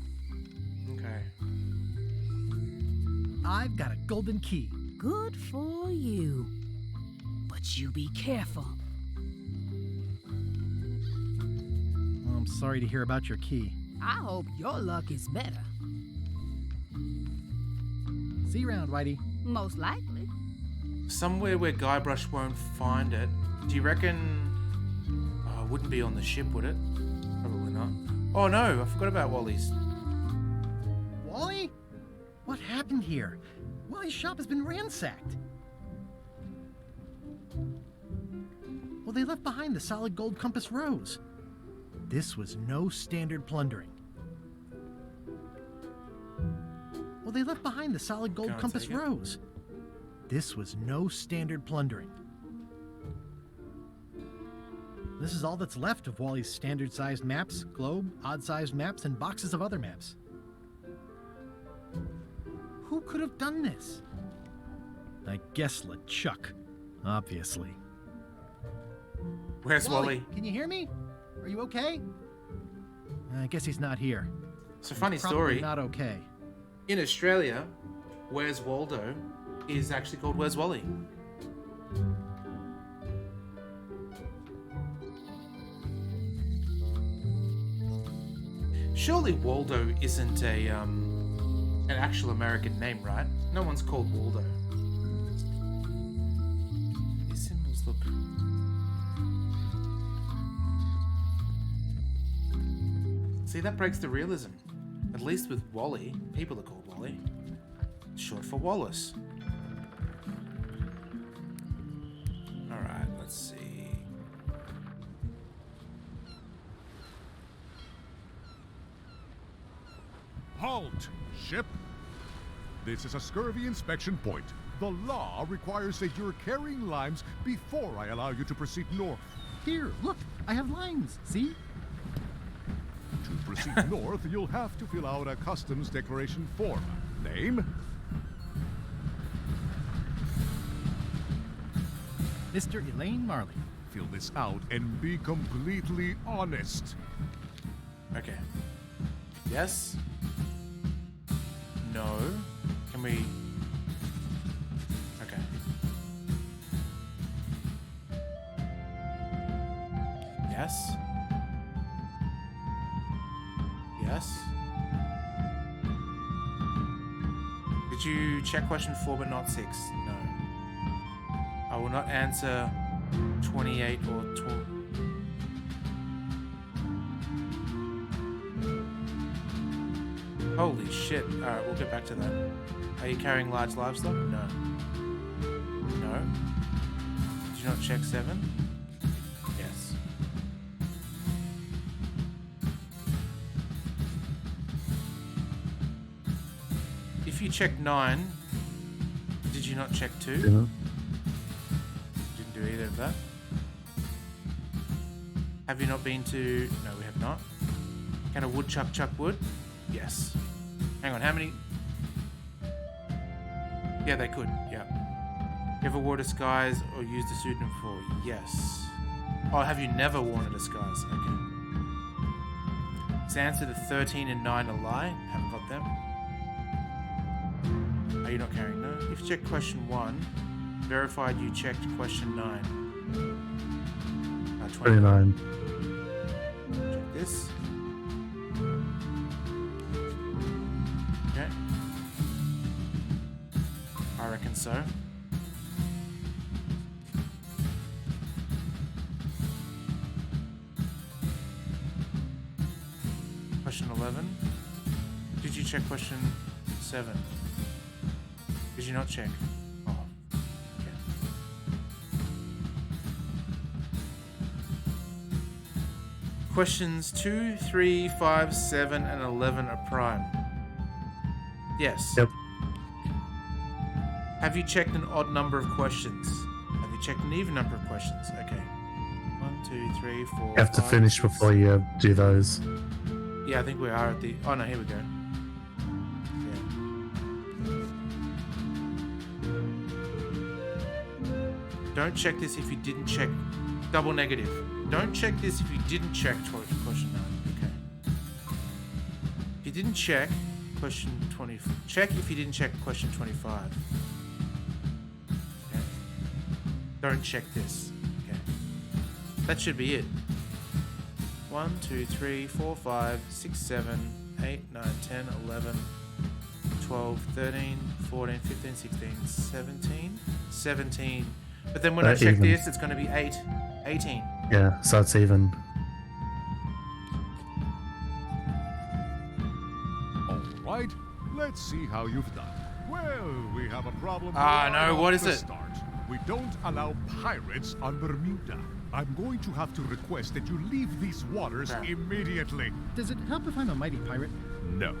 Okay. I've got a golden key. Good for you. But you be careful. Well, I'm sorry to hear about your key. I hope your luck is better. See you around, Whitey. Most likely. Somewhere where Guybrush won't find it. Do you reckon... Oh, it wouldn't be on the ship, would it? Probably not. Oh no, I forgot about Wally's. Wally? What happened here? Wally's shop has been ransacked. Well, they left behind the solid gold compass rose. This was no standard plundering. Well, they left behind the solid gold Can't compass take it. rose. This was no standard plundering. This is all that's left of Wally's standard-sized maps, globe, odd-sized maps, and boxes of other maps. Who could have done this? I guess LeChuck, obviously. Where's Wally? Can you hear me? Are you okay? I guess he's not here. It's a funny He's probably story. Not okay. In Australia, Where's Waldo is actually called Where's Wally. Surely Waldo isn't a an actual American name, right? No one's called Waldo. These symbols look... See, that breaks the realism. At least with Wally, people are called Wally. It's short for Wallace. Alright, let's see. Halt! Ship! This is a scurvy inspection point. The law requires that you're carrying limes before I allow you to proceed north. Here, look, I have limes, see? To proceed north, you'll have to fill out a customs declaration form. Name? Mr. Elaine Marley. Fill this out and be completely honest. Okay. Yes? No? Can we... Okay. Yes? Yes? Did you check question 4 but not 6? No. I will not answer 28 or 12. Holy shit. Alright, we'll get back to that. Are you carrying large livestock? No. No? Did you not check 7? Yes. If you checked 9, did you not check 2? Yeah. Didn't do either of that. Have you not been to... No, we have not. Can a woodchuck chuck wood? Yes. Hang on, how many... Yeah, they could, yeah. You ever wore a disguise or used a pseudonym before? Yes. Oh, have you never worn a disguise? Okay. Is answer to 13 and 9 a lie? Haven't got them. Are you not carrying? No. If you checked question 1, verified you checked question 9. 29. Check this. Okay. I reckon so. Question 11. Did you check question 7? Did you not check? Oh. Okay. Questions 2, 3, 5, 7, and 11 are prime. Yes. Yep. Have you checked an odd number of questions? Have you checked an even number of questions? Okay. 1, 2, 3, 4. You have to 5, finish 6. before you do those. Yeah, I think we are at the... Oh no, here we go. Yeah. Don't check this if you didn't check... Double negative. Don't check this if you didn't check question 9. Okay. If you didn't check question 20... Check if you didn't check question 25. Okay. Don't check this. Okay. That should be it. 1, 2, 3, 4, 5, 6, 7, 8, 9, 10, 11, 12, 13, 14, 15, 16, 17. 17. But then when I check even. this, it's going to be 8. 18. Yeah, so it's even. Alright, let's see how you've done. Well, we have a problem. Ah, no, what is off the it? Start. We don't allow pirates on Bermuda. I'm going to have to request that you leave these waters immediately. Does it help if I'm a mighty pirate? No.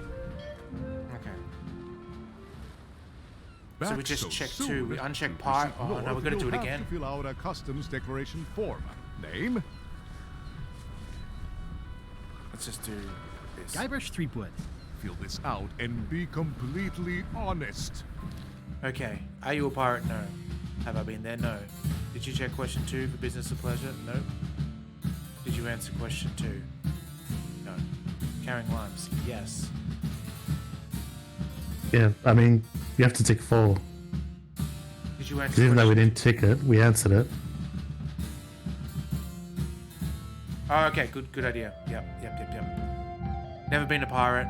Okay. Back So we just checked soon. 2. We unchecked part. Oh no, we're going to do it You'll again. have to fill out a customs declaration form. Name? Let's just do this. Guybrush Threepwood. Fill this out and be completely honest. Okay. Are you a pirate? No. Have I been there? No. Did you check question 2 for business or pleasure? No. Did you answer question 2? No. Carrying limes? Yes. Yeah, I mean, you have to tick 4. Did you answer Even though we question didn't tick it, we answered it. Oh, okay. Good idea. Yep. Never been a pirate.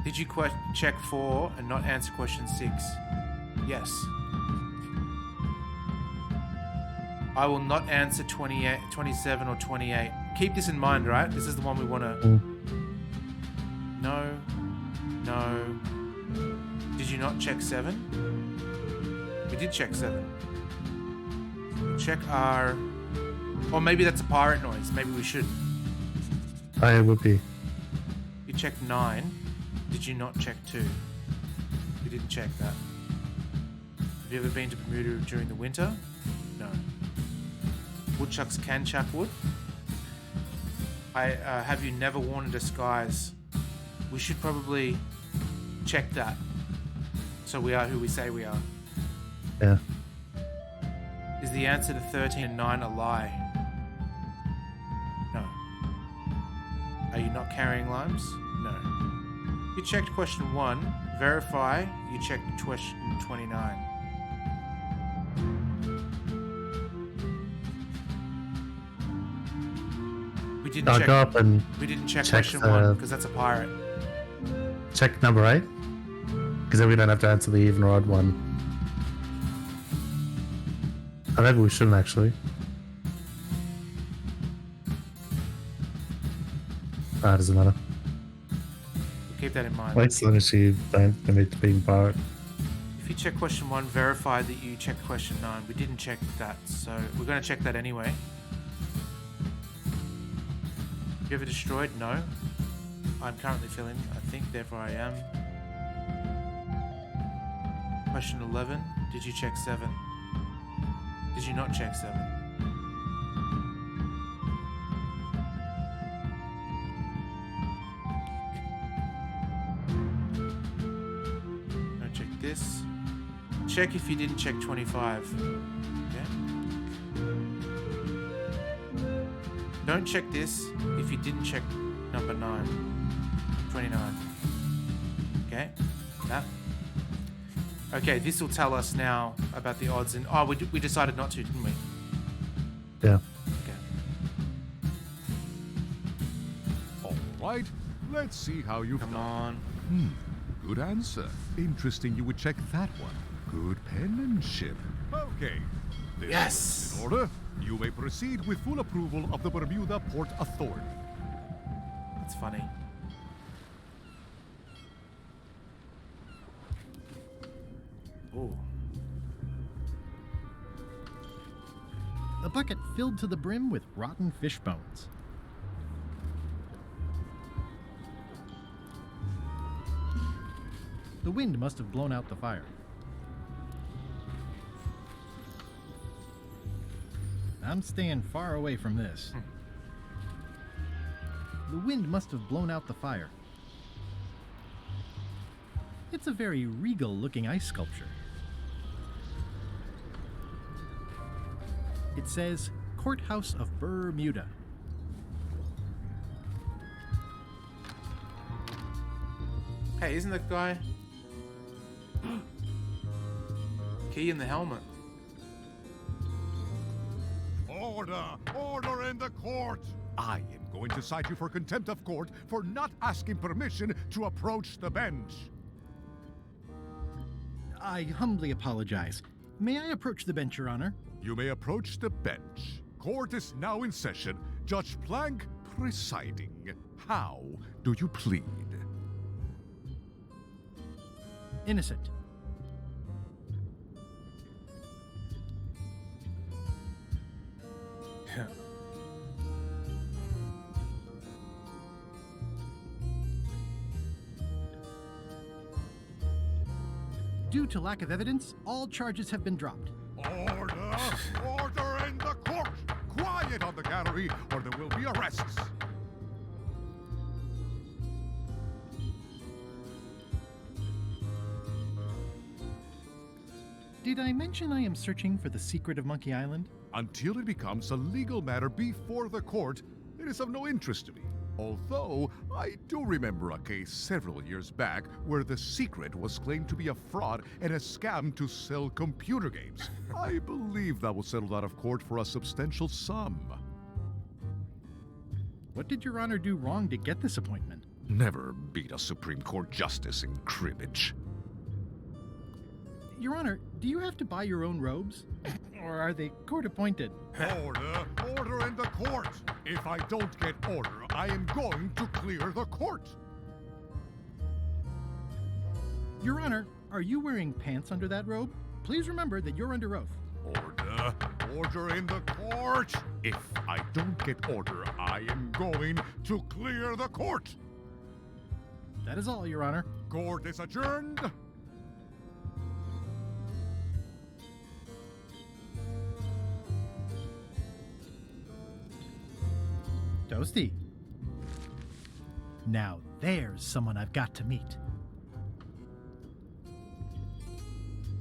Did you check 4 and not answer question 6? Yes. I will not answer 28, 27 or 28. Keep this in mind, right? This is the one we want to... No. No. Did you not check 7? We did check 7. Check our... Or maybe that's a pirate noise. Maybe we should. It would be. You checked 9. Did you not check 2? We didn't check that. Have you ever been to Bermuda during the winter? No. Woodchucks can chuck wood. Have you never worn a disguise? We should probably check that. So we are who we say we are. Yeah. Is the answer to 13 and 9 a lie? No. Are you not carrying limes? No. You checked question 1. Verify. You checked question 29. We didn't I'll check. go up and We didn't check check question 1 because that's a pirate. check number 8. Because then we don't have to answer the even or odd one. Oh, maybe we shouldn't actually. Ah, doesn't matter. Keep that in mind. Wait, so long as you don't commit to being pirate. If you check question 1, verify that you checked question 9. We didn't check that, so we're going to check that anyway. You ever destroyed? No. I'm currently filling, I think, therefore I am. Question 11. Did you check 7? Did you not check 7? Don't check this. Check if you didn't check 25. Okay. Don't check this if you didn't check number 9. 29. Okay? That. Okay, this will tell us now about the odds and... Oh, we decided not to, didn't we? Yeah. Okay. All right, let's see how you... Come on. Good answer. Interesting you would check that one. Good penmanship. Okay. This Yes! is in order. You may proceed with full approval of the Bermuda Port Authority. That's funny. Ooh. The bucket filled to the brim with rotten fish bones. The wind must have blown out the fire. I'm staying far away from this. The wind must have blown out the fire. It's a very regal-looking ice sculpture. It says, Courthouse of Bermuda. Hey, isn't that guy... Key in the helmet. Order! Order in the court! I am going to cite you for contempt of court for not asking permission to approach the bench. I humbly apologize. May I approach the bench, Your Honor? You may approach the bench. Court is now in session. Judge Plank presiding. How do you plead? Innocent. Due to lack of evidence, all charges have been dropped. Order! Order in the court! Quiet on the gallery, or there will be arrests. Did I mention I am searching for the secret of Monkey Island? Until it becomes a legal matter before the court, it is of no interest to me. Although, I do remember a case several years back where the secret was claimed to be a fraud and a scam to sell computer games. I believe that was settled out of court for a substantial sum. What did Your Honor do wrong to get this appointment? Never beat a Supreme Court justice in cribbage. Your Honor, do you have to buy your own robes? Or are they court-appointed? Order! Order in the court! If I don't get order, I am going to clear the court! Your Honor, are you wearing pants under that robe? Please remember that you're under oath. Order! Order in the court! If I don't get order, I am going to clear the court! That is all, Your Honor. Court is adjourned. Toasty. Now there's someone I've got to meet.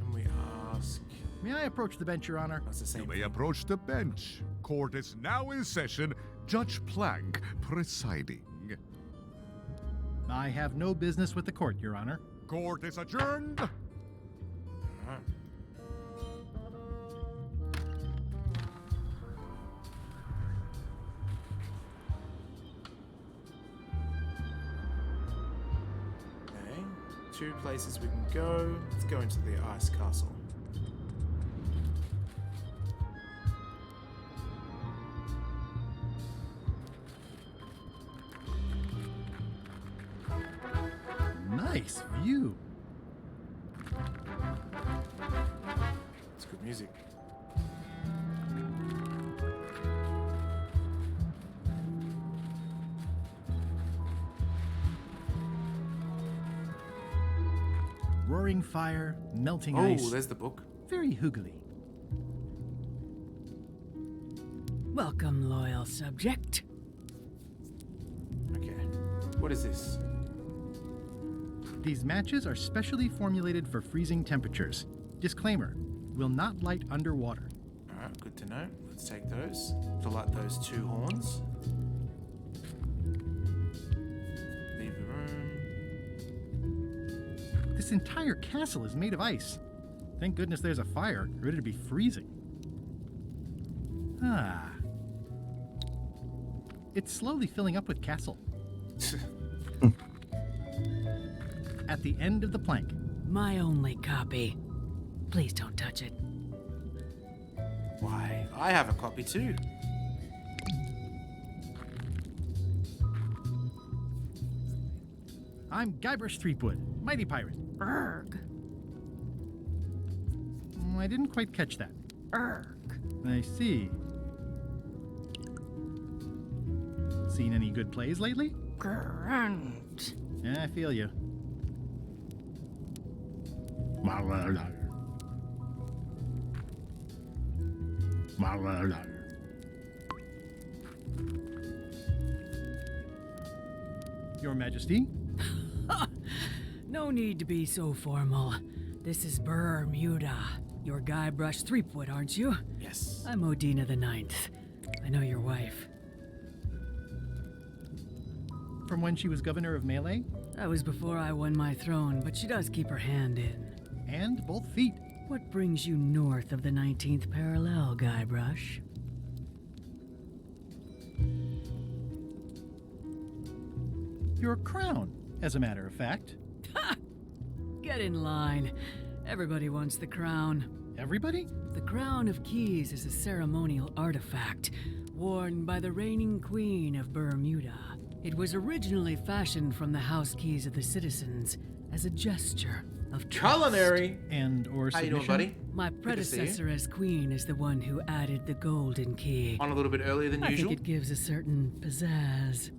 And we ask... May I approach the bench, Your Honor? That's the same You may thing. approach the bench. Court is now in session. Judge Plank presiding. I have no business with the court, Your Honor. Court is adjourned. Alright. Okay, 2 places we can go. Let's go into the ice castle. Nice view. It's good music. Roaring fire, melting Oh, ice. there's the book. Very hoogly. Welcome, loyal subject. Okay. What is this? These matches are specially formulated for freezing temperatures. Disclaimer, will not light underwater. Alright, good to know. Let's take those. To light those 2 horns. Leave the room. This entire castle is made of ice. Thank goodness there's a fire, ready to be freezing. Ah. It's slowly filling up with castle. At the end of the plank. My only copy. Please don't touch it. Why, I have a copy too. I'm Guybrush Threepwood, mighty pirate. Erg. I didn't quite catch that. Erg. I see. Seen any good plays lately? Grunt. Yeah, I feel you. Your Majesty? No need to be so formal. This is Bermuda. You're Guybrush Threepwood, aren't you? Yes. I'm Odina the Ninth. I know your wife. From when she was governor of Melee? That was before I won my throne, but she does keep her hand in. And both feet. What brings you north of the 19th parallel, Guybrush? Your crown, as a matter of fact. Ha! Get in line. Everybody wants the crown. Everybody? The Crown of Keys is a ceremonial artifact worn by the reigning queen of Bermuda. It was originally fashioned from the house keys of the citizens as a gesture of trust. Culinary. And or How you submission? doing, buddy? My Good to see you. predecessor as queen is the one who added the golden key. On a little bit earlier than I usual. think it gives a certain pizzazz.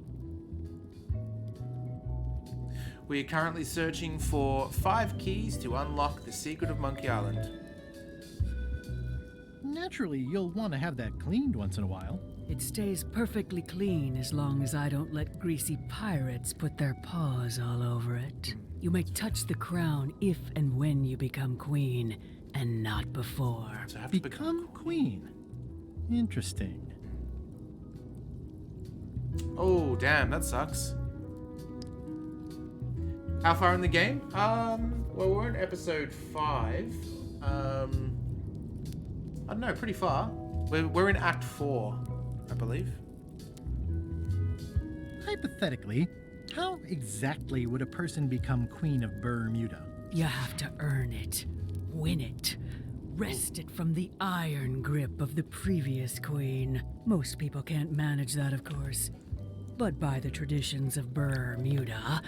We are currently searching for 5 keys to unlock the secret of Monkey Island. Naturally, you'll want to have that cleaned once in a while. It stays perfectly clean as long as I don't let greasy pirates put their paws all over it. You may touch the crown if and when you become queen, and not before. So I have to Become queen. Interesting. Oh, damn, that sucks. How far in the game? Well, we're in episode 5. I don't know, pretty far. We're in Act 4, I believe. Hypothetically, how exactly would a person become Queen of Bermuda? You have to earn it, win it, wrest it from the iron grip of the previous queen. Most people can't manage that, of course. But by the traditions of Bermuda,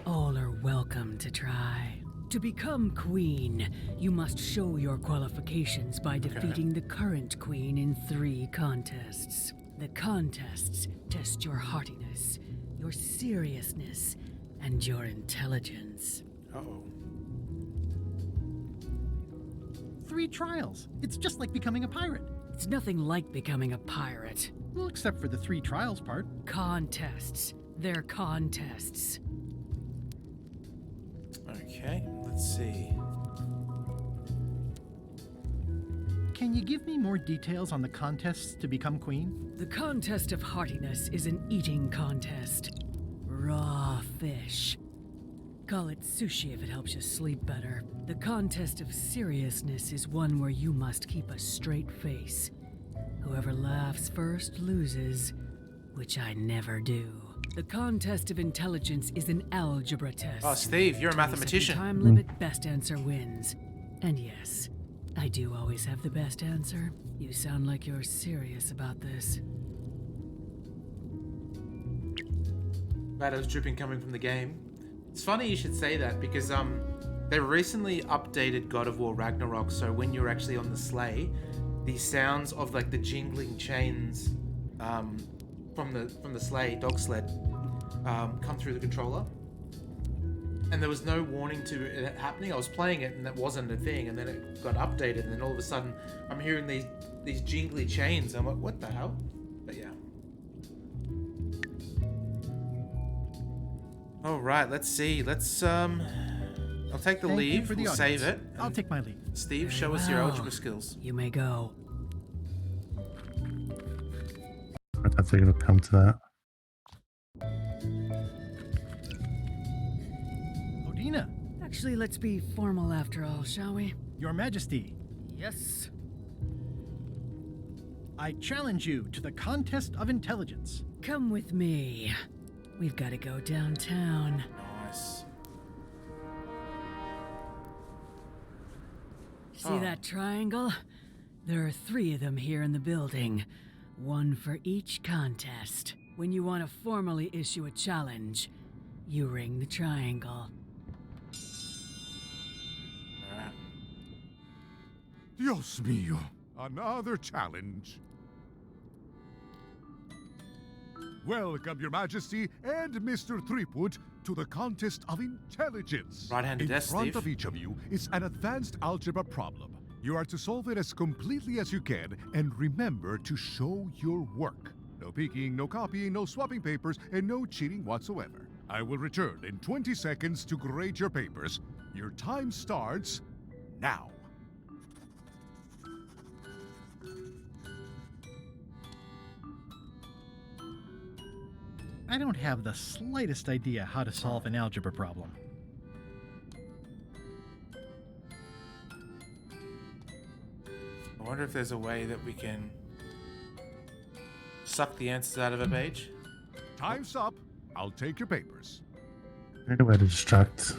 all are welcome to try. To become queen, you must show your qualifications by defeating the current queen in 3 contests. The contests test your heartiness, your seriousness, and your intelligence. Uh-oh. 3 trials. It's just like becoming a pirate. It's nothing like becoming a pirate. Well, except for the 3 trials part. Contests. They're contests. Okay, let's see. Can you give me more details on the contests to become queen? The contest of heartiness is an eating contest. Raw fish. Call it sushi if it helps you sleep better. The contest of seriousness is one where you must keep a straight face. Whoever laughs first loses, which I never do. The contest of intelligence is an algebra test. Oh, Steve, you're a mathematician. Time limit, best answer wins. And yes, I do always have the best answer. You sound like you're serious about this. Shadows dripping coming from the game. It's funny you should say that because they recently updated God of War Ragnarok, so when you're actually on the sleigh, the sounds of like the jingling chains from the sleigh, dog sled, come through the controller. And there was no warning to it happening. I was playing it and that wasn't a thing, and then it got updated, and then all of a sudden I'm hearing these jingly chains. I'm like, what the hell? But yeah. All right, let's see. Let's I'll take the Thank you leave. for the We'll audience. save it. I'll take my leave. Steve, Very show us your well. algebra skills. You may go. I don't think it'll come to that. Odina, Actually, let's be formal after all, shall we? Your Majesty, Yes. I challenge you to the contest of intelligence. Come with me. We've got to go downtown. Nice. See that triangle? There are 3 of them here in the building. 1 for each contest. When you want to formally issue a challenge, you ring the triangle. Dios mío, another challenge. Welcome, Your Majesty and Mr. Threepwood, to the contest of intelligence. Right-handed desk, In front Steve. of each of you is an advanced algebra problem. You are to solve it as completely as you can, and remember to show your work. No peeking, no copying, no swapping papers, and no cheating whatsoever. I will return in 20 seconds to grade your papers. Your time starts now. I don't have the slightest idea how to solve an algebra problem. I wonder if there's a way that we can suck the answers out of a page. Time's up. I'll take your papers. I need a way to distract.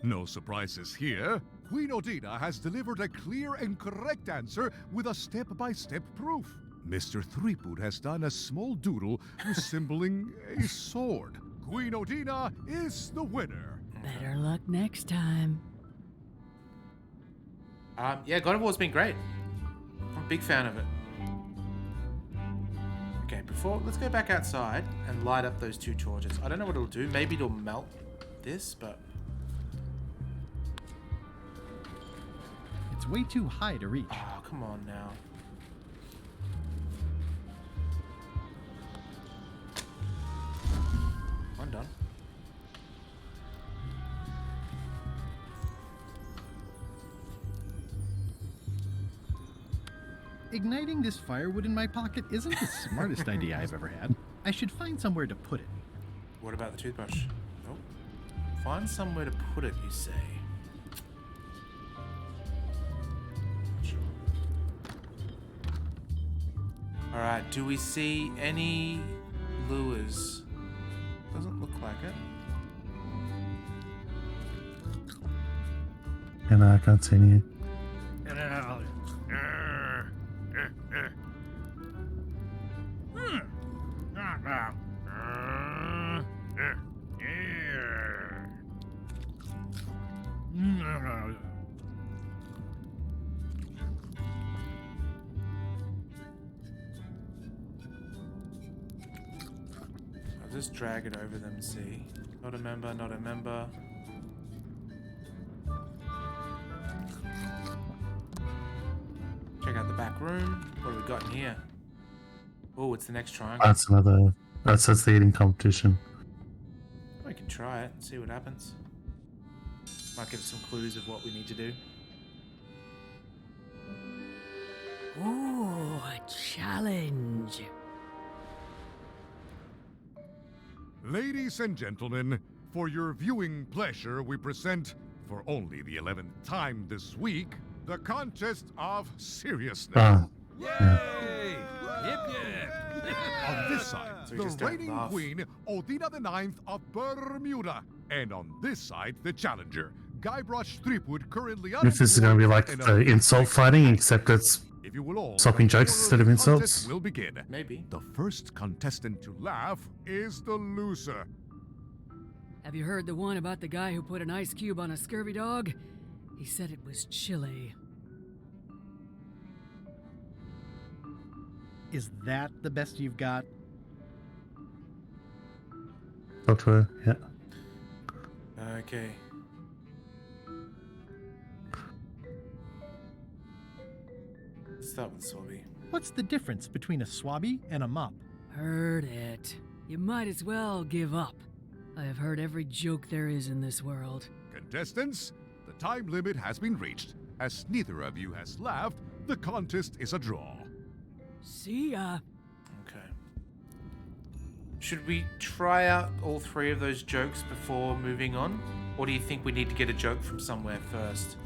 No surprises here. Queen Odina has delivered a clear and correct answer with a step-by-step proof. Mr. Threepwood has done a small doodle resembling a sword. Queen Odina is the winner. Better luck next time. Yeah, God of War's been great. I'm a big fan of it. Okay, let's go back outside and light up those 2 torches. I don't know what it'll do. Maybe it'll melt this, but... It's way too high to reach. Oh, come on now. I'm done. Igniting this firewood in my pocket isn't the smartest idea I've ever had. I should find somewhere to put it. What about the toothbrush? Nope. Find somewhere to put it, you say. Sure. Alright, do we see any lures? Doesn't look like it. And I can't see any. Just drag it over them and see. Not a member, not a member. Check out the back room. What do we got in here? Oh, it's the next triangle. That's another. That's the eating competition. We can try it and see what happens. Might give us some clues of what we need to do. Ooh, a challenge. Ladies and gentlemen, for your viewing pleasure, we present, for only the 11th time this week, the contest of seriousness. Yay! Yip yip! On this side, So we the just don't reigning laugh. queen, Odina IX of Bermuda. And on this side, the challenger, Guybrush Threepwood, currently If this is going to be like and the insult fighting, except it's If you will all swapping come to jokes order, instead of the insults. contest will begin. Maybe. The first contestant to laugh is the loser. Have you heard the one about the guy who put an ice cube on a scurvy dog? He said it was chilly. Is that the best you've got? Doctor, yeah. Okay. Let's start with Swabby. What's the difference between a swabby and a mop? Heard it. You might as well give up. I have heard every joke there is in this world. Contestants, the time limit has been reached. As neither of you has laughed, the contest is a draw. See ya. Okay. Should we try out all three of those jokes before moving on? Or do you think we need to get a joke from somewhere first?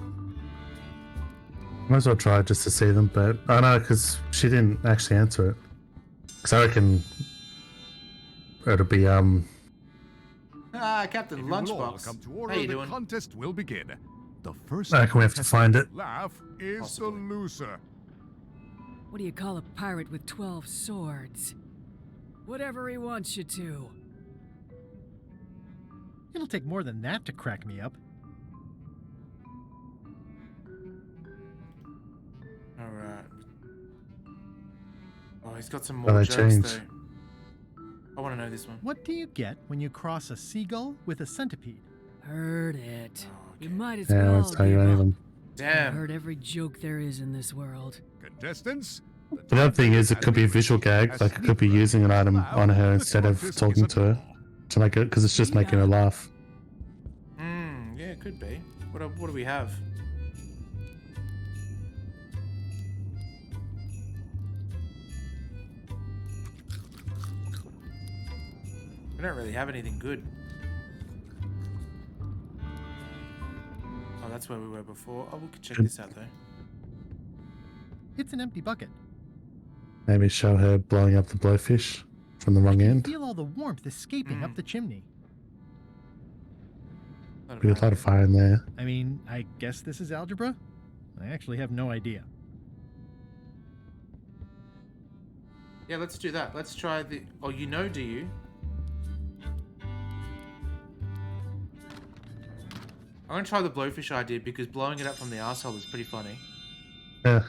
Might as well try just to see them, but I know because she didn't actually answer it. Because I reckon it'll be Ah, Captain If you will all Lunchbox. come to How order, you the doing? contest will begin. The first I reckon we have to find it. laugh is Possibly. the loser. What do you call a pirate with 12 swords? Whatever he wants you to. It'll take more than that to crack me up. Alright. Oh, he's got some Oh, more they jokes changed. though. I want to know this one. What do you get when you cross a seagull with a centipede? Heard it. Oh, You might as Yeah, well that's how you give any of up. them. I've Damn. heard every joke there is in this world. Contestants, The other thing is, it could be a visual gag, like it could be using an item on her instead of talking to her to make it, because it's just making her laugh. Yeah, it could be. What do we have? We don't really have anything good. Oh, that's where we were before. Oh, we could check this out though. It's an empty bucket. Maybe show her blowing up the blowfish from the wrong end. Feel all the warmth escaping up the chimney. Be a lot of fire in there. I mean, I guess this is algebra? I actually have no idea. Yeah, let's do that. Let's try the... Oh, you know, do you? I'm going to try the blowfish idea because blowing it up from the arsehole is pretty funny. Yeah.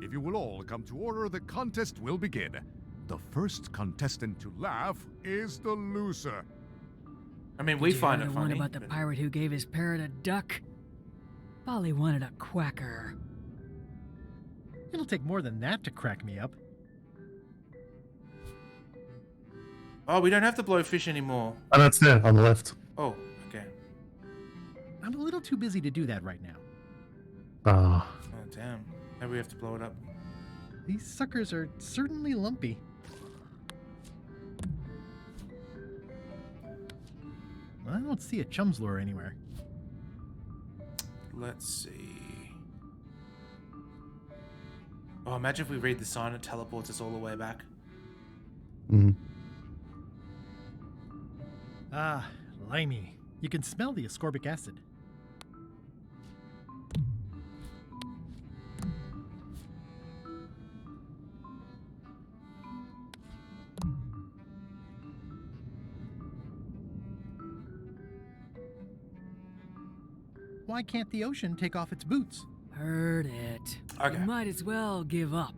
if you will all come to order, the contest will begin. The first contestant to laugh is the loser. I mean, we Did you find hear it the one funny. about the pirate who gave his parrot a duck? Polly wanted a quacker. It'll take more than that to crack me up. Oh, we don't have the blowfish anymore. Oh, that's there on the left. Oh, okay. I'm a little too busy to do that right now. Ah. Oh, damn. Maybe we have to blow it up. These suckers are certainly lumpy. I don't see a chum's lure anywhere. Let's see. Oh, imagine if we read the sign, it teleports us all the way back. Ah, limey. You can smell the ascorbic acid. Why can't the ocean take off its boots? Heard it. Okay. You might as well give up.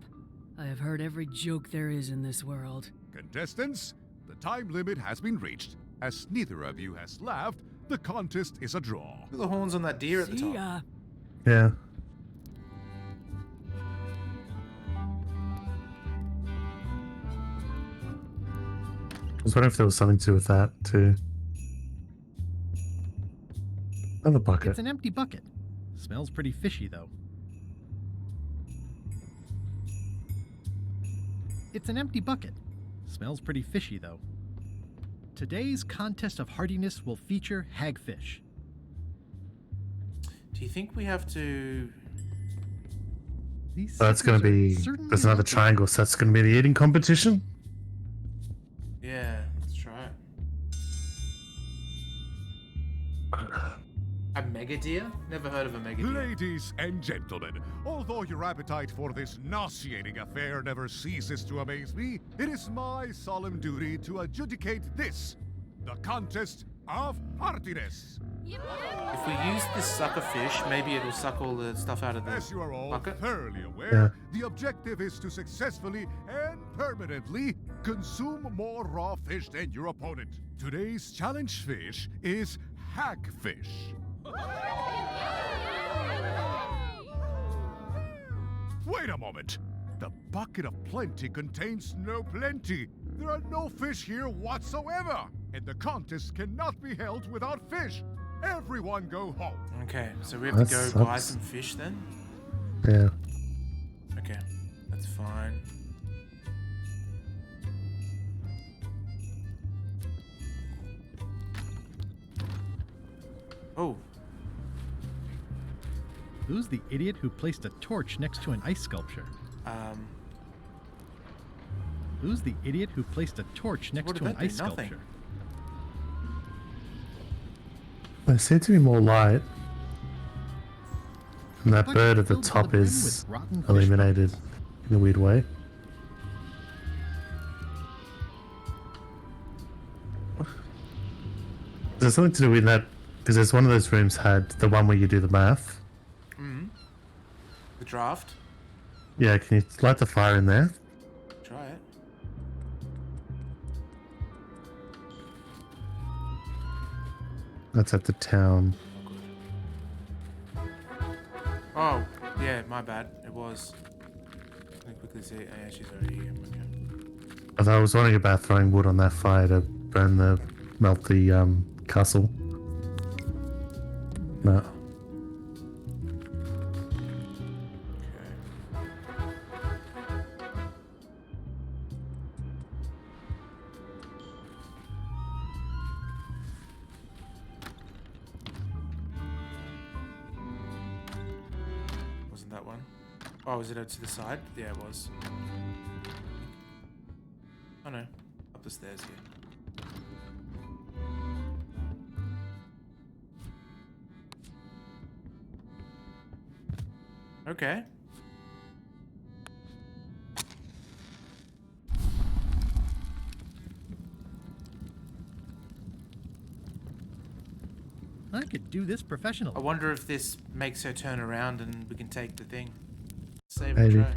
I have heard every joke there is in this world. Contestants, the time limit has been reached. As neither of you has laughed, the contest is a draw. Look at the horns on that deer at the top. Yeah. I was wondering if there was something to do with that too. Another bucket. It's an empty bucket. Smells pretty fishy, though. It's an empty bucket. Smells pretty fishy, though. Today's contest of hardiness will feature hagfish. Do you think we have to... These That's going to be... There's another triangle, so that's going to be the eating competition? Yeah, let's try it. A mega deer? Never heard of a mega deer. Ladies and gentlemen, although your appetite for this nauseating affair never ceases to amaze me, it is my solemn duty to adjudicate this, the contest of hardiness. If we use this sucker fish, maybe it'll suck all the stuff out of the As you are all bucket. thoroughly aware, the objective is to successfully and permanently consume more raw fish than your opponent. Today's challenge fish is hagfish. Wait a moment. The bucket of plenty contains no plenty. There are no fish here whatsoever. And the contest cannot be held without fish. Everyone go home. Okay, so we have to go buy some fish then? Yeah. Okay, that's fine. Oh. Who's the idiot who placed a torch next to an ice sculpture? Who's the idiot who placed a torch next to an ice sculpture? There seems to be more light. And that bird at the top is eliminated in a weird way. Is there something to do with that? Because there's one of those rooms had the one where you do the math. The draft? Yeah, can you light the fire in there? Try it. That's at the town. Oh, yeah, my bad. It was. Let me quickly see. Oh, yeah, she's already here. Okay. I was wondering about throwing wood on that fire to melt the castle. No. Wasn't that one? Oh, was it out to the side? Yeah, it was. Oh no, up the stairs here. Okay. I could do this professionally. I wonder if this makes her turn around and we can take the thing. Save Maybe. a try.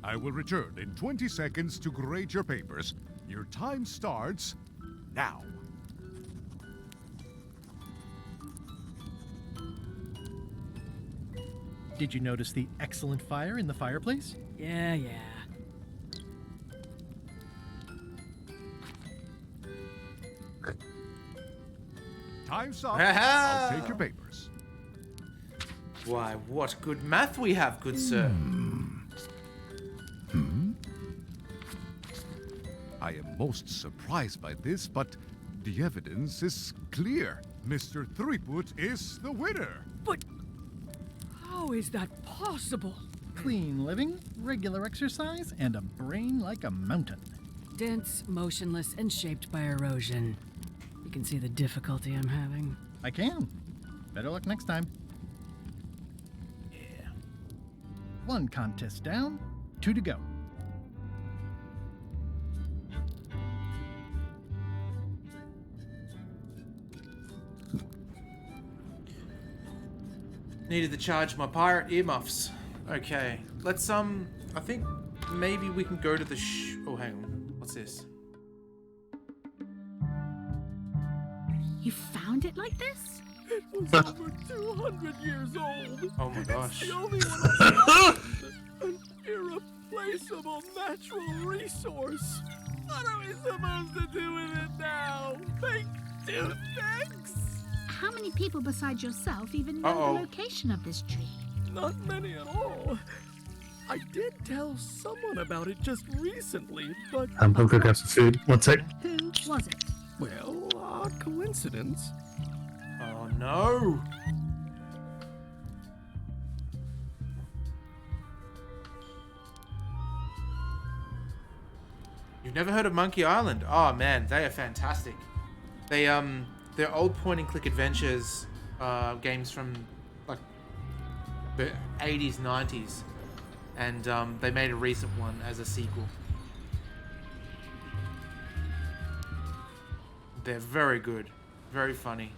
I will return in 20 seconds to grade your papers. Your time starts now. Did you notice the excellent fire in the fireplace? Yeah. Time's up. I'll take your papers. Why, what good math we have, good sir. I am most surprised by this, but the evidence is clear. Mr. Threepwood is the winner. But how is that possible? Clean living, regular exercise, and a brain like a mountain. Dense, motionless, and shaped by erosion. You can see the difficulty I'm having. I can. Better luck next time. Yeah. 1 contest down, 2 to go. Needed to charge my pirate earmuffs. Okay, let's I think maybe we can go to the oh, hang on. What's this? You found it like this? It was over 200 years old. Oh my gosh. It's the only one an irreplaceable natural resource. What are we supposed to do with it now? Make toothpicks? How many people besides yourself even know the location of this tree? Not many at all. I did tell someone about it just recently, but... I'll go grab some food. One sec. Who was it? Well, odd coincidence. Oh no! You've never heard of Monkey Island? Oh man, they are fantastic. They're old point-and-click adventures games from like the 80s, 90s, and they made a recent one as a sequel. They're very good, very funny.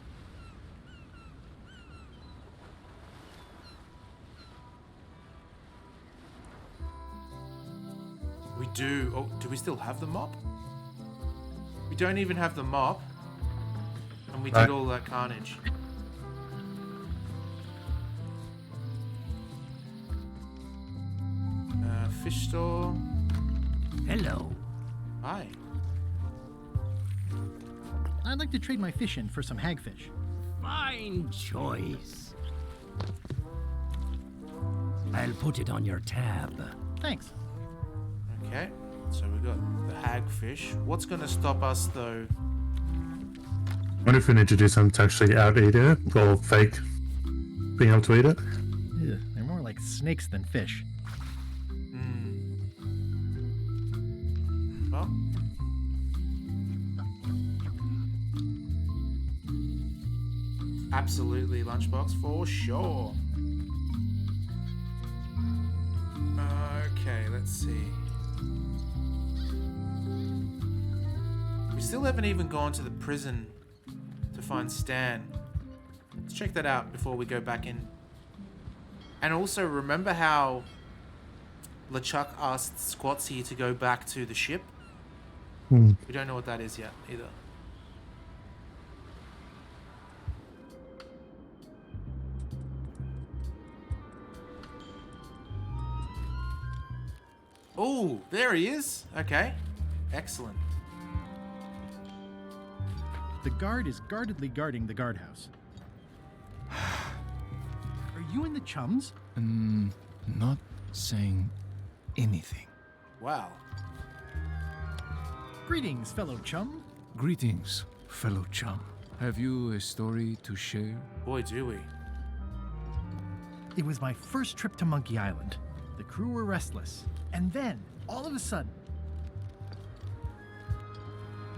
We do. Oh, do we still have the mop? We don't even have the mop. And we did all that carnage. Fish store. Hello. Hi. I'd like to trade my fish in for some hagfish. Fine choice. I'll put it on your tab. Thanks. Okay, so we got the hagfish. What's gonna stop us though? I wonder if we need to do something to actually out-eat it, or fake being able to eat it. Ugh, they're more like snakes than fish. Well. Absolutely, Lunchbox, for sure. Okay, let's see. We still haven't even gone to the prison to find Stan. Let's check that out before we go back in. And also, remember how LeChuck asked Squatsy to go back to the ship? We don't know what that is yet, either. Oh, there he is. Okay. Excellent. The guard is guardedly guarding the guardhouse. Are you in the chums? Not saying anything. Wow. Greetings, fellow chum. Greetings, fellow chum. Have you a story to share? Boy, do we. It was my first trip to Monkey Island. The crew were restless. And then, all of a sudden,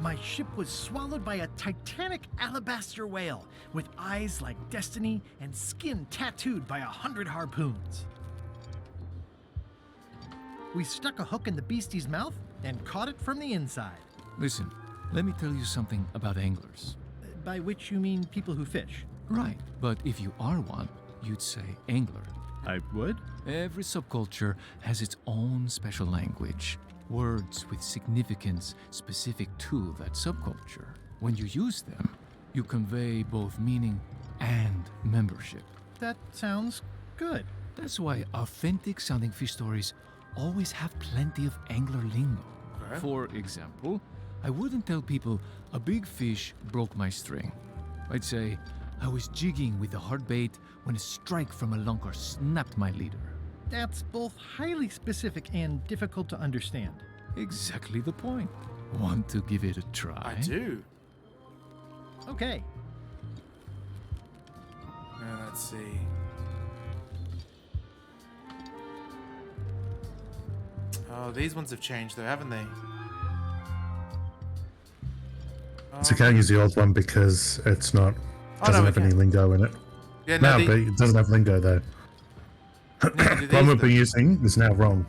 my ship was swallowed by a titanic alabaster whale with eyes like destiny and skin tattooed by 100 harpoons. We stuck a hook in the beastie's mouth and caught it from the inside. Listen, let me tell you something about anglers. By which you mean people who fish? Right, but if you are one, you'd say angler. I would? Every subculture has its own special language, words with significance specific to that subculture. When you use them, you convey both meaning and membership. That sounds good. That's why authentic sounding fish stories always have plenty of angler lingo. Okay. For example, I wouldn't tell people a big fish broke my string. I'd say, I was jigging with a hard bait when a strike from a lunker snapped my leader. That's both highly specific and difficult to understand. Exactly the point. Want to give it a try? I do. Okay. Now, let's see. Oh, these ones have changed though, haven't they? So I can't use the old one because it's not doesn't have any lingo in it. Yeah, no, but it doesn't have lingo though. The one we've been using is now wrong.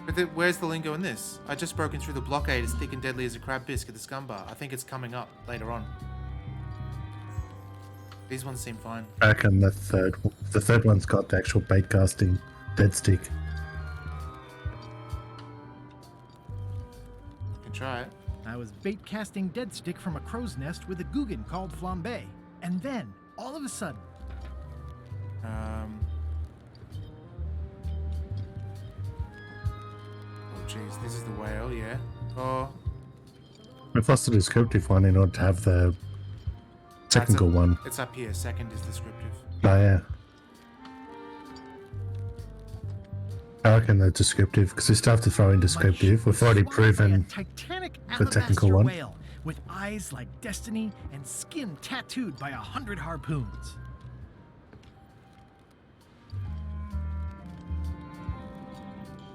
But where's the lingo in this? I just broken through the blockade as thick and deadly as a crab biscuit, the scum bar. I think it's coming up later on. These ones seem fine. I reckon the third one's got the actual bait casting dead stick. You can try it. I was bait casting dead stick from a crow's nest with a Guggen called Flambe. And then, all of a sudden... Oh, jeez, this is the whale, yeah. Oh. I've lost the descriptive one in order to have the technical one. It's up here. Second is descriptive. Oh, yeah. I reckon the descriptive, because we still have to throw in descriptive. We've already proven Titanic the technical alabaster one. whale with eyes like destiny and skin tattooed by 100 harpoons.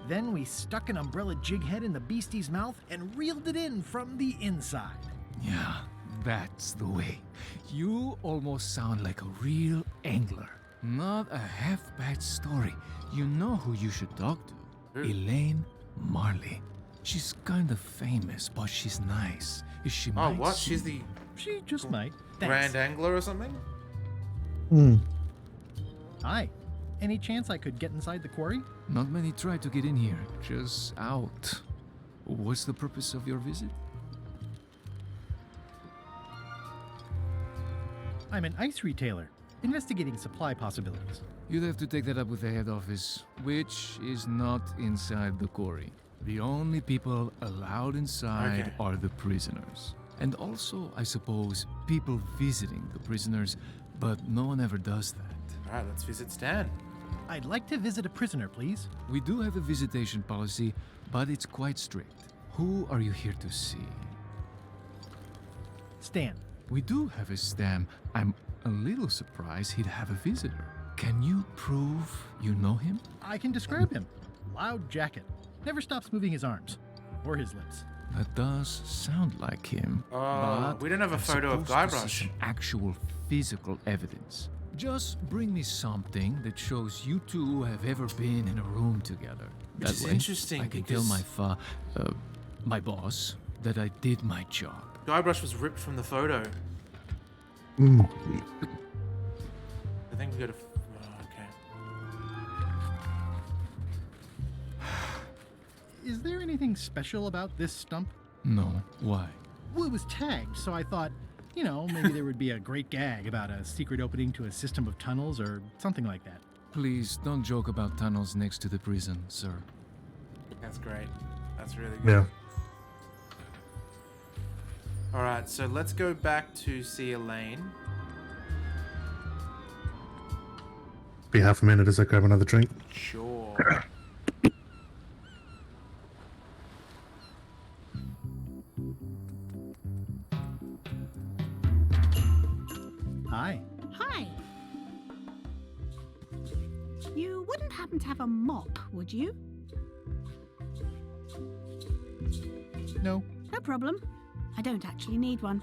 Then we stuck an umbrella jig head in the beastie's mouth and reeled it in from the inside. Yeah, that's the way. You almost sound like a real angler. Not a half-bad story. You know who you should talk to. Elaine Marley. She's kind of famous, but she's nice. Is she? Oh, what? She's the She just might. Grand Angler or something? Hi. Any chance I could get inside the quarry? Not many try to get in here, just out. What's the purpose of your visit? I'm an ice retailer, investigating supply possibilities. You'd have to take that up with the head office, which is not inside the quarry. The only people allowed inside are the prisoners. And also, I suppose, people visiting the prisoners, but no one ever does that. Alright, let's visit Stan. I'd like to visit a prisoner, please. We do have a visitation policy, but it's quite strict. Who are you here to see? Stan. We do have a Stan. I'm a little surprised he'd have a visitor. Can you prove you know him? I can describe him. Loud jacket. Never stops moving his arms. Or his lips. That does sound like him. We don't have a I'm photo of supposed to see Guybrush. some actual physical evidence. Just bring me something that shows you two have ever been in a room together. Which is interesting I can tell because- my boss that I did my job. Guybrush was ripped from the photo. I think we got to... Is there anything special about this stump? No, why? Well, it was tagged, so I thought, you know, maybe there would be a great gag about a secret opening to a system of tunnels or something like that. Please don't joke about tunnels next to the prison, sir. That's great. That's really good. Yeah. Alright, so let's go back to see Elaine. Be half a minute as I grab another drink. Sure. Hi. Hi. You wouldn't happen to have a mop, would you? No. No problem. I don't actually need one.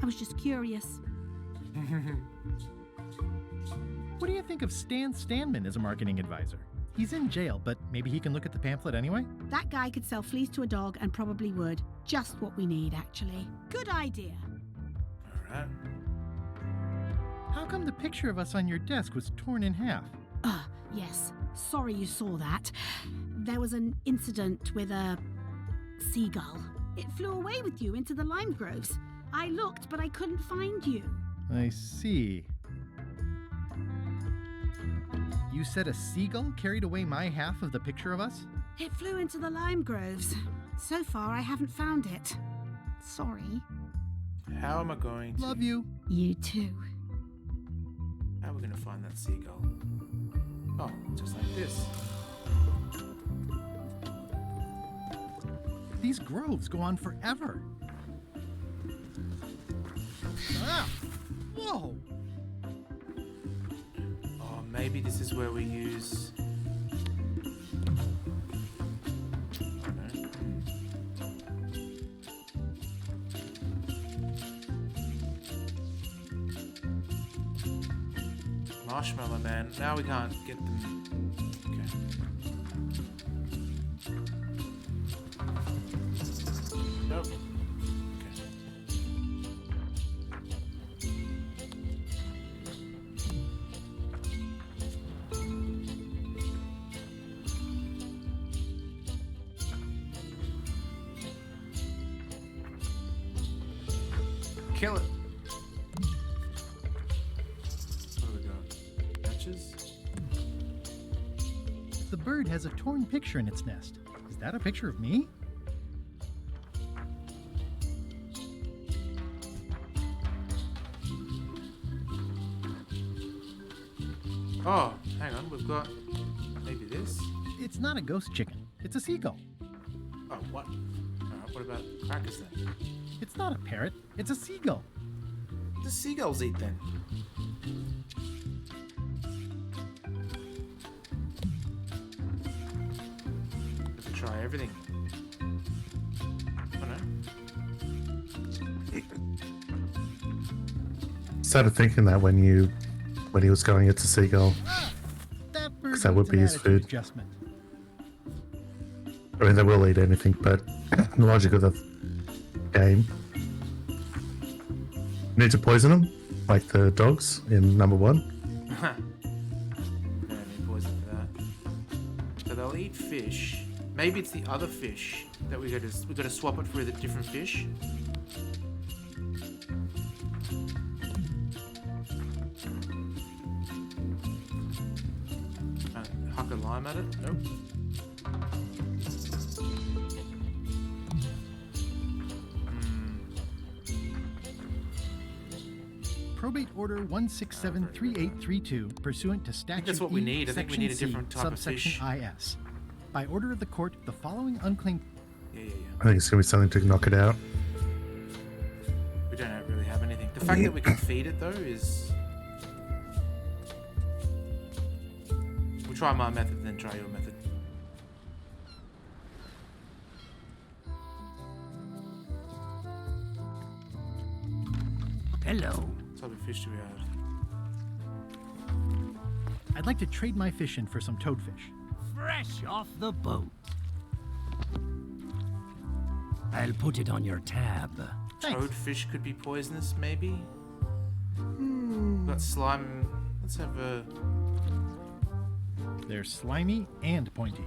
I was just curious. What do you think of Stan Stanman as a marketing advisor? He's in jail, but maybe he can look at the pamphlet anyway? That guy could sell fleas to a dog and probably would. Just what we need, actually. Good idea. Alright. How come the picture of us on your desk was torn in half? Yes. Sorry you saw that. There was an incident with a seagull. It flew away with you into the lime groves. I looked, but I couldn't find you. I see. You said a seagull carried away my half of the picture of us? It flew into the lime groves. So far, I haven't found it. Sorry. How am I going to... Love you. You too. How are we going to find that seagull? Oh, just like this. These groves go on forever. Ah! Whoa! Oh, maybe this is where we use... Marshmallow Man. Now we can't get them. Okay. Nope. Okay. kill it. What do we got? Matches? The bird has a torn picture in its nest. Is that a picture of me? Oh, hang on, we've got maybe this. It's not a ghost chicken. It's a seagull. Oh, what? Alright, what about crackers then? It's not a parrot. It's a seagull. What do seagulls eat then? Have to try everything. Oh no. Started thinking that when he was going, it's a seagull. That bird 'Cause that would needs be an his attitude food. adjustment. I mean, they will eat anything, but the logic of the game. You need to poison them, like the dogs in number 1. Don't need poison for that. So they'll eat fish. Maybe it's the other fish that we got to swap it for the different fish. Huck a lime at it? Nope. Probate Order 1673832, pursuant to Statute that's what we E, need. I think we Section need a different C, type of subsection fish. IS. By order of the court, the following unclaimed... Yeah. I think it's going to be something to knock it out. We don't really have anything. The fact that we can feed it, though, is... We'll try my method, then try your method. Hello. What type of fish do we have? I'd like to trade my fish in for some toadfish. Fresh off the boat. I'll put it on your tab. Toadfish could be poisonous, maybe? Got slime. Let's have a... They're slimy and pointy.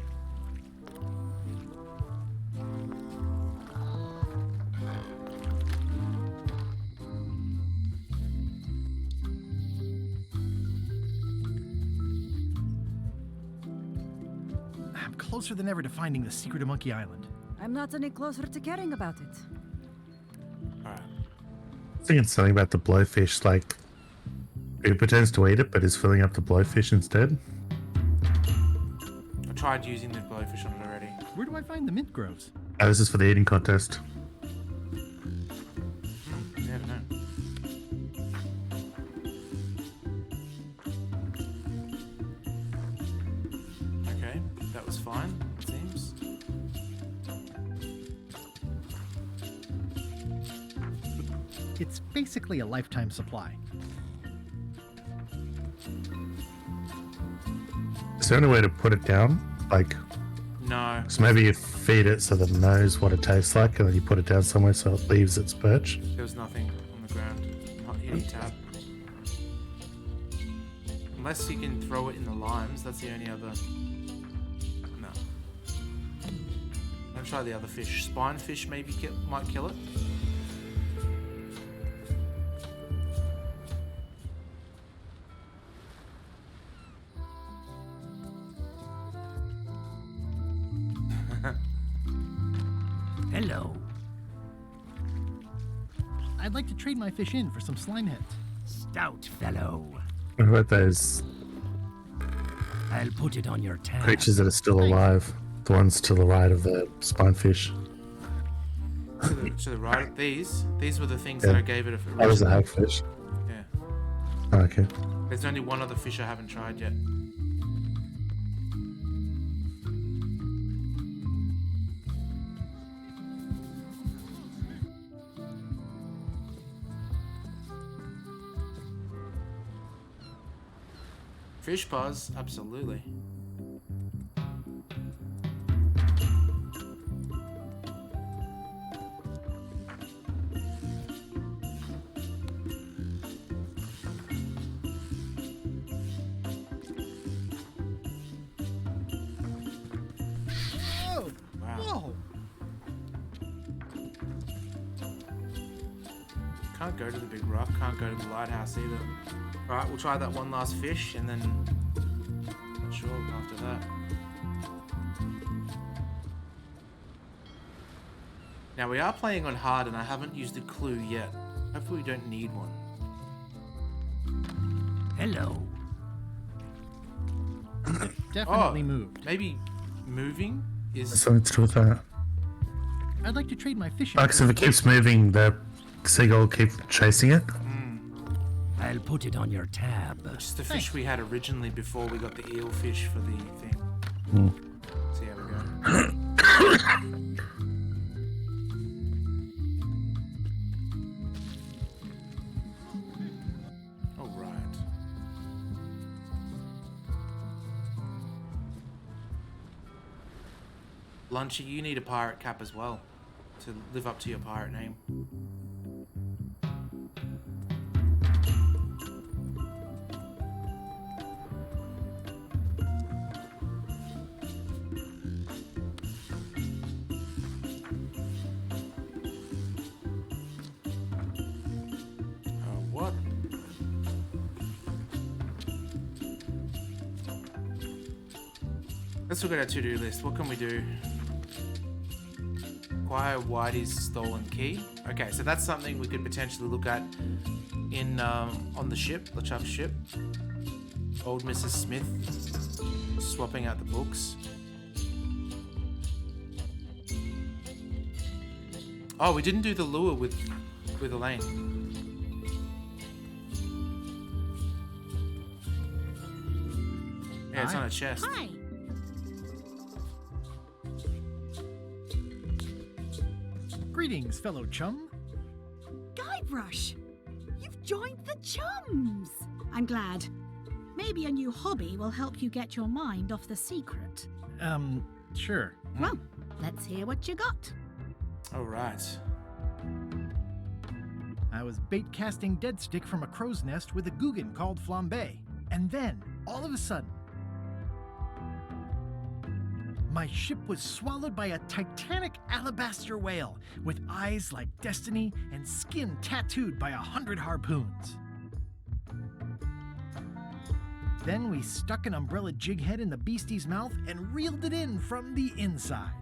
I'm closer than ever to finding the secret of Monkey Island. I'm not any closer to caring about it. I think it's something about the blowfish, like it pretends to eat it, but is filling up the blowfish instead. I tried using the blowfish on it already. Where do I find the mint groves? Oh, this is for the eating contest. Yeah, no. Okay, that was fine, it seems. It's basically a lifetime supply. Is there any way to put it down? Like, No. so maybe you feed it so that it knows what it tastes like, and then you put it down somewhere so it leaves its perch. There was nothing on the ground. Not any tab. Unless you can throw it in the limes, that's the only other... No. I'll try the other fish. Spinefish maybe might kill it. Hello. I'd like to trade my fish in for some slime heads. Stout fellow. What about those I'll put it on your tab. creatures that are still alive? The ones to the right of the spinefish. To the right, these were the things Yeah. that I gave it. That was a hagfish. Yeah. Oh, okay. There's only one other fish I haven't tried yet. Fish buzz, absolutely. Whoa! Wow. Whoa! Can't go to the big rock. Can't go to the lighthouse either. Alright, we'll try that one last fish and then... Not sure after that. Now we are playing on hard and I haven't used a clue yet. Hopefully we don't need one. Hello. Definitely moved. Maybe moving is... Something to do with that. I'd like to trade my fishing. Because if it keeps moving, the seagull will keep chasing it. I'll put it on your tab. Which is the fish we had originally before we got the eel fish for the thing. See how we go. Lunchy, you need a pirate cap as well to live up to your pirate name. What? Let's look at our to-do list. What can we do? Acquire Whitey's stolen key. Okay, so that's something we could potentially look at in on the ship, LeChuck's ship. Old Mrs. Smith swapping out the books. Oh, we didn't do the lure with Elaine. Yeah, it's on a chest. Hi. Greetings, fellow chum. Guybrush, you've joined the chums. I'm glad. Maybe a new hobby will help you get your mind off the secret. Sure. Well, let's hear what you got. All right. I was bait casting dead stick from a crow's nest with a Guggen called Flambe. And then, all of a sudden, my ship was swallowed by a titanic alabaster whale with eyes like destiny and skin tattooed by 100 harpoons. Then we stuck an umbrella jig head in the beastie's mouth and reeled it in from the inside.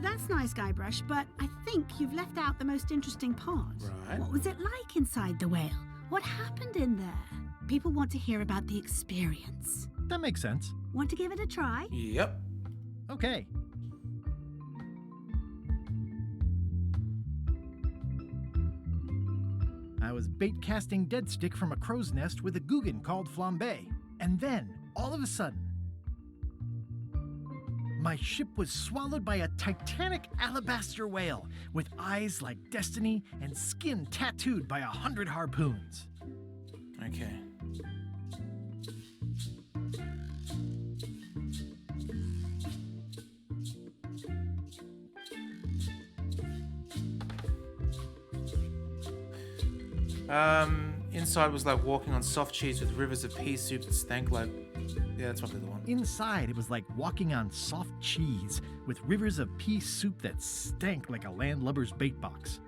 That's nice, Guybrush, but I think you've left out the most interesting part. Right. What was it like inside the whale? What happened in there? People want to hear about the experience. That makes sense. Want to give it a try? Yep. Okay. I was bait casting dead stick from a crow's nest with a Guggen called Flambe. And then, all of a sudden, my ship was swallowed by a titanic alabaster whale with eyes like destiny and skin tattooed by 100 harpoons. Okay. Inside was like walking on soft cheese with rivers of pea soup that stank like... Yeah, that's probably the one. Inside, it was like walking on soft cheese with rivers of pea soup that stank like a landlubber's bait box.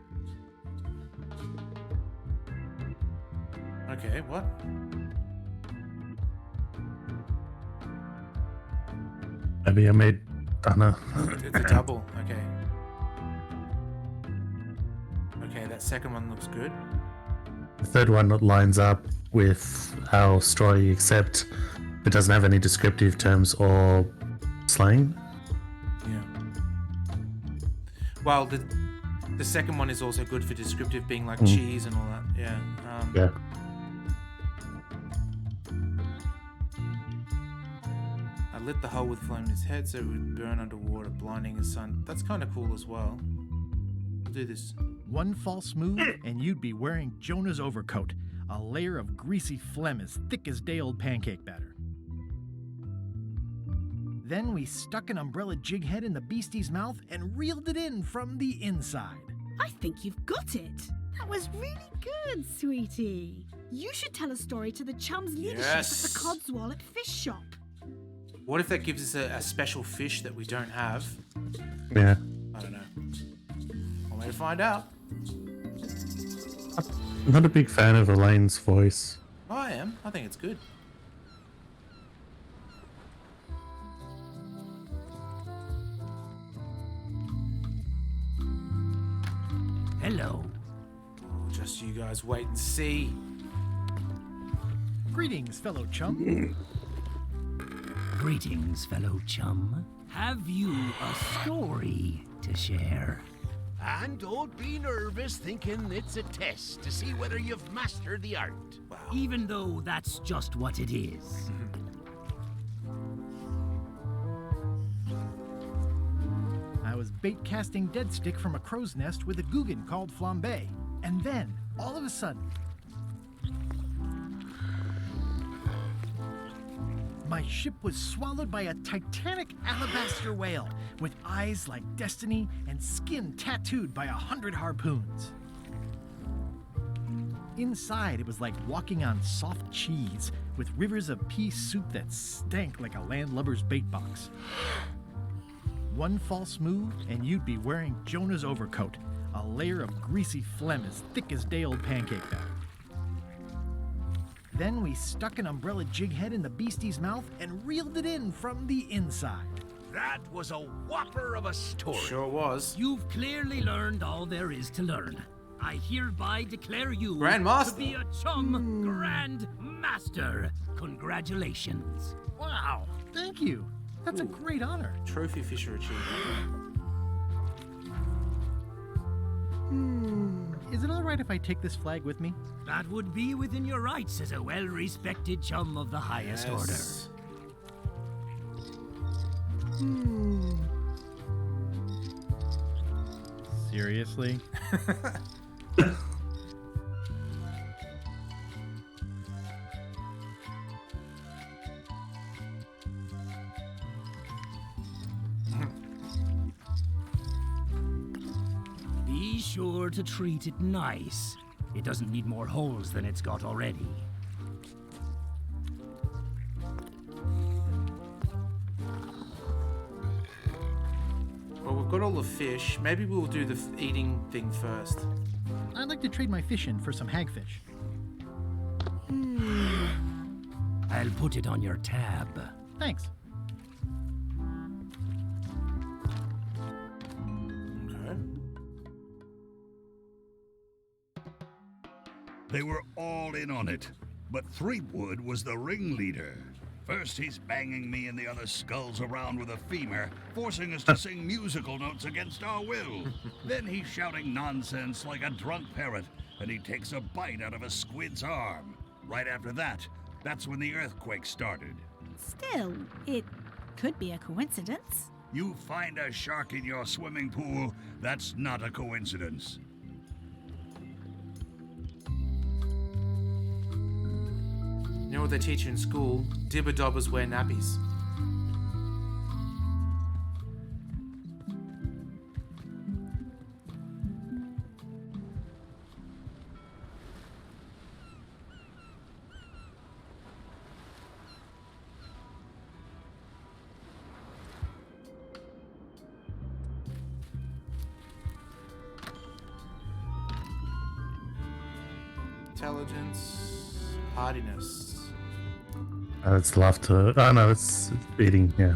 Okay, what? Maybe I made... I don't know. It's a double, okay. Okay, that second one looks good. The third one lines up with our story, except it doesn't have any descriptive terms or slang. Yeah. Well, the second one is also good for descriptive, being like cheese and all that. Yeah. Yeah. I lit the hole with flame in his head so it would burn underwater, blinding his sun. That's kind of cool as well. We'll do this. One false move, and you'd be wearing Jonah's overcoat, a layer of greasy phlegm as thick as day-old pancake batter. Then we stuck an umbrella jig head in the beastie's mouth and reeled it in from the inside. I think you've got it. That was really good, sweetie. You should tell a story to the chum's leadership at the Codswallop Fish Shop. What if that gives us a special fish that we don't have? Yeah. I don't know. One way to find out. not a big fan of Elaine's voice. Oh, I am. I think it's good. Hello. Oh, just you guys wait and see. Greetings, fellow chum. Greetings, fellow chum. Have you a story to share? And don't be nervous thinking it's a test to see whether you've mastered the art. Wow. Even though that's just what it is. I was bait casting dead stick from a crow's nest with a Guggen called Flambe. And then, all of a sudden, my ship was swallowed by a titanic alabaster whale with eyes like destiny and skin tattooed by 100 harpoons. Inside, it was like walking on soft cheese with rivers of pea soup that stank like a landlubber's bait box. One false move, and you'd be wearing Jonah's overcoat, a layer of greasy phlegm as thick as day-old pancake batter. Then we stuck an umbrella jig head in the beastie's mouth and reeled it in from the inside. That was a whopper of a story. Sure was. You've clearly learned all there is to learn. I hereby declare you Grand Master. to be a chum Grand Master. Congratulations. Wow, thank you. That's a great honor. Trophy Fisher achievement. Is it all right if I take this flag with me? That would be within your rights as a well-respected chum of the highest order. Seriously? Be sure to treat it nice. It doesn't need more holes than it's got already. Well, we've got all the fish. Maybe we'll do the eating thing first. I'd like to trade my fish in for some hagfish. I'll put it on your tab. Thanks. Okay. They were all in on it, but Threepwood was the ringleader. First, he's banging me and the other skulls around with a femur, forcing us to sing musical notes against our will. Then he's shouting nonsense like a drunk parrot, and he takes a bite out of a squid's arm. Right after that, that's when the earthquake started. Still, it could be a coincidence. You find a shark in your swimming pool, that's not a coincidence. You know what they teach you in school? Dibber-dobbers wear nappies. Intelligence, hardiness. It's laughter. Oh no, it's eating, yeah.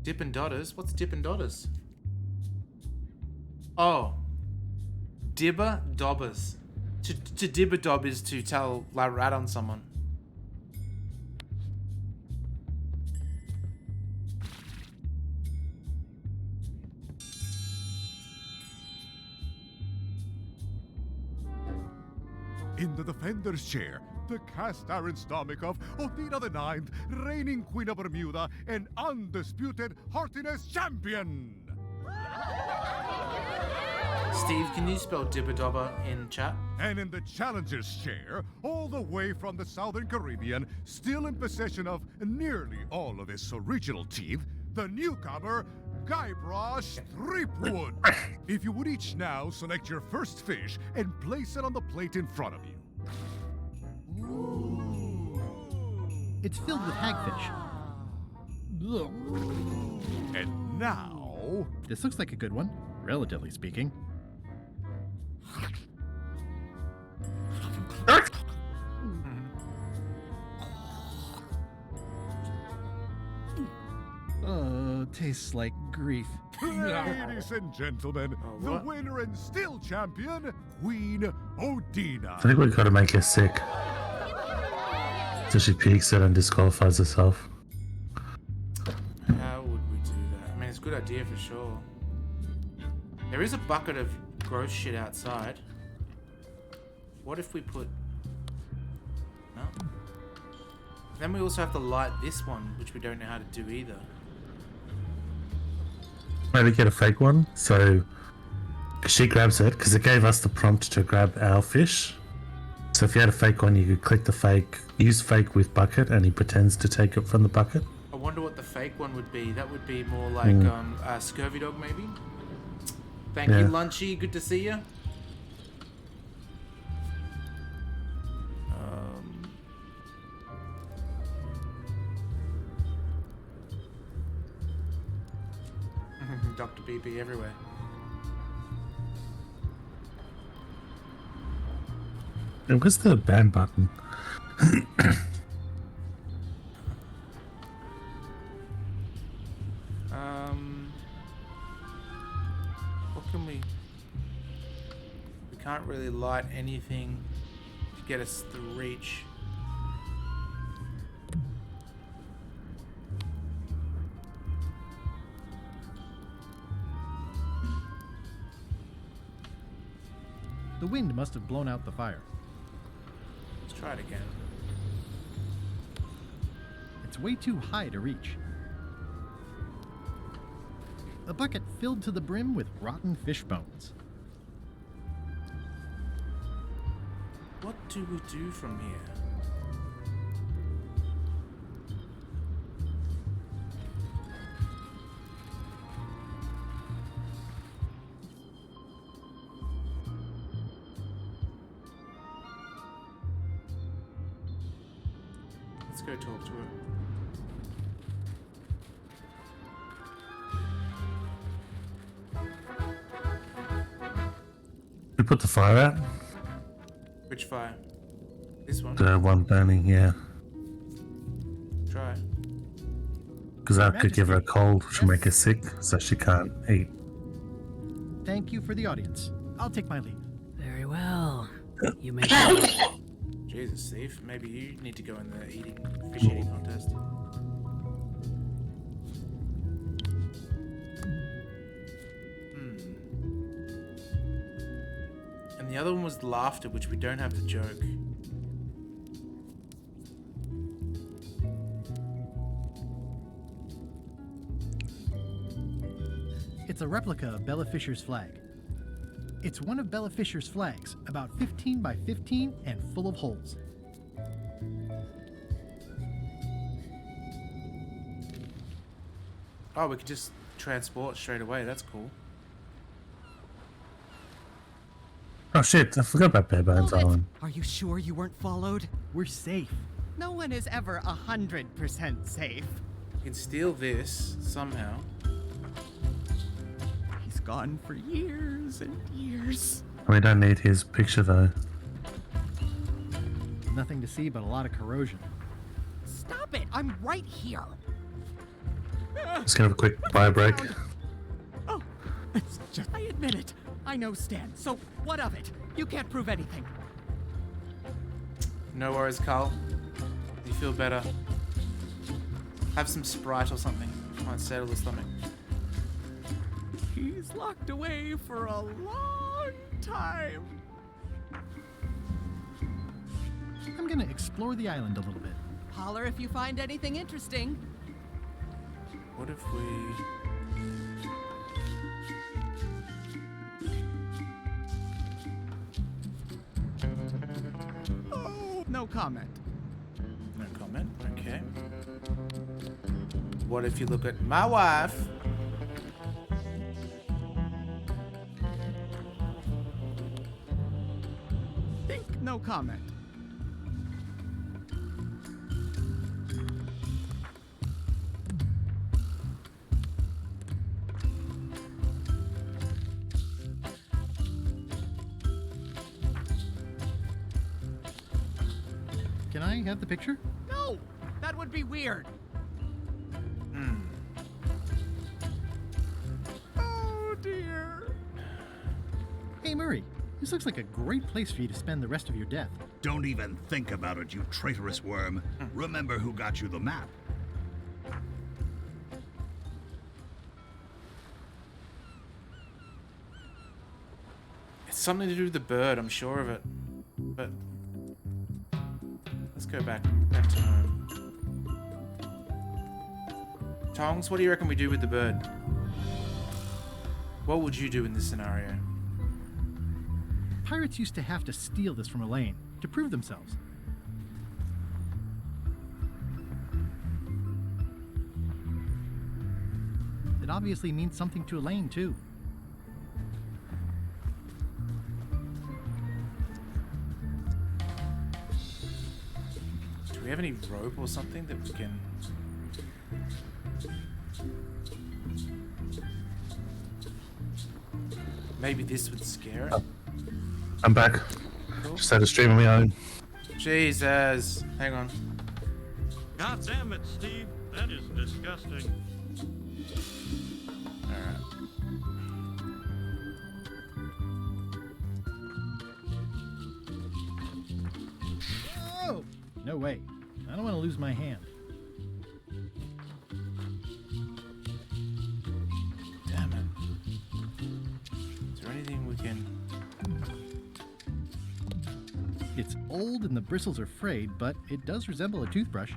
Dippin' Dotters? What's Dippin' Dotters? Oh. Dibber Dobbers. To dibber dob is to tell la rat on someone. In the defender's chair, the cast iron stomach of Othina the Ninth, reigning Queen of Bermuda and undisputed heartiness champion. Steve, can you spell dibber-dobber in chat? And in the challenger's chair, all the way from the Southern Caribbean, still in possession of nearly all of his original teeth, the newcomer, Guybrush Threepwood. If you would each now select your first fish and place it on the plate in front of you. Ooh. It's filled with hagfish. And now, so. This looks like a good one, relatively speaking. Oh, tastes like grief. Ladies and gentlemen, the what? winner and still champion, Queen Odina. I think we've got to make her sick. So she peeks it and disqualifies herself. How would we do that? I mean, it's a good idea for sure. There is a bucket of gross shit outside. What if we put... No. Then we also have to light this one, which we don't know how to do either. Maybe get a fake one. So she grabs it because it gave us the prompt to grab our fish. So if you had a fake one, you could click the fake, use fake with bucket, and he pretends to take it from the bucket. I wonder what the fake one would be. That would be more like a scurvy dog, maybe. Thank you, Lunchy. Good to see you. Dr. BP everywhere. And where's the ban button? What can we... We can't really light anything to get us the reach. The wind must have blown out the fire. Let's try it again. It's way too high to reach. A bucket filled to the brim with rotten fish bones. What do we do from here? Let's go talk to her. We put the fire out. Which fire? This one? The one burning, yeah. Try. Because that could give her a cold, which will make her sick, so she can't eat. Thank you for the audience. I'll take my leave. Very well. You may. Jesus, Steve. Maybe you need to go in the fish eating contest. And the other one was laughter, which we don't have the joke. It's a replica of Bella Fisher's flag. It's one of Bella Fisher's flags, about 15 by 15 and full of holes. Oh, we could just transport straight away. That's cool. Oh shit, I forgot about Bare Bones Island. Are you sure you weren't followed? We're safe. No one is ever 100% safe. We can steal this somehow. He's gone for years and years. We don't need his picture though. Nothing to see but a lot of corrosion. Stop it! I'm right here. Just gonna have a quick bio break. Oh, it's just... I admit it. I know Stan, so what of it? You can't prove anything. No worries, Carl. You feel better. Have some Sprite or something. Might settle the stomach. He's locked away for a long time. I'm gonna explore the island a little bit. Holler if you find anything interesting. What if we... Oh, no comment. No comment? Okay. What if you look at my wife? Think no comment. Can I have the picture? No! That would be weird. Oh, dear. Hey, Murray. This looks like a great place for you to spend the rest of your death. Don't even think about it, you traitorous worm. Remember who got you the map. It's something to do with the bird, I'm sure of it. But let's go back to home. Tongs, what do you reckon we do with the bird? What would you do in this scenario? Pirates used to have to steal this from Elaine to prove themselves. It obviously means something to Elaine, too. Do we have any rope or something that we can... Maybe this would scare it? I'm back. Cool. Just had a stream of my own. Jesus. Hang on. God damn it, Steve. That is disgusting. Alright. Oh! No way. I don't want to lose my hand. Damn it. Is there anything we can... It's old and the bristles are frayed, but it does resemble a toothbrush.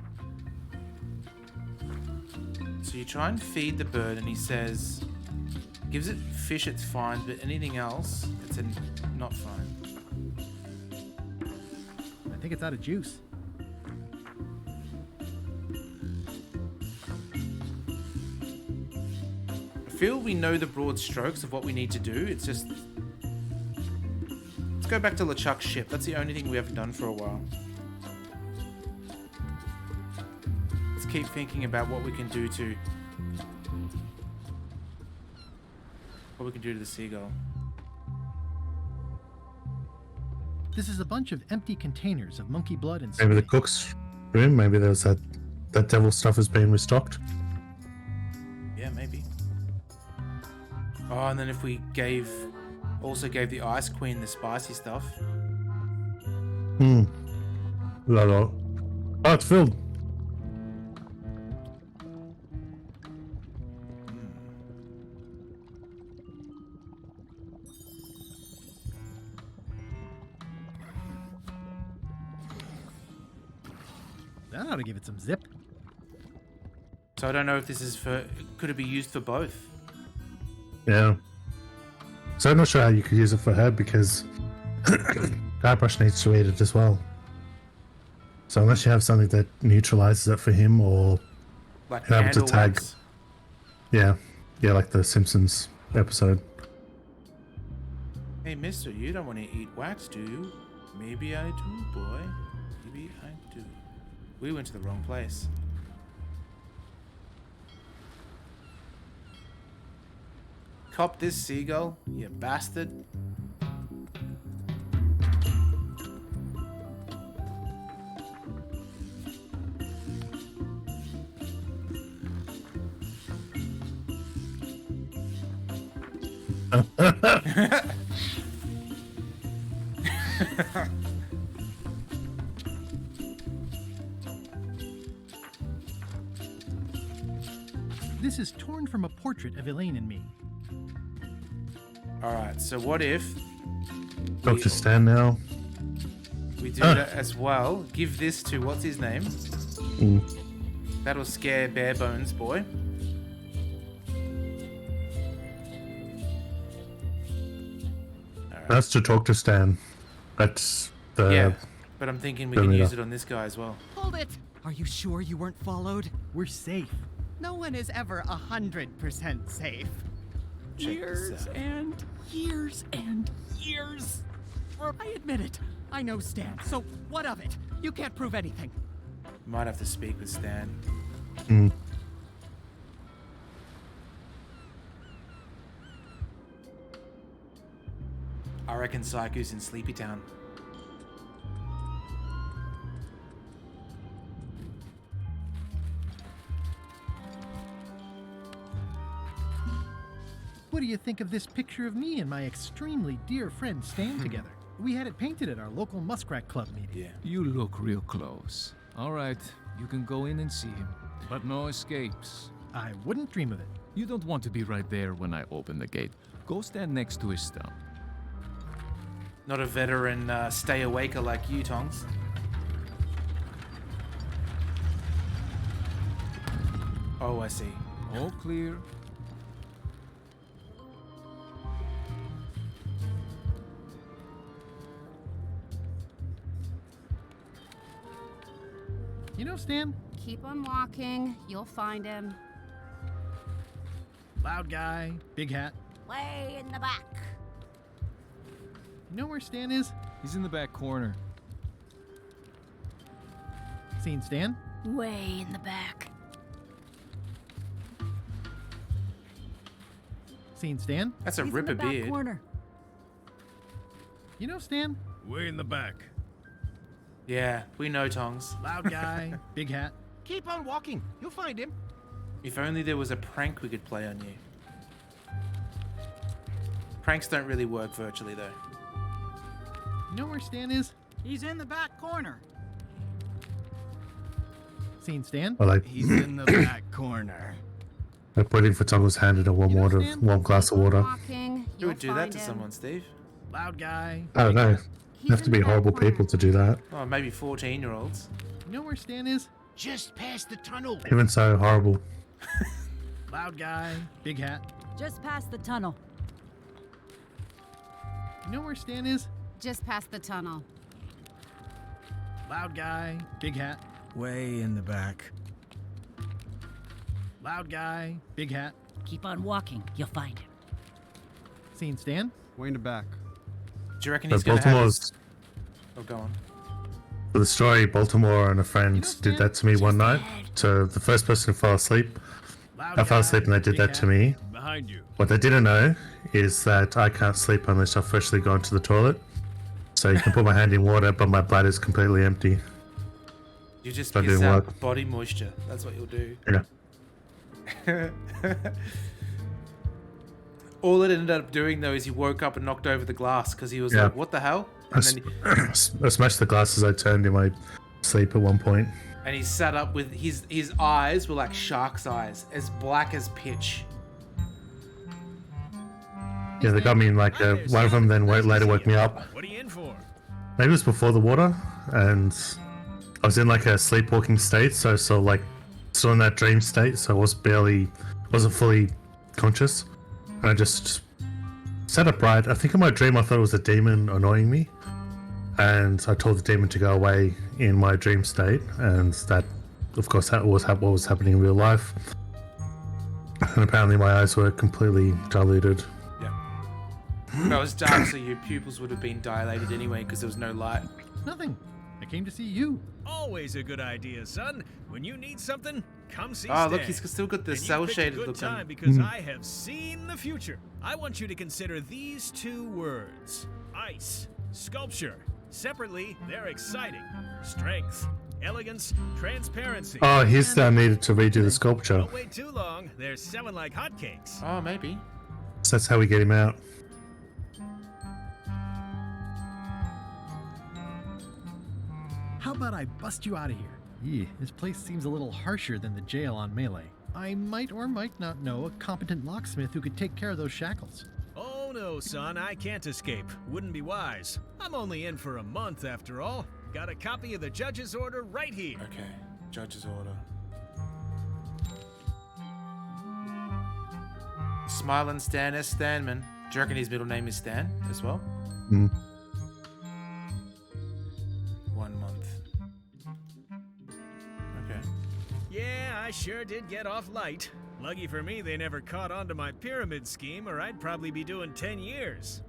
So you try and feed the bird and he says... Gives it fish, it's fine, but anything else, it's not fine. I think it's out of juice. I feel we know the broad strokes of what we need to do. It's just... Let's go back to LeChuck's ship. That's the only thing we haven't done for a while. Let's keep thinking about what we can do to... What we can do to the seagull. This is a bunch of empty containers of monkey blood and Maybe the spray. cook's room. Maybe there's that devil stuff is being restocked. Yeah, maybe. Oh, and then if we also gave the Ice Queen the spicy stuff. Hmm. Oh, it's filled. That ought to give it some zip. So I don't know if this is for... Could it be used for both? Yeah. So I'm not sure how you could use it for her because Guybrush needs to eat it as well. So unless you have something that neutralizes it for him or Like you're able to candle tag. wax? Yeah. Yeah, like the Simpsons episode. Hey, mister, you don't want to eat wax, do you? Maybe I do, boy. Maybe I do. We went to the wrong place. Cop this, seagull, you bastard. This is torn from a portrait of Elaine and me. Alright, so what if Dr. Stan now. we do that as well? Give this to, what's his name? Mm. That'll scare Bare Bones Boy. That's to talk to Stan. That's the... Yeah, but I'm thinking we can use it on this guy as well. Hold it! Are you sure you weren't followed? We're safe. No one is ever 100% safe. Years and years and years. I admit it. I know Stan, so what of it? You can't prove anything. Might have to speak with Stan. Mm. I reckon Psycho's in Sleepy Town. you think of this picture of me and my extremely dear friend Stan together? We had it painted at our local Muskrat Club meeting. Yeah. You look real close. All right, you can go in and see him, but no escapes. I wouldn't dream of it. You don't want to be right there when I open the gate. Go stand next to his stump. Not a veteran stay awaker like you, Tongs. Oh, I see. All clear. You know, Stan? Keep on walking. You'll find him. Loud guy, big hat. Way in the back. You know where Stan is? He's in the back corner. Seen Stan? Way in the back. Seen Stan? That's a He's ripper in the back beard. corner. You know Stan? Way in the back. Yeah, we know Tongs. Loud guy, big hat. Keep on walking. You'll find him. If only there was a prank we could play on you. Pranks don't really work virtually, though. You know where Stan is? He's in the back corner. Seen Stan? Or like, He's in the back corner. like waiting for Toggle's hand in a warm warm glass of water. Walking. Who would do You'll that find to him. someone, Steve? Loud guy. I don't know. He's You have to in be the back horrible corner. people to do that. Oh, maybe 14-year-olds. You know where Stan is? Just past the tunnel. Even so, horrible. Loud guy, big hat. Just past the tunnel. You know where Stan is? Just past the tunnel. Loud guy, big hat. Way in the back. Loud guy, big hat. Keep on walking. You'll find him. Seen Stan? Way in the back. Do you reckon But he's going to have Baltimore's his... Oh, go on. for the story. Baltimore and a friend did that to me one night. To the first person who fell asleep. I fell asleep and they did that to me. Behind you. What they didn't know is that I can't sleep unless I've freshly gone to the toilet. So you can put my hand in water, but my bladder's completely empty. You just That piss didn't out work. body moisture. That's what you'll do. Yeah. All it ended up doing, though, is he woke up and knocked over the glass because he was Yeah. like, what the hell? I, And then I smashed the glasses I turned in my sleep at one point. and he sat up with his eyes were like shark's eyes, as black as pitch. Yeah, they got me in like one of them then later woke me up. What are you in for? Maybe it was before the water, and I was in like a sleepwalking state, so like still in that dream state, so I wasn't fully conscious. And I just sat upright. I think in my dream I thought it was a demon annoying me, and I told the demon to go away in my dream state, and that, of course, that was what was happening in real life. And apparently my eyes were completely diluted. If it was dark, so your pupils would have been dilated anyway because there was no light. Nothing. I came to see you. Always a good idea, son. When you need something, come see Oh, Stan. look, he's still got the And you cell picked a shaded good look time on. because I have seen the future. I want you to consider these two words: ice, sculpture. Separately, they're exciting. Strength, elegance, transparency. Oh, he's needed to redo the sculpture. Don't wait too long. They're selling like hotcakes. Oh, maybe. So that's how we get him out. How about I bust you out of here? Yeah, this place seems a little harsher than the jail on Melee. I might or might not know a competent locksmith who could take care of those shackles. Oh no, son, I can't escape. Wouldn't be wise. I'm only in for a month after all. Got a copy of the judge's order right here. Okay, judge's order. Smiling Stan S. Stanman. Do you reckon his middle name is Stan as well? 1 month. Okay. Yeah, I sure did get off light. Lucky for me, they never caught on to my pyramid scheme, or I'd probably be doing 10 years.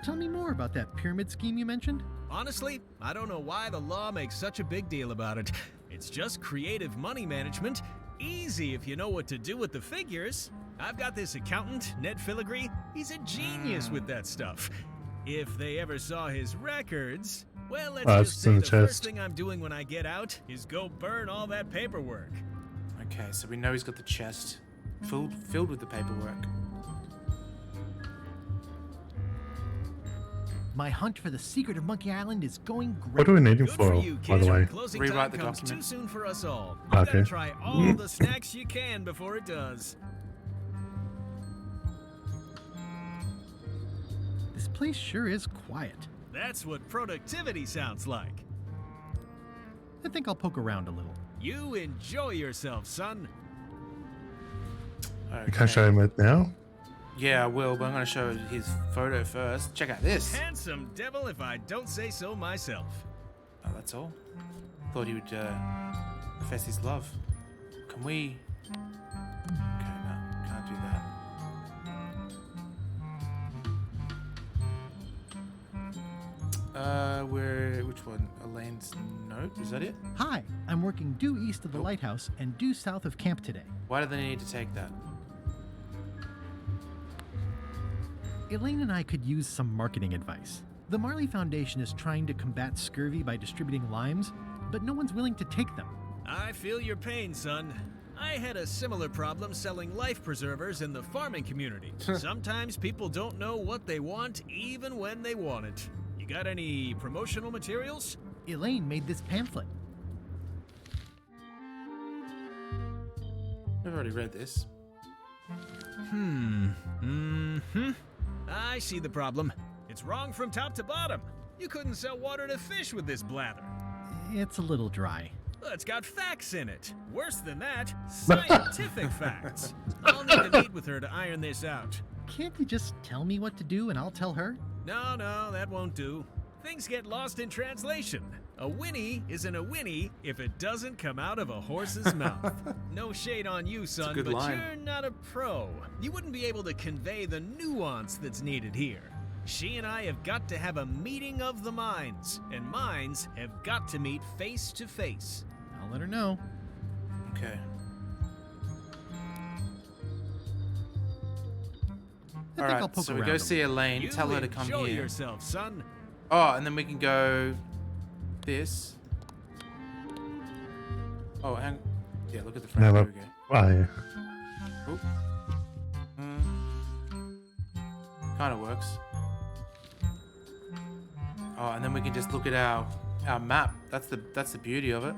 Tell me more about that pyramid scheme you mentioned. Honestly, I don't know why the law makes such a big deal about it. It's just creative money management. Easy if you know what to do with the figures. I've got this accountant, Ned Filigree. He's a genius with that stuff. If they ever saw his records, well, let's just say the first thing I'm doing when I get out is go burn all that paperwork. Okay, so we know he's got the chest. filled with the paperwork. My hunt for the secret of Monkey Island is going great. What do we need him Good for, you, by the kid. way? Closing Rewrite time the comes document. too soon for us all. You Okay. gotta try all the snacks you can before it does. This place sure is quiet. That's what productivity sounds like. I think I'll poke around a little. You enjoy yourself, son. You can't show him it now? Yeah, I will, but I'm going to show his photo first. Check out this. Handsome devil, if I don't say so myself. Oh, that's all. Thought he would profess his love. Can we... Okay, no, can't do that. Which one? Elaine's note? Is that it? Hi, I'm working due east of the lighthouse and due south of camp today. Why do they need to take that? Elaine and I could use some marketing advice. The Marley Foundation is trying to combat scurvy by distributing limes, but no one's willing to take them. I feel your pain, son. I had a similar problem selling life preservers in the farming community. Sometimes people don't know what they want even when they want it. You got any promotional materials? Elaine made this pamphlet. I've already read this. I see the problem. It's wrong from top to bottom. You couldn't sell water to fish with this blather. It's a little dry. Well, it's got facts in it. Worse than that, scientific facts. I'll need to meet with her to iron this out. Can't you just tell me what to do and I'll tell her? No, that won't do. Things get lost in translation. A whinny isn't a whinny if it doesn't come out of a horse's mouth. No shade on you, son, good but line. you're not a pro. You wouldn't be able to convey the nuance that's needed here. She and I have got to have a meeting of the minds, and minds have got to meet face to face. I'll let her know. Okay. I think I'll poke so we around go a see little. Elaine, You tell her to come enjoy here. yourself, son. Oh, and then we can go this. Oh, hang. Yeah, look at the front. No, There but, we go. oh, yeah. Oop. Kind of works. Oh, and then we can just look at our map. That's the beauty of it.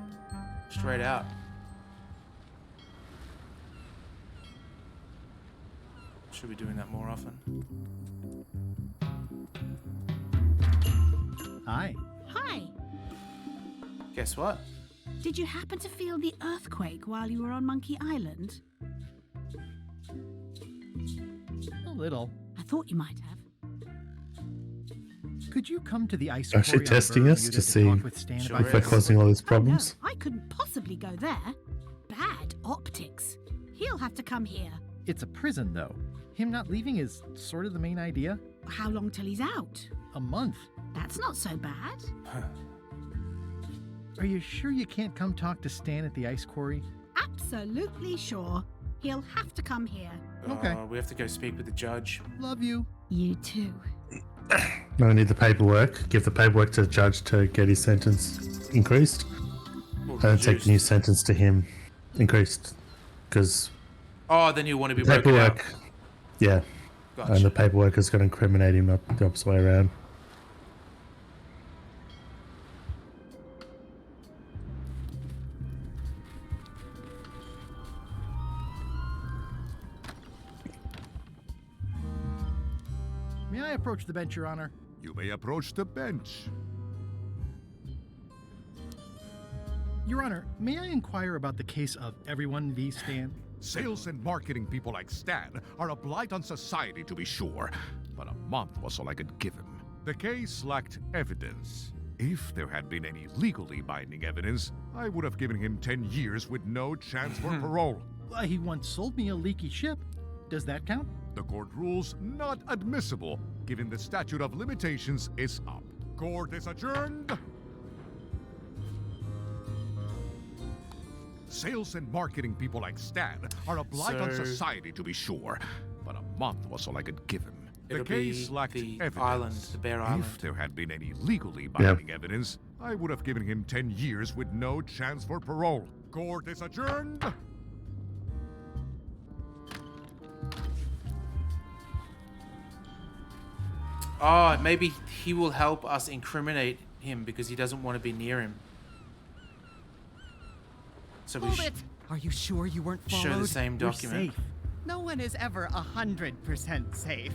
Straight out. Should be doing that more often. Hi. Hi. Guess what? Did you happen to feel the earthquake while you were on Monkey Island? A little. I thought you might have. Could you come to the ice Actually quarry on testing us Bermuda to see talk with Stan Sure about if we're is. causing all these Oh, problems. no, I couldn't possibly go there. Bad optics. He'll have to come here. It's a prison, though. Him not leaving is sort of the main idea. How long till he's out? A month. That's not so bad. Are you sure you can't come talk to Stan at the ice quarry? Absolutely sure. He'll have to come here. Okay. We have to go speak with the judge. Love you. You too. No, we need the paperwork. Give the paperwork to the judge to get his sentence increased. Or And take the new reduced. sentence to him increased. Because Oh, then you want to be broken out. paperwork, yeah. Gotcha. And the paperwork is going to incriminate him, not the opposite way around. May I approach the bench, Your Honor? You may approach the bench. Your Honor, may I inquire about the case of Everyone v. Stan? Sales and marketing people like Stan are a blight on society, to be sure, but a month was all I could give him. The case lacked evidence. If there had been any legally binding evidence, I would have given him 10 years with no chance for parole. He once sold me a leaky ship. Does that count? The court rules not admissible, given the statute of limitations is up. Court is adjourned. Sales and marketing people like Stan are a blight on So- society, to be sure, but a month was all I could give him. The It'll case be lacked the evidence. island, the Bear Island. If there had been any legally binding evidence, I would have given him 10 years with no chance for parole. Court is adjourned. Oh, maybe he will help us incriminate him because he doesn't want to be near him. So we Hold it! Are you sure you weren't followed? show the same We're document. safe. No one is ever 100% safe.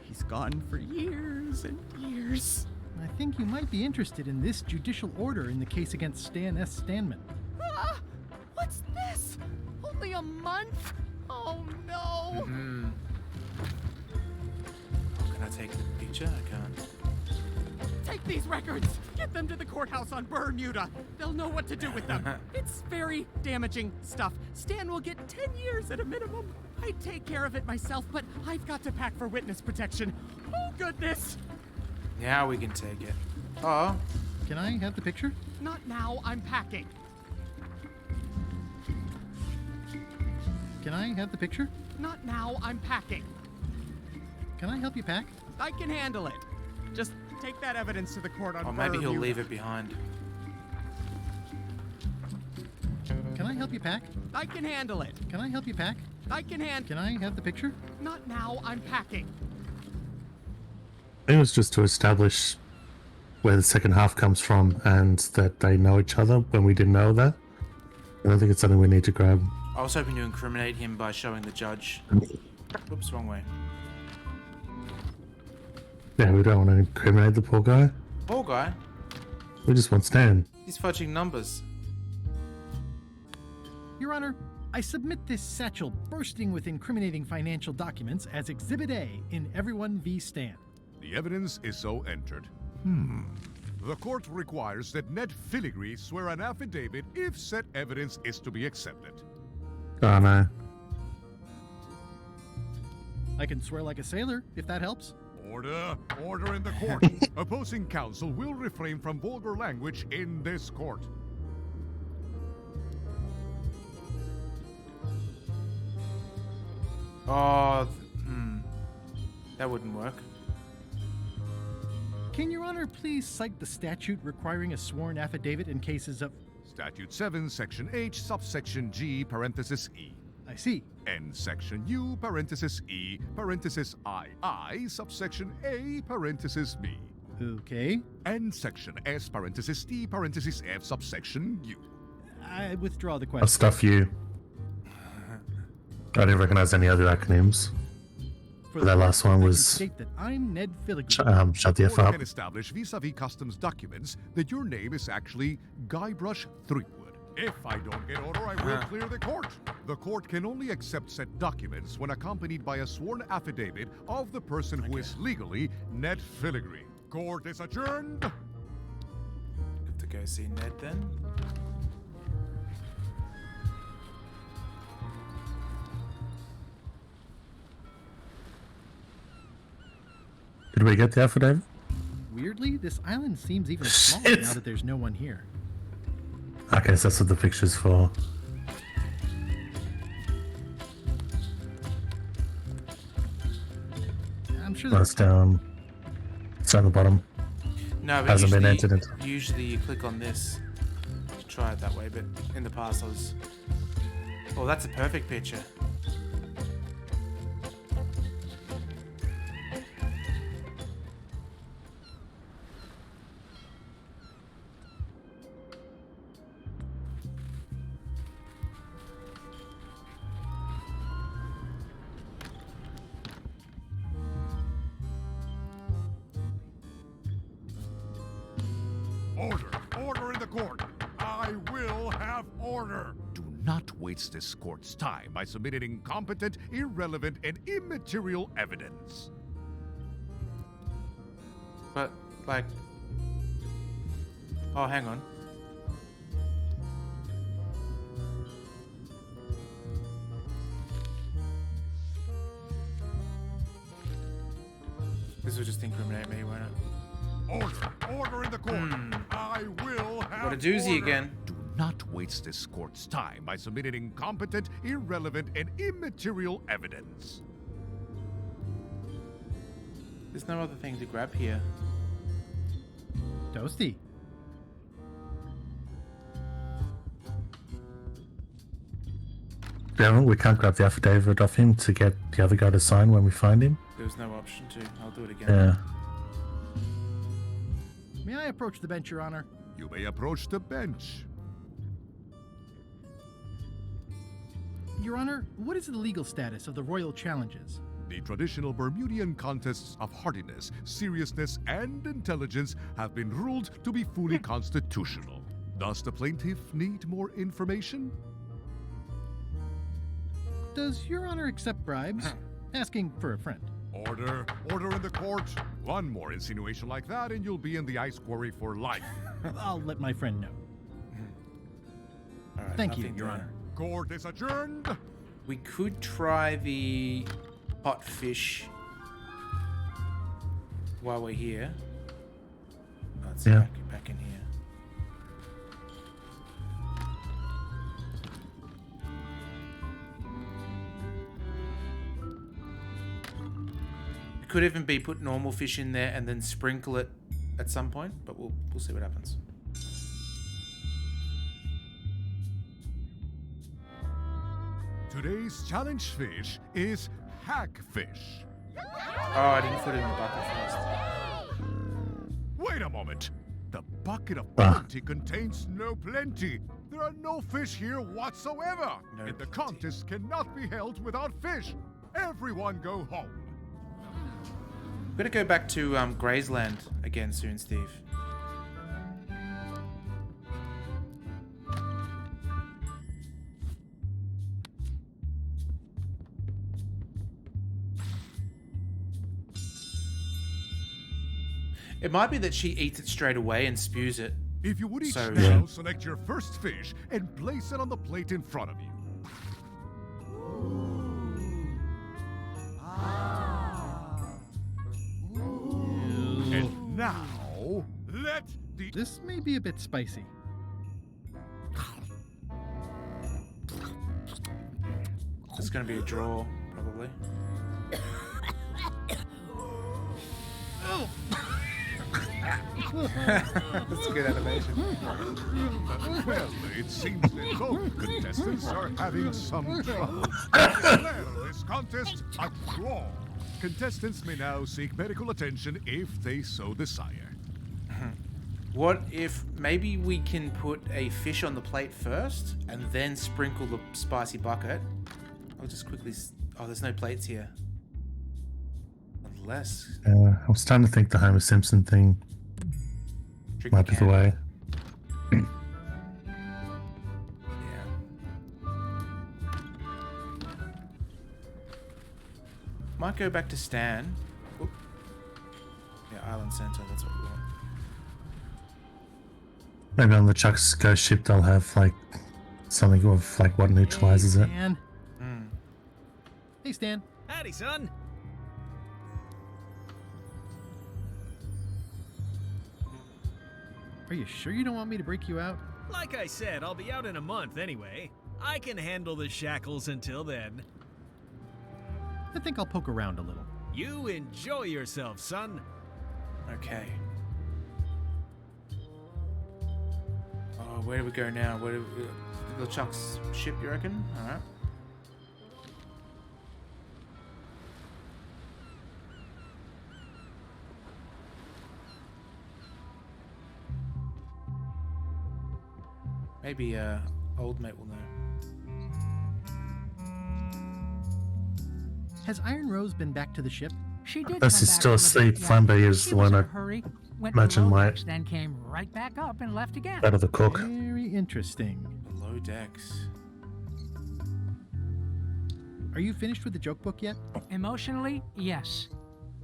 He's gone for years and years. I think you might be interested in this judicial order in the case against Stan S. Stanman. Ah! What's this? Only a month? Oh no! Can I take the picture? I can't. Take these records! Get them to the courthouse on Bermuda! They'll know what to do with them. It's very damaging stuff. Stan will get 10 years at a minimum. I'd take care of it myself, but I've got to pack for witness protection. Oh, goodness! Now we can take it. Oh. Can I have the picture? Not now, I'm packing. Can I have the picture? Not now, I'm packing. Can I help you pack? I can handle it. Just take that evidence to the court on Or maybe he'll Bermuda. leave it behind. Can I help you pack? I can handle it. Can I help you pack? I can handle. Can I have the picture? Not now, I'm packing. It was just to establish where the second half comes from and that they know each other when we didn't know that. I don't think it's something we need to grab. I was hoping to incriminate him by showing the judge. Oops, wrong way. Yeah, we don't want to incriminate the poor guy. Poor guy. We just want Stan. He's fudging numbers. Your Honor, I submit this satchel bursting with incriminating financial documents as Exhibit A in Everyone v. Stan. The evidence is so entered. The court requires that Ned Filigree swear an affidavit if said evidence is to be accepted. Oh no. I can swear like a sailor, if that helps. Order! Order in the court. Opposing counsel will refrain from vulgar language in this court. Oh, that wouldn't work. Can Your Honor please cite the statute requiring a sworn affidavit in cases of... Statute 7, Section H, subsection G, parenthesis E. I see. And Section U, parenthesis E, parenthesis I, subsection A, parenthesis B. Okay. And Section S, parenthesis T, parenthesis F, subsection U. I withdraw the question. I'll stuff you. I didn't recognize any other acronyms. For That last one I can was state that I'm Ned Filigree. shut the F Court up. can establish vis-a-vis customs documents that your name is actually Guybrush Threepwood. If I don't get order, I will clear the court. The court can only accept said documents when accompanied by a sworn affidavit of the person who is legally Ned Filigree. Court is adjourned. Have to go see Ned then. Did we get the affidavit? Weirdly, this island seems even smaller now that there's no one here. Okay, so that's what the picture's for. I'm sure That's down. It's on the bottom. No, but Hasn't been usually, entered into. usually you click on this to try it that way, but in the past I was... Oh, that's a perfect picture. Order! Order in the court! I will have order! Do not waste this court's time by submitting incompetent, irrelevant, and immaterial evidence. But, like... Oh, hang on. This will just incriminate me, won't it? Order! Order in the court! I will have Got a doozy order. again. Do not waste this court's time by submitting incompetent, irrelevant, and immaterial evidence. There's no other thing to grab here. Toasty. we can't grab the affidavit off him to get the other guy to sign when we find him. There was no option to. I'll do it again. Yeah. May I approach the bench, Your Honor? You may approach the bench. Your Honor, what is the legal status of the royal challenges? The traditional Bermudian contests of hardiness, seriousness, and intelligence have been ruled to be fully constitutional. Does the plaintiff need more information? Does Your Honor accept bribes? Asking for a friend. Order! Order in the court! One more insinuation like that and you'll be in the ice quarry for life. I'll let my friend know. All right, Thank you, nothing Your there. Honor. Court is adjourned! We could try the hot fish while we're here. Let's see, back in here. It could even be put normal fish in there and then sprinkle it at some point, but we'll see what happens. Today's challenge fish is hagfish. Oh, I didn't put it in the bucket first. Wait a moment. The bucket of plenty contains no plenty. There are no fish here whatsoever. And the contest cannot be held without fish. Everyone go home. We're gonna go back to Graysland again soon, Steve. It might be that she eats it straight away and spews it. If you would each So, now select your first fish and place it on the plate in front of you. And now, let the... This may be a bit spicy. It's gonna be a draw, probably. That's a good animation. Well, it seems that both contestants are having some trouble. Declare this contest a draw. Contestants may now seek medical attention if they so desire. What if maybe we can put a fish on the plate first and then sprinkle the spicy bucket? I'll just quickly... Oh, there's no plates here. Unless... I was starting to think the Homer Simpson thing might be the way. Might go back to Stan. Oop. Yeah, Island Center, that's what we want. Maybe on the Chuck's ghost ship they'll have like something of like what neutralizes it. Stan. Hey, Stan. Howdy, son. Are you sure you don't want me to break you out? Like I said, I'll be out in a month anyway. I can handle the shackles until then. I think I'll poke around a little. You enjoy yourself, son. Okay. Oh, where do we go now? Where do we... The Chuck's ship, you reckon? Alright. Maybe old mate will know. Has Iron Rose been back to the ship? She did. Unless come he's back still for a asleep, bit, yeah. Flambe is She the was one in I a hurry, went imagine below might decks, then came right back up and left again. out of the cook. Very interesting. Below decks. Are you finished with the joke book yet? Emotionally, yes.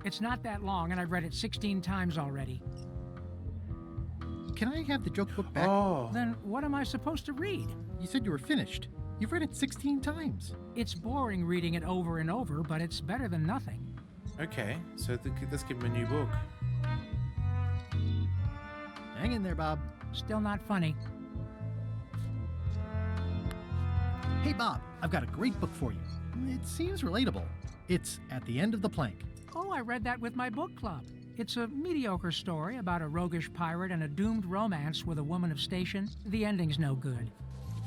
It's not that long, and I've read it 16 times already. Can I have the joke book back? Oh. Then what am I supposed to read? You said you were finished. You've read it 16 times. It's boring reading it over and over, but it's better than nothing. Okay, so let's give him a new book. Hang in there, Bob. Still not funny. Hey, Bob, I've got a great book for you. It seems relatable. It's At the End of the Plank. Oh, I read that with my book club. It's a mediocre story about a roguish pirate and a doomed romance with a woman of station. The ending's no good.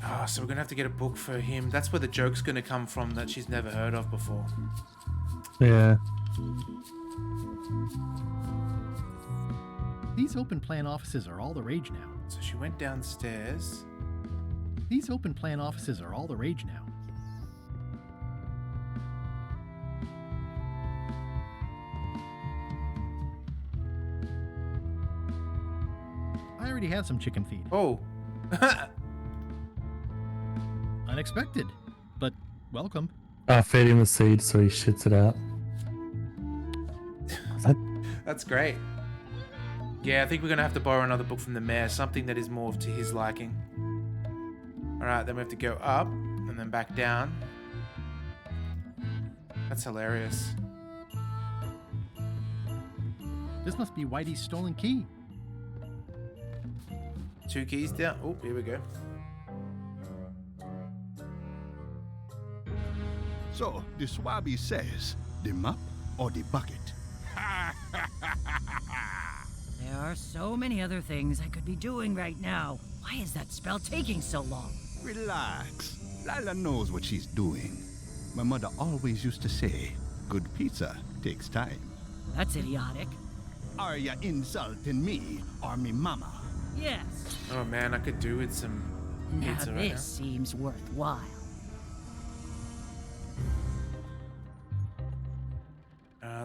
Oh, so we're gonna have to get a book for him. That's where the joke's gonna come from that she's never heard of before. Yeah. These open plan offices are all the rage now. So she went downstairs. These open plan offices are all the rage now. I already had some chicken feed. Oh. Unexpected, but welcome. Feed him the seed so he shits it out. That's great. Yeah, I think we're gonna have to borrow another book from the mayor, something that is more to his liking. Alright, then we have to go up and then back down. That's hilarious. This must be Whitey's stolen key. 2 keys down. Oh, here we go. So, the Swabby says, the mop or the bucket? There are so many other things I could be doing right now. Why is that spell taking so long? Relax. Lila knows what she's doing. My mother always used to say, good pizza takes time. That's idiotic. Are you insulting me or me mama? Yes. Oh man, I could do with some Now pizza this right now. seems worthwhile.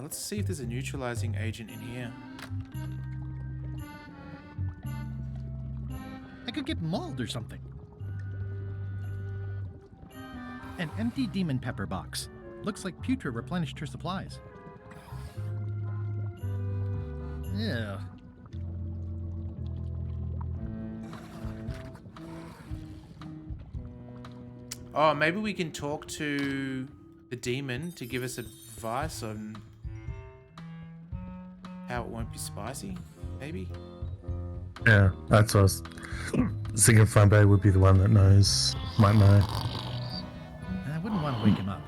Let's see if there's a neutralizing agent in here. I could get mauled or something. An empty demon pepper box. Looks like Putra replenished her supplies. Yeah. Oh, maybe we can talk to the demon to give us advice on how it won't be spicy, maybe? Yeah, that's what I was thinking. Flambe would be the one that knows, might know. I wouldn't want to wake him up.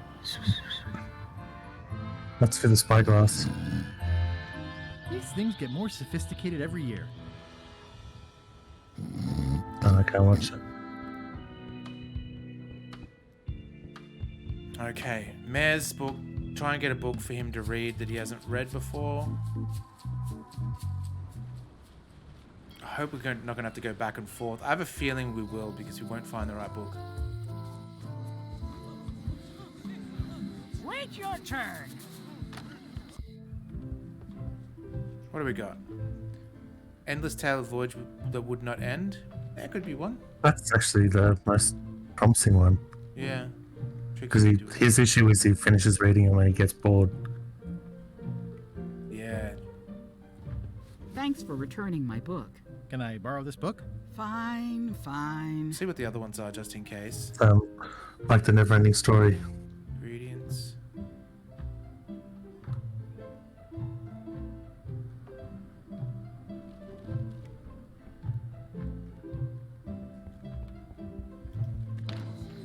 That's for the spyglass. These things get more sophisticated every year. Oh, I can't watch it. Okay, Mayor's book. Try and get a book for him to read that he hasn't read before. I hope we're not going to have to go back and forth. I have a feeling we will because we won't find the right book. Wait your turn. What do we got? Endless Tale of Voyage that would not end? That could be one. That's actually the most promising one. Yeah. Because his issue is he finishes reading it when he gets bored. Yeah. Thanks for returning my book. Can I borrow this book? Fine, fine. See what the other ones are just in case. Like the never-ending story. Ingredients.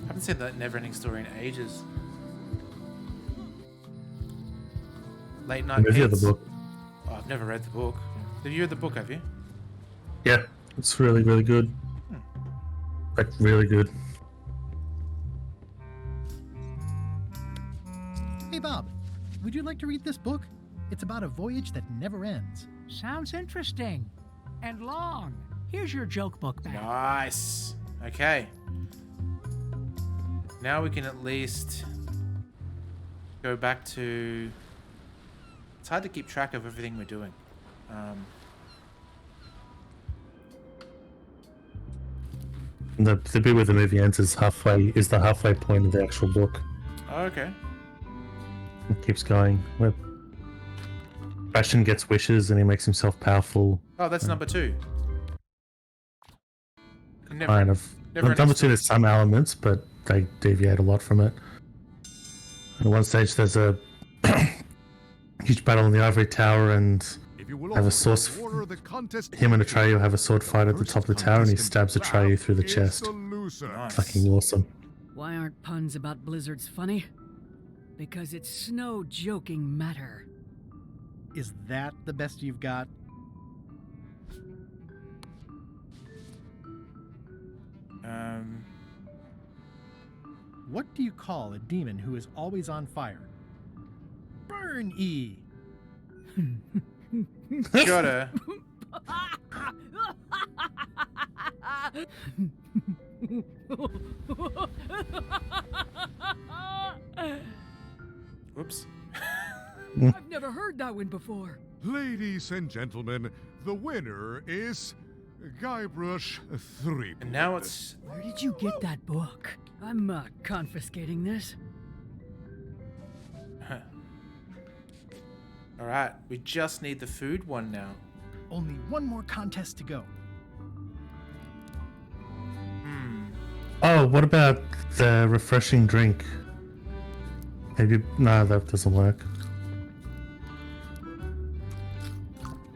I haven't seen that never-ending story in ages. Late Night Have you read Pits. the book? Oh, I've never read the book. Have you read the book, have you? Yeah, it's really, really good. Like, really good. Hey, Bob, would you like to read this book? It's about a voyage that never ends. Sounds interesting. And long. Here's your joke book back. Nice. Okay. Now we can at least go back to... It's hard to keep track of everything we're doing. The bit where the movie ends is the halfway point of the actual book. Oh, okay. It keeps going. Where Bastion gets wishes and he makes himself powerful. Oh, that's number 2. Kind of. Number 2, there's some elements, but they deviate a lot from it. At one stage, there's a huge battle in the Ivory Tower, and have a source. Him and Atreyu have a sword fight at the top of the tower, and he stabs Atreyu through the chest. Fucking awesome. Why aren't puns about blizzards funny? Because it's no joking matter. Is that the best you've got? What do you call a demon who is always on fire? Burn E. Got her. Whoops. I've never heard that one before. Ladies and gentlemen, the winner is Guybrush Threepwood. And now it's... Where did you get that book? I'm confiscating this. Alright, we just need the food one now. Only one more contest to go. Oh, what about the refreshing drink? Maybe no, that doesn't work.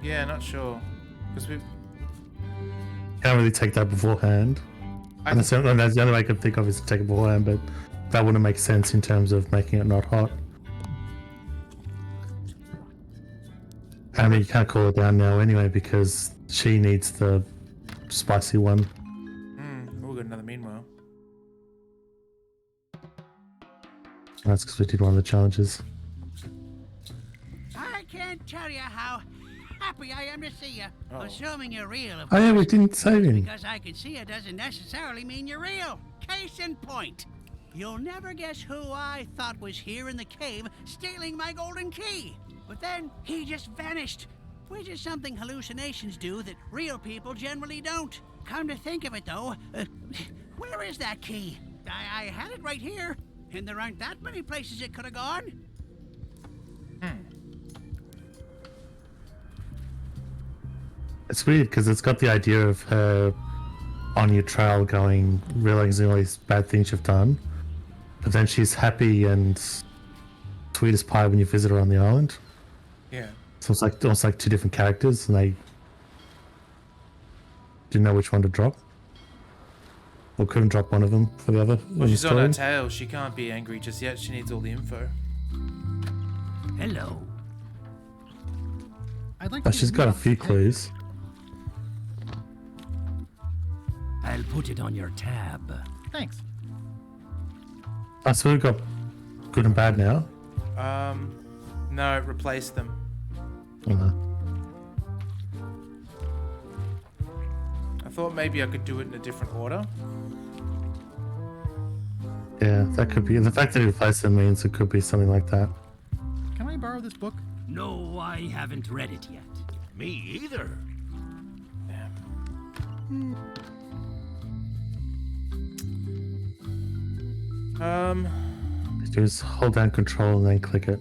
Yeah, not sure. Because we... Can't really take that beforehand. And that's the only way I could think of is to take it beforehand, but that wouldn't make sense in terms of making it not hot. I mean, you can't cool it down now anyway because she needs the spicy one. We'll get another meanwhile. That's because we did one of the challenges. I can't tell you how happy I am to see you. Assuming you're real, of Oh yeah, we course. didn't save him. Because I can see you doesn't necessarily mean you're real. Case in point. You'll never guess who I thought was here in the cave stealing my golden key. But then he just vanished. Which is something hallucinations do that real people generally don't. Come to think of it though, where is that key? I had it right here. And there aren't that many places it could have gone. It's weird because it's got the idea of her on your trail going, realizing all these bad things you've done. But then she's happy and sweet as pie when you visit her on the island. Yeah. So it's like almost like two different characters and they didn't know which one to drop. Or couldn't drop one of them for the other. Well, she's on her tail. She can't be angry just yet. She needs all the info. Hello. I'd like Oh, to she's got a few clues. I'll put it on your tab. Thanks. Oh, so we've got good and bad now. No, replace them. I thought maybe I could do it in a different order. Yeah, that could be. The fact that he replaced them means it could be something like that. Can I borrow this book? No, I haven't read it yet. Me either. Just hold down control and then click it.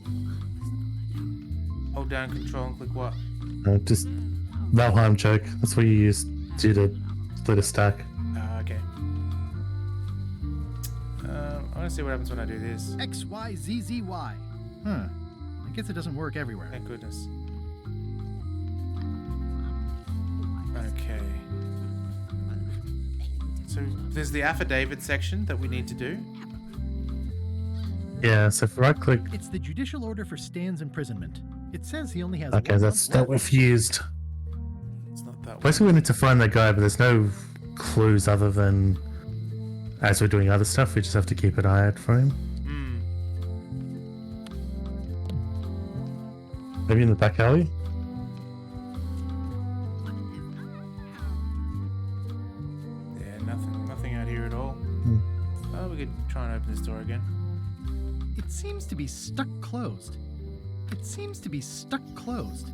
Hold down control and click what? Just Valheim joke. That's what you use to split a stack. Okay. I want to see what happens when I do this. X, Y, Z, Z, Y. I guess it doesn't work everywhere. Thank goodness. Okay. So there's the affidavit section that we need to do. Yeah, so if right click. It's the judicial order for Stan's imprisonment. It says he only has. Okay, that's not refused. It's not that one. Basically, we need to find that guy, but there's no clues other than as we're doing other stuff, we just have to keep an eye out for him. Maybe in the back alley? Yeah, nothing out here at all. Oh, we could try and open this door again. It seems to be stuck closed. It seems to be stuck closed.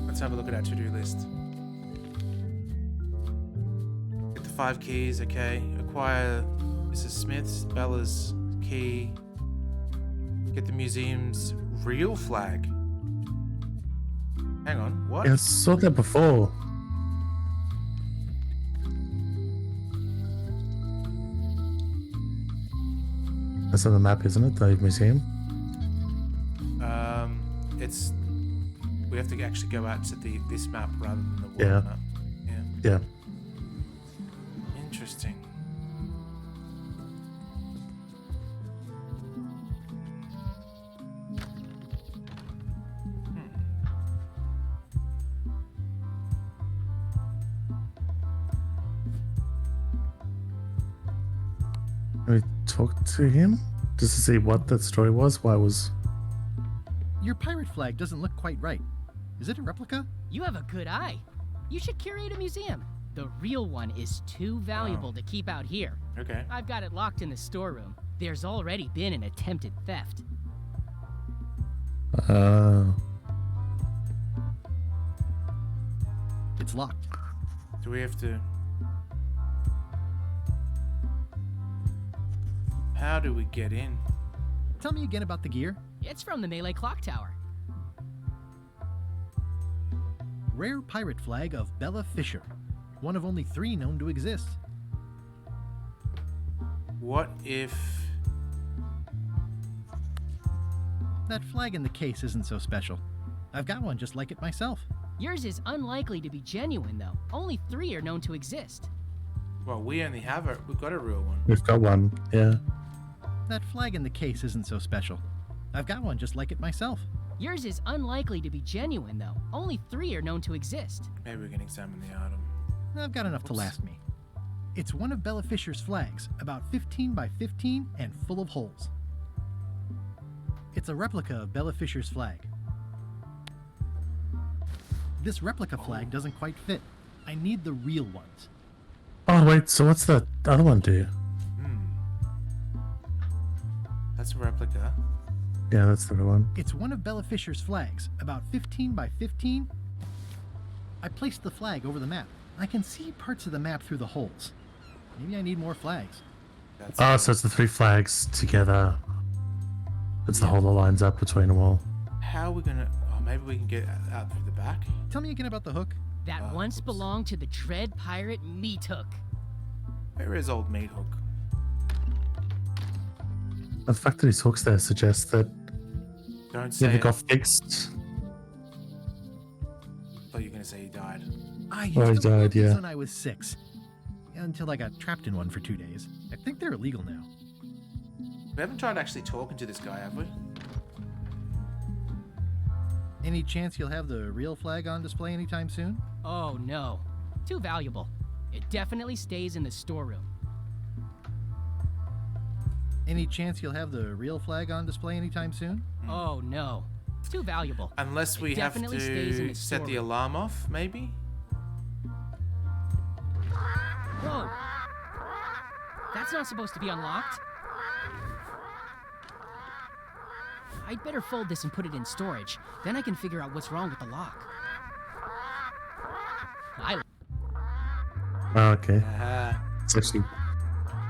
Let's have a look at our to-do list. Get the 5 keys, okay. Acquire Mrs. Smith's, Bella's key. Get the museum's real flag. Hang on, what? Yeah, I saw that before. That's on the map, isn't it? The museum? It's... We have to actually go out to this map rather than the world Yeah. map. Yeah. Interesting. We talked to him just to see what that story was. Why was... Your pirate flag doesn't look quite right. Is it a replica? You have a good eye. You should curate a museum. The real one is too valuable to keep out here. Okay. I've got it locked in the storeroom. There's already been an attempted theft. It's locked. Do we have to... How do we get in? Tell me again about the gear. It's from the Melee Clock Tower. Rare pirate flag of Bella Fisher. One of only 3 known to exist. What if... That flag in the case isn't so special. I've got one just like it myself. Yours is unlikely to be genuine, though. Only 3 are known to exist. Well, we only have it. We've got a real one. We've got one, yeah. That flag in the case isn't so special. I've got one just like it myself. Yours is unlikely to be genuine, though. Only 3 are known to exist. Maybe we can examine the item. I've got enough to last me. It's one of Bella Fisher's flags, about 15 by 15 and full of holes. It's a replica of Bella Fisher's flag. This replica flag doesn't quite fit. I need the real ones. Oh, wait, so what's the other one do? That's a replica. Yeah, that's the other one. It's one of Bella Fisher's flags, about 15 by 15. I placed the flag over the map. I can see parts of the map through the holes. Maybe I need more flags. So it's the 3 flags together. It's the hole that lines up between them all. How are we gonna... Oh, maybe we can get out through the back? Tell me again about the hook. That once belonged to the Dread Pirate Meat Hook. Where is old Meat Hook? The fact that his hook's there suggests that Don't he say never it. got fixed. I thought you were gonna say he died. I used Oh, he to love died, these yeah. when I was 6. Until I got trapped in one for 2 days. I think they're illegal now. We haven't tried actually talking to this guy, have we? Any chance you'll have the real flag on display anytime soon? Oh, no. Too valuable. It definitely stays in the storeroom. Any chance you'll have the real flag on display anytime soon? Oh, no. It's too valuable. Unless we It have definitely stays in to the set the storeroom. alarm off, maybe? Whoa! That's not supposed to be unlocked. I'd better fold this and put it in storage. Then I can figure out what's wrong with the lock. Oh, okay. Uh-huh. It's actually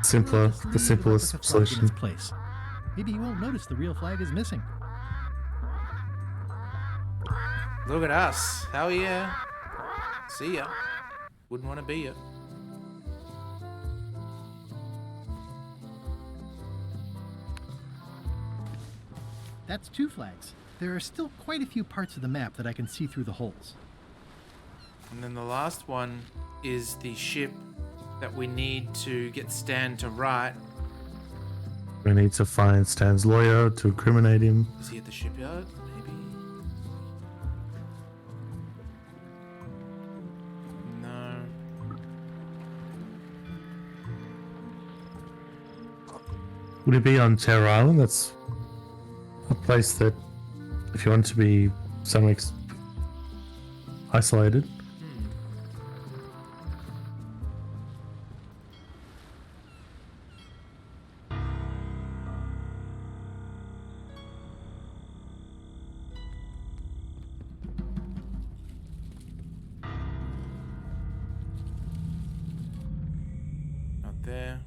simpler, Just the leave simplest replica flag in solution. its place. Maybe you won't notice the real flag is missing. Look at us. Hell yeah. See ya. Wouldn't want to be ya. That's 2 flags. There are still quite a few parts of the map that I can see through the holes. And then the last one is the ship that we need to get Stan to write. We need to find Stan's lawyer to incriminate him. Is he at the shipyard? Maybe. No. Would it be on Terror Island? That's a place that, if you want to be somewhere isolated. Not there.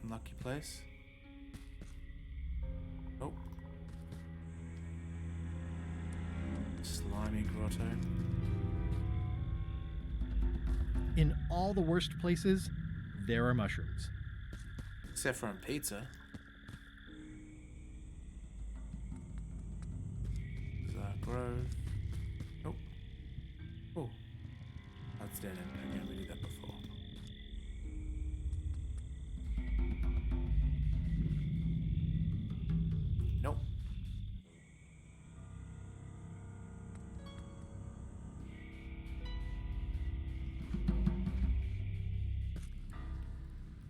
Unlucky place. Oh. Slimy grotto. In all the worst places, there are mushrooms. Except for on pizza. Grove. Oh. Oh. That's dead end. Okay, we did that before. Nope.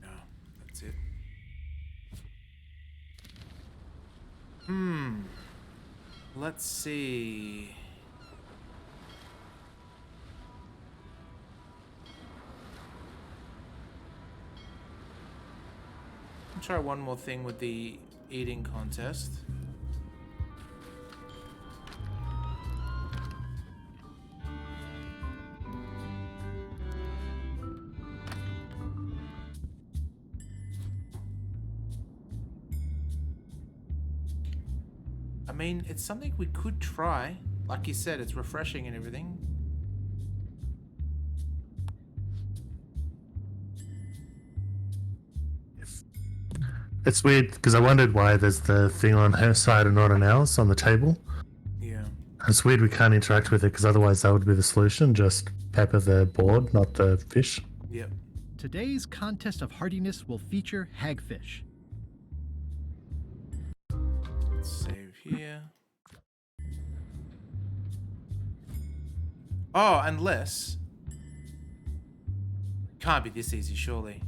No, that's it. Let's see. I'll try one more thing with the eating contest. I mean, it's something we could try. Like you said, it's refreshing and everything. It's weird because I wondered why there's the thing on her side and not on ours on the table. Yeah. It's weird we can't interact with it because otherwise that would be the solution. Just pepper the board, not the fish. Yep. Today's contest of hardiness will feature hagfish. Let's save here. Oh, unless... Can't be this easy, surely.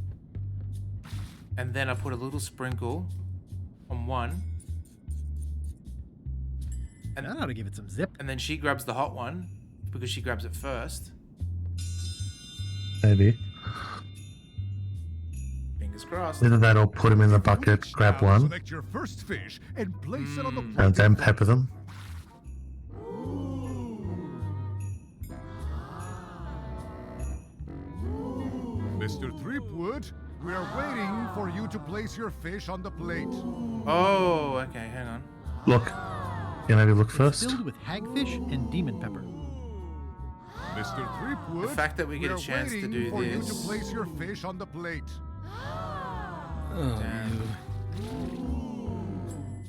And then I put a little sprinkle on one. And that ought to give it some zip. And then she grabs the hot one because she grabs it first. Maybe. Fingers crossed. Either that or put them in the bucket, grab one, Select your first fish and place it on the and then pepper them. Mr. Threepwood, we are waiting for you to place your fish on the plate. Oh, okay, hang on. Look. You maybe look first. Filled with hagfish and demon pepper. Mr. Threepwood, The fact that we get a chance to do for you this. to place your fish on the plate.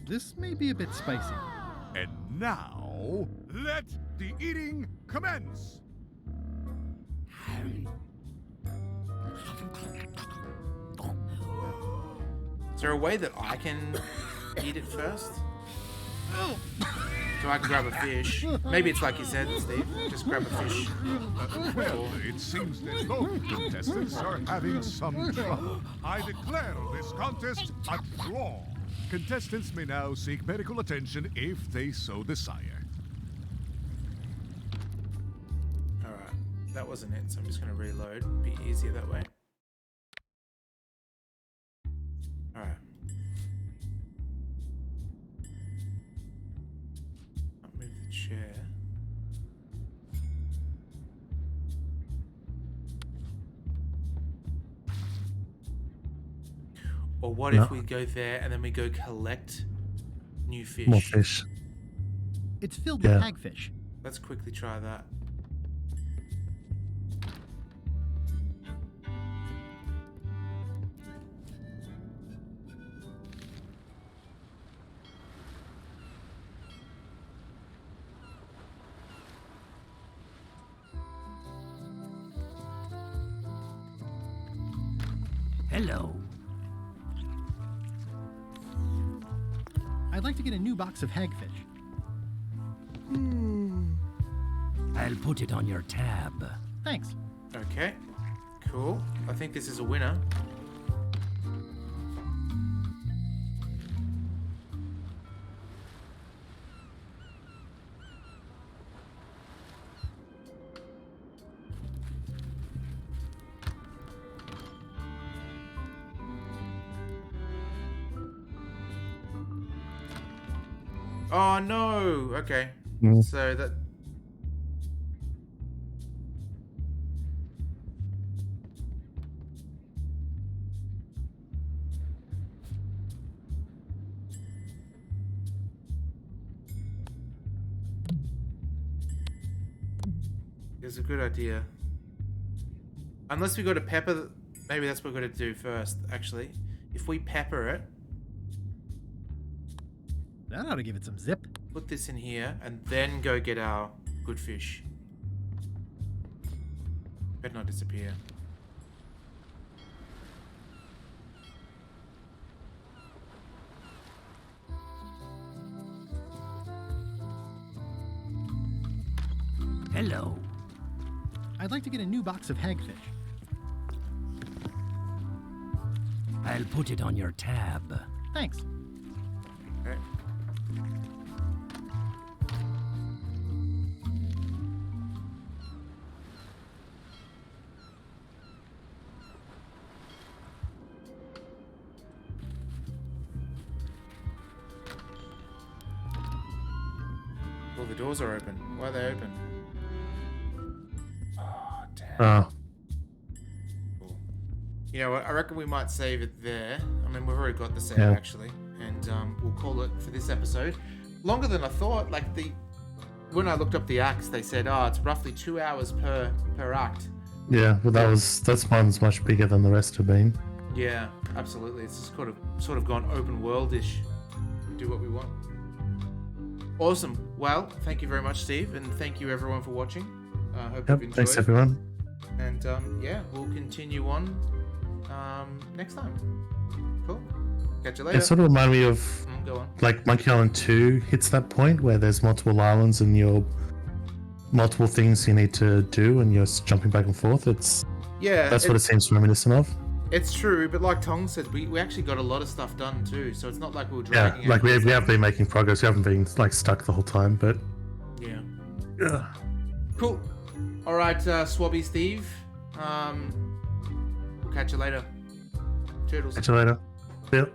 This may be a bit spicy. And now, let the eating commence. Is there a way that I can eat it first? So I can grab a fish. Maybe it's like you said, Steve. Just grab a fish. Well, it seems that both contestants are having some trouble. I declare this contest a draw. Contestants may now seek medical attention if they so desire. Alright, that wasn't it, so I'm just going to reload. Be easier that way. Alright. I'll move the chair. Or what if we go there and then we go collect new fish? More fish. It's filled with hagfish. Let's quickly try that. Hello. I'd like to get a new box of hagfish. I'll put it on your tab. Thanks. Okay, cool. I think this is a winner. Oh no! Okay. So that... It's a good idea. Unless we got to pepper... Maybe that's what we're going to do first, actually. If we pepper it... That ought to give it some zip. Put this in here, and then go get our good fish. Better not disappear. Hello. I'd like to get a new box of hagfish. I'll put it on your tab. Thanks. Okay. Oh, the doors are open. Why are they open? Oh, damn. Oh. You know what? I reckon we might save it there. I mean, we've already got the save, Yeah. actually. And we'll call it for this episode. Longer than I thought. Like, when I looked up the acts, they said, it's roughly 2 hours per act. Yeah, well, that's one's much bigger than the rest have been. Yeah, absolutely. It's just sort of gone open world-ish. Do what we want. Awesome. Well, thank you very much, Steve, and thank you everyone for watching. Hope you've enjoyed. Thanks, everyone. And yeah, we'll continue on next time. Cool. Catch you later. It sort of reminded me of go on. like Monkey Island 2 hits that point where there's multiple islands and you're multiple things you need to do and you're jumping back and forth. That's what it seems reminiscent of. It's true, but like Tong said, we actually got a lot of stuff done too, so it's not like we were Yeah, dragging like we have been making progress. We haven't been like stuck the whole time, but yeah. Yeah. Cool. All right, Swabby Steve. We'll catch you later. Toodles. Catch you later. Yeah.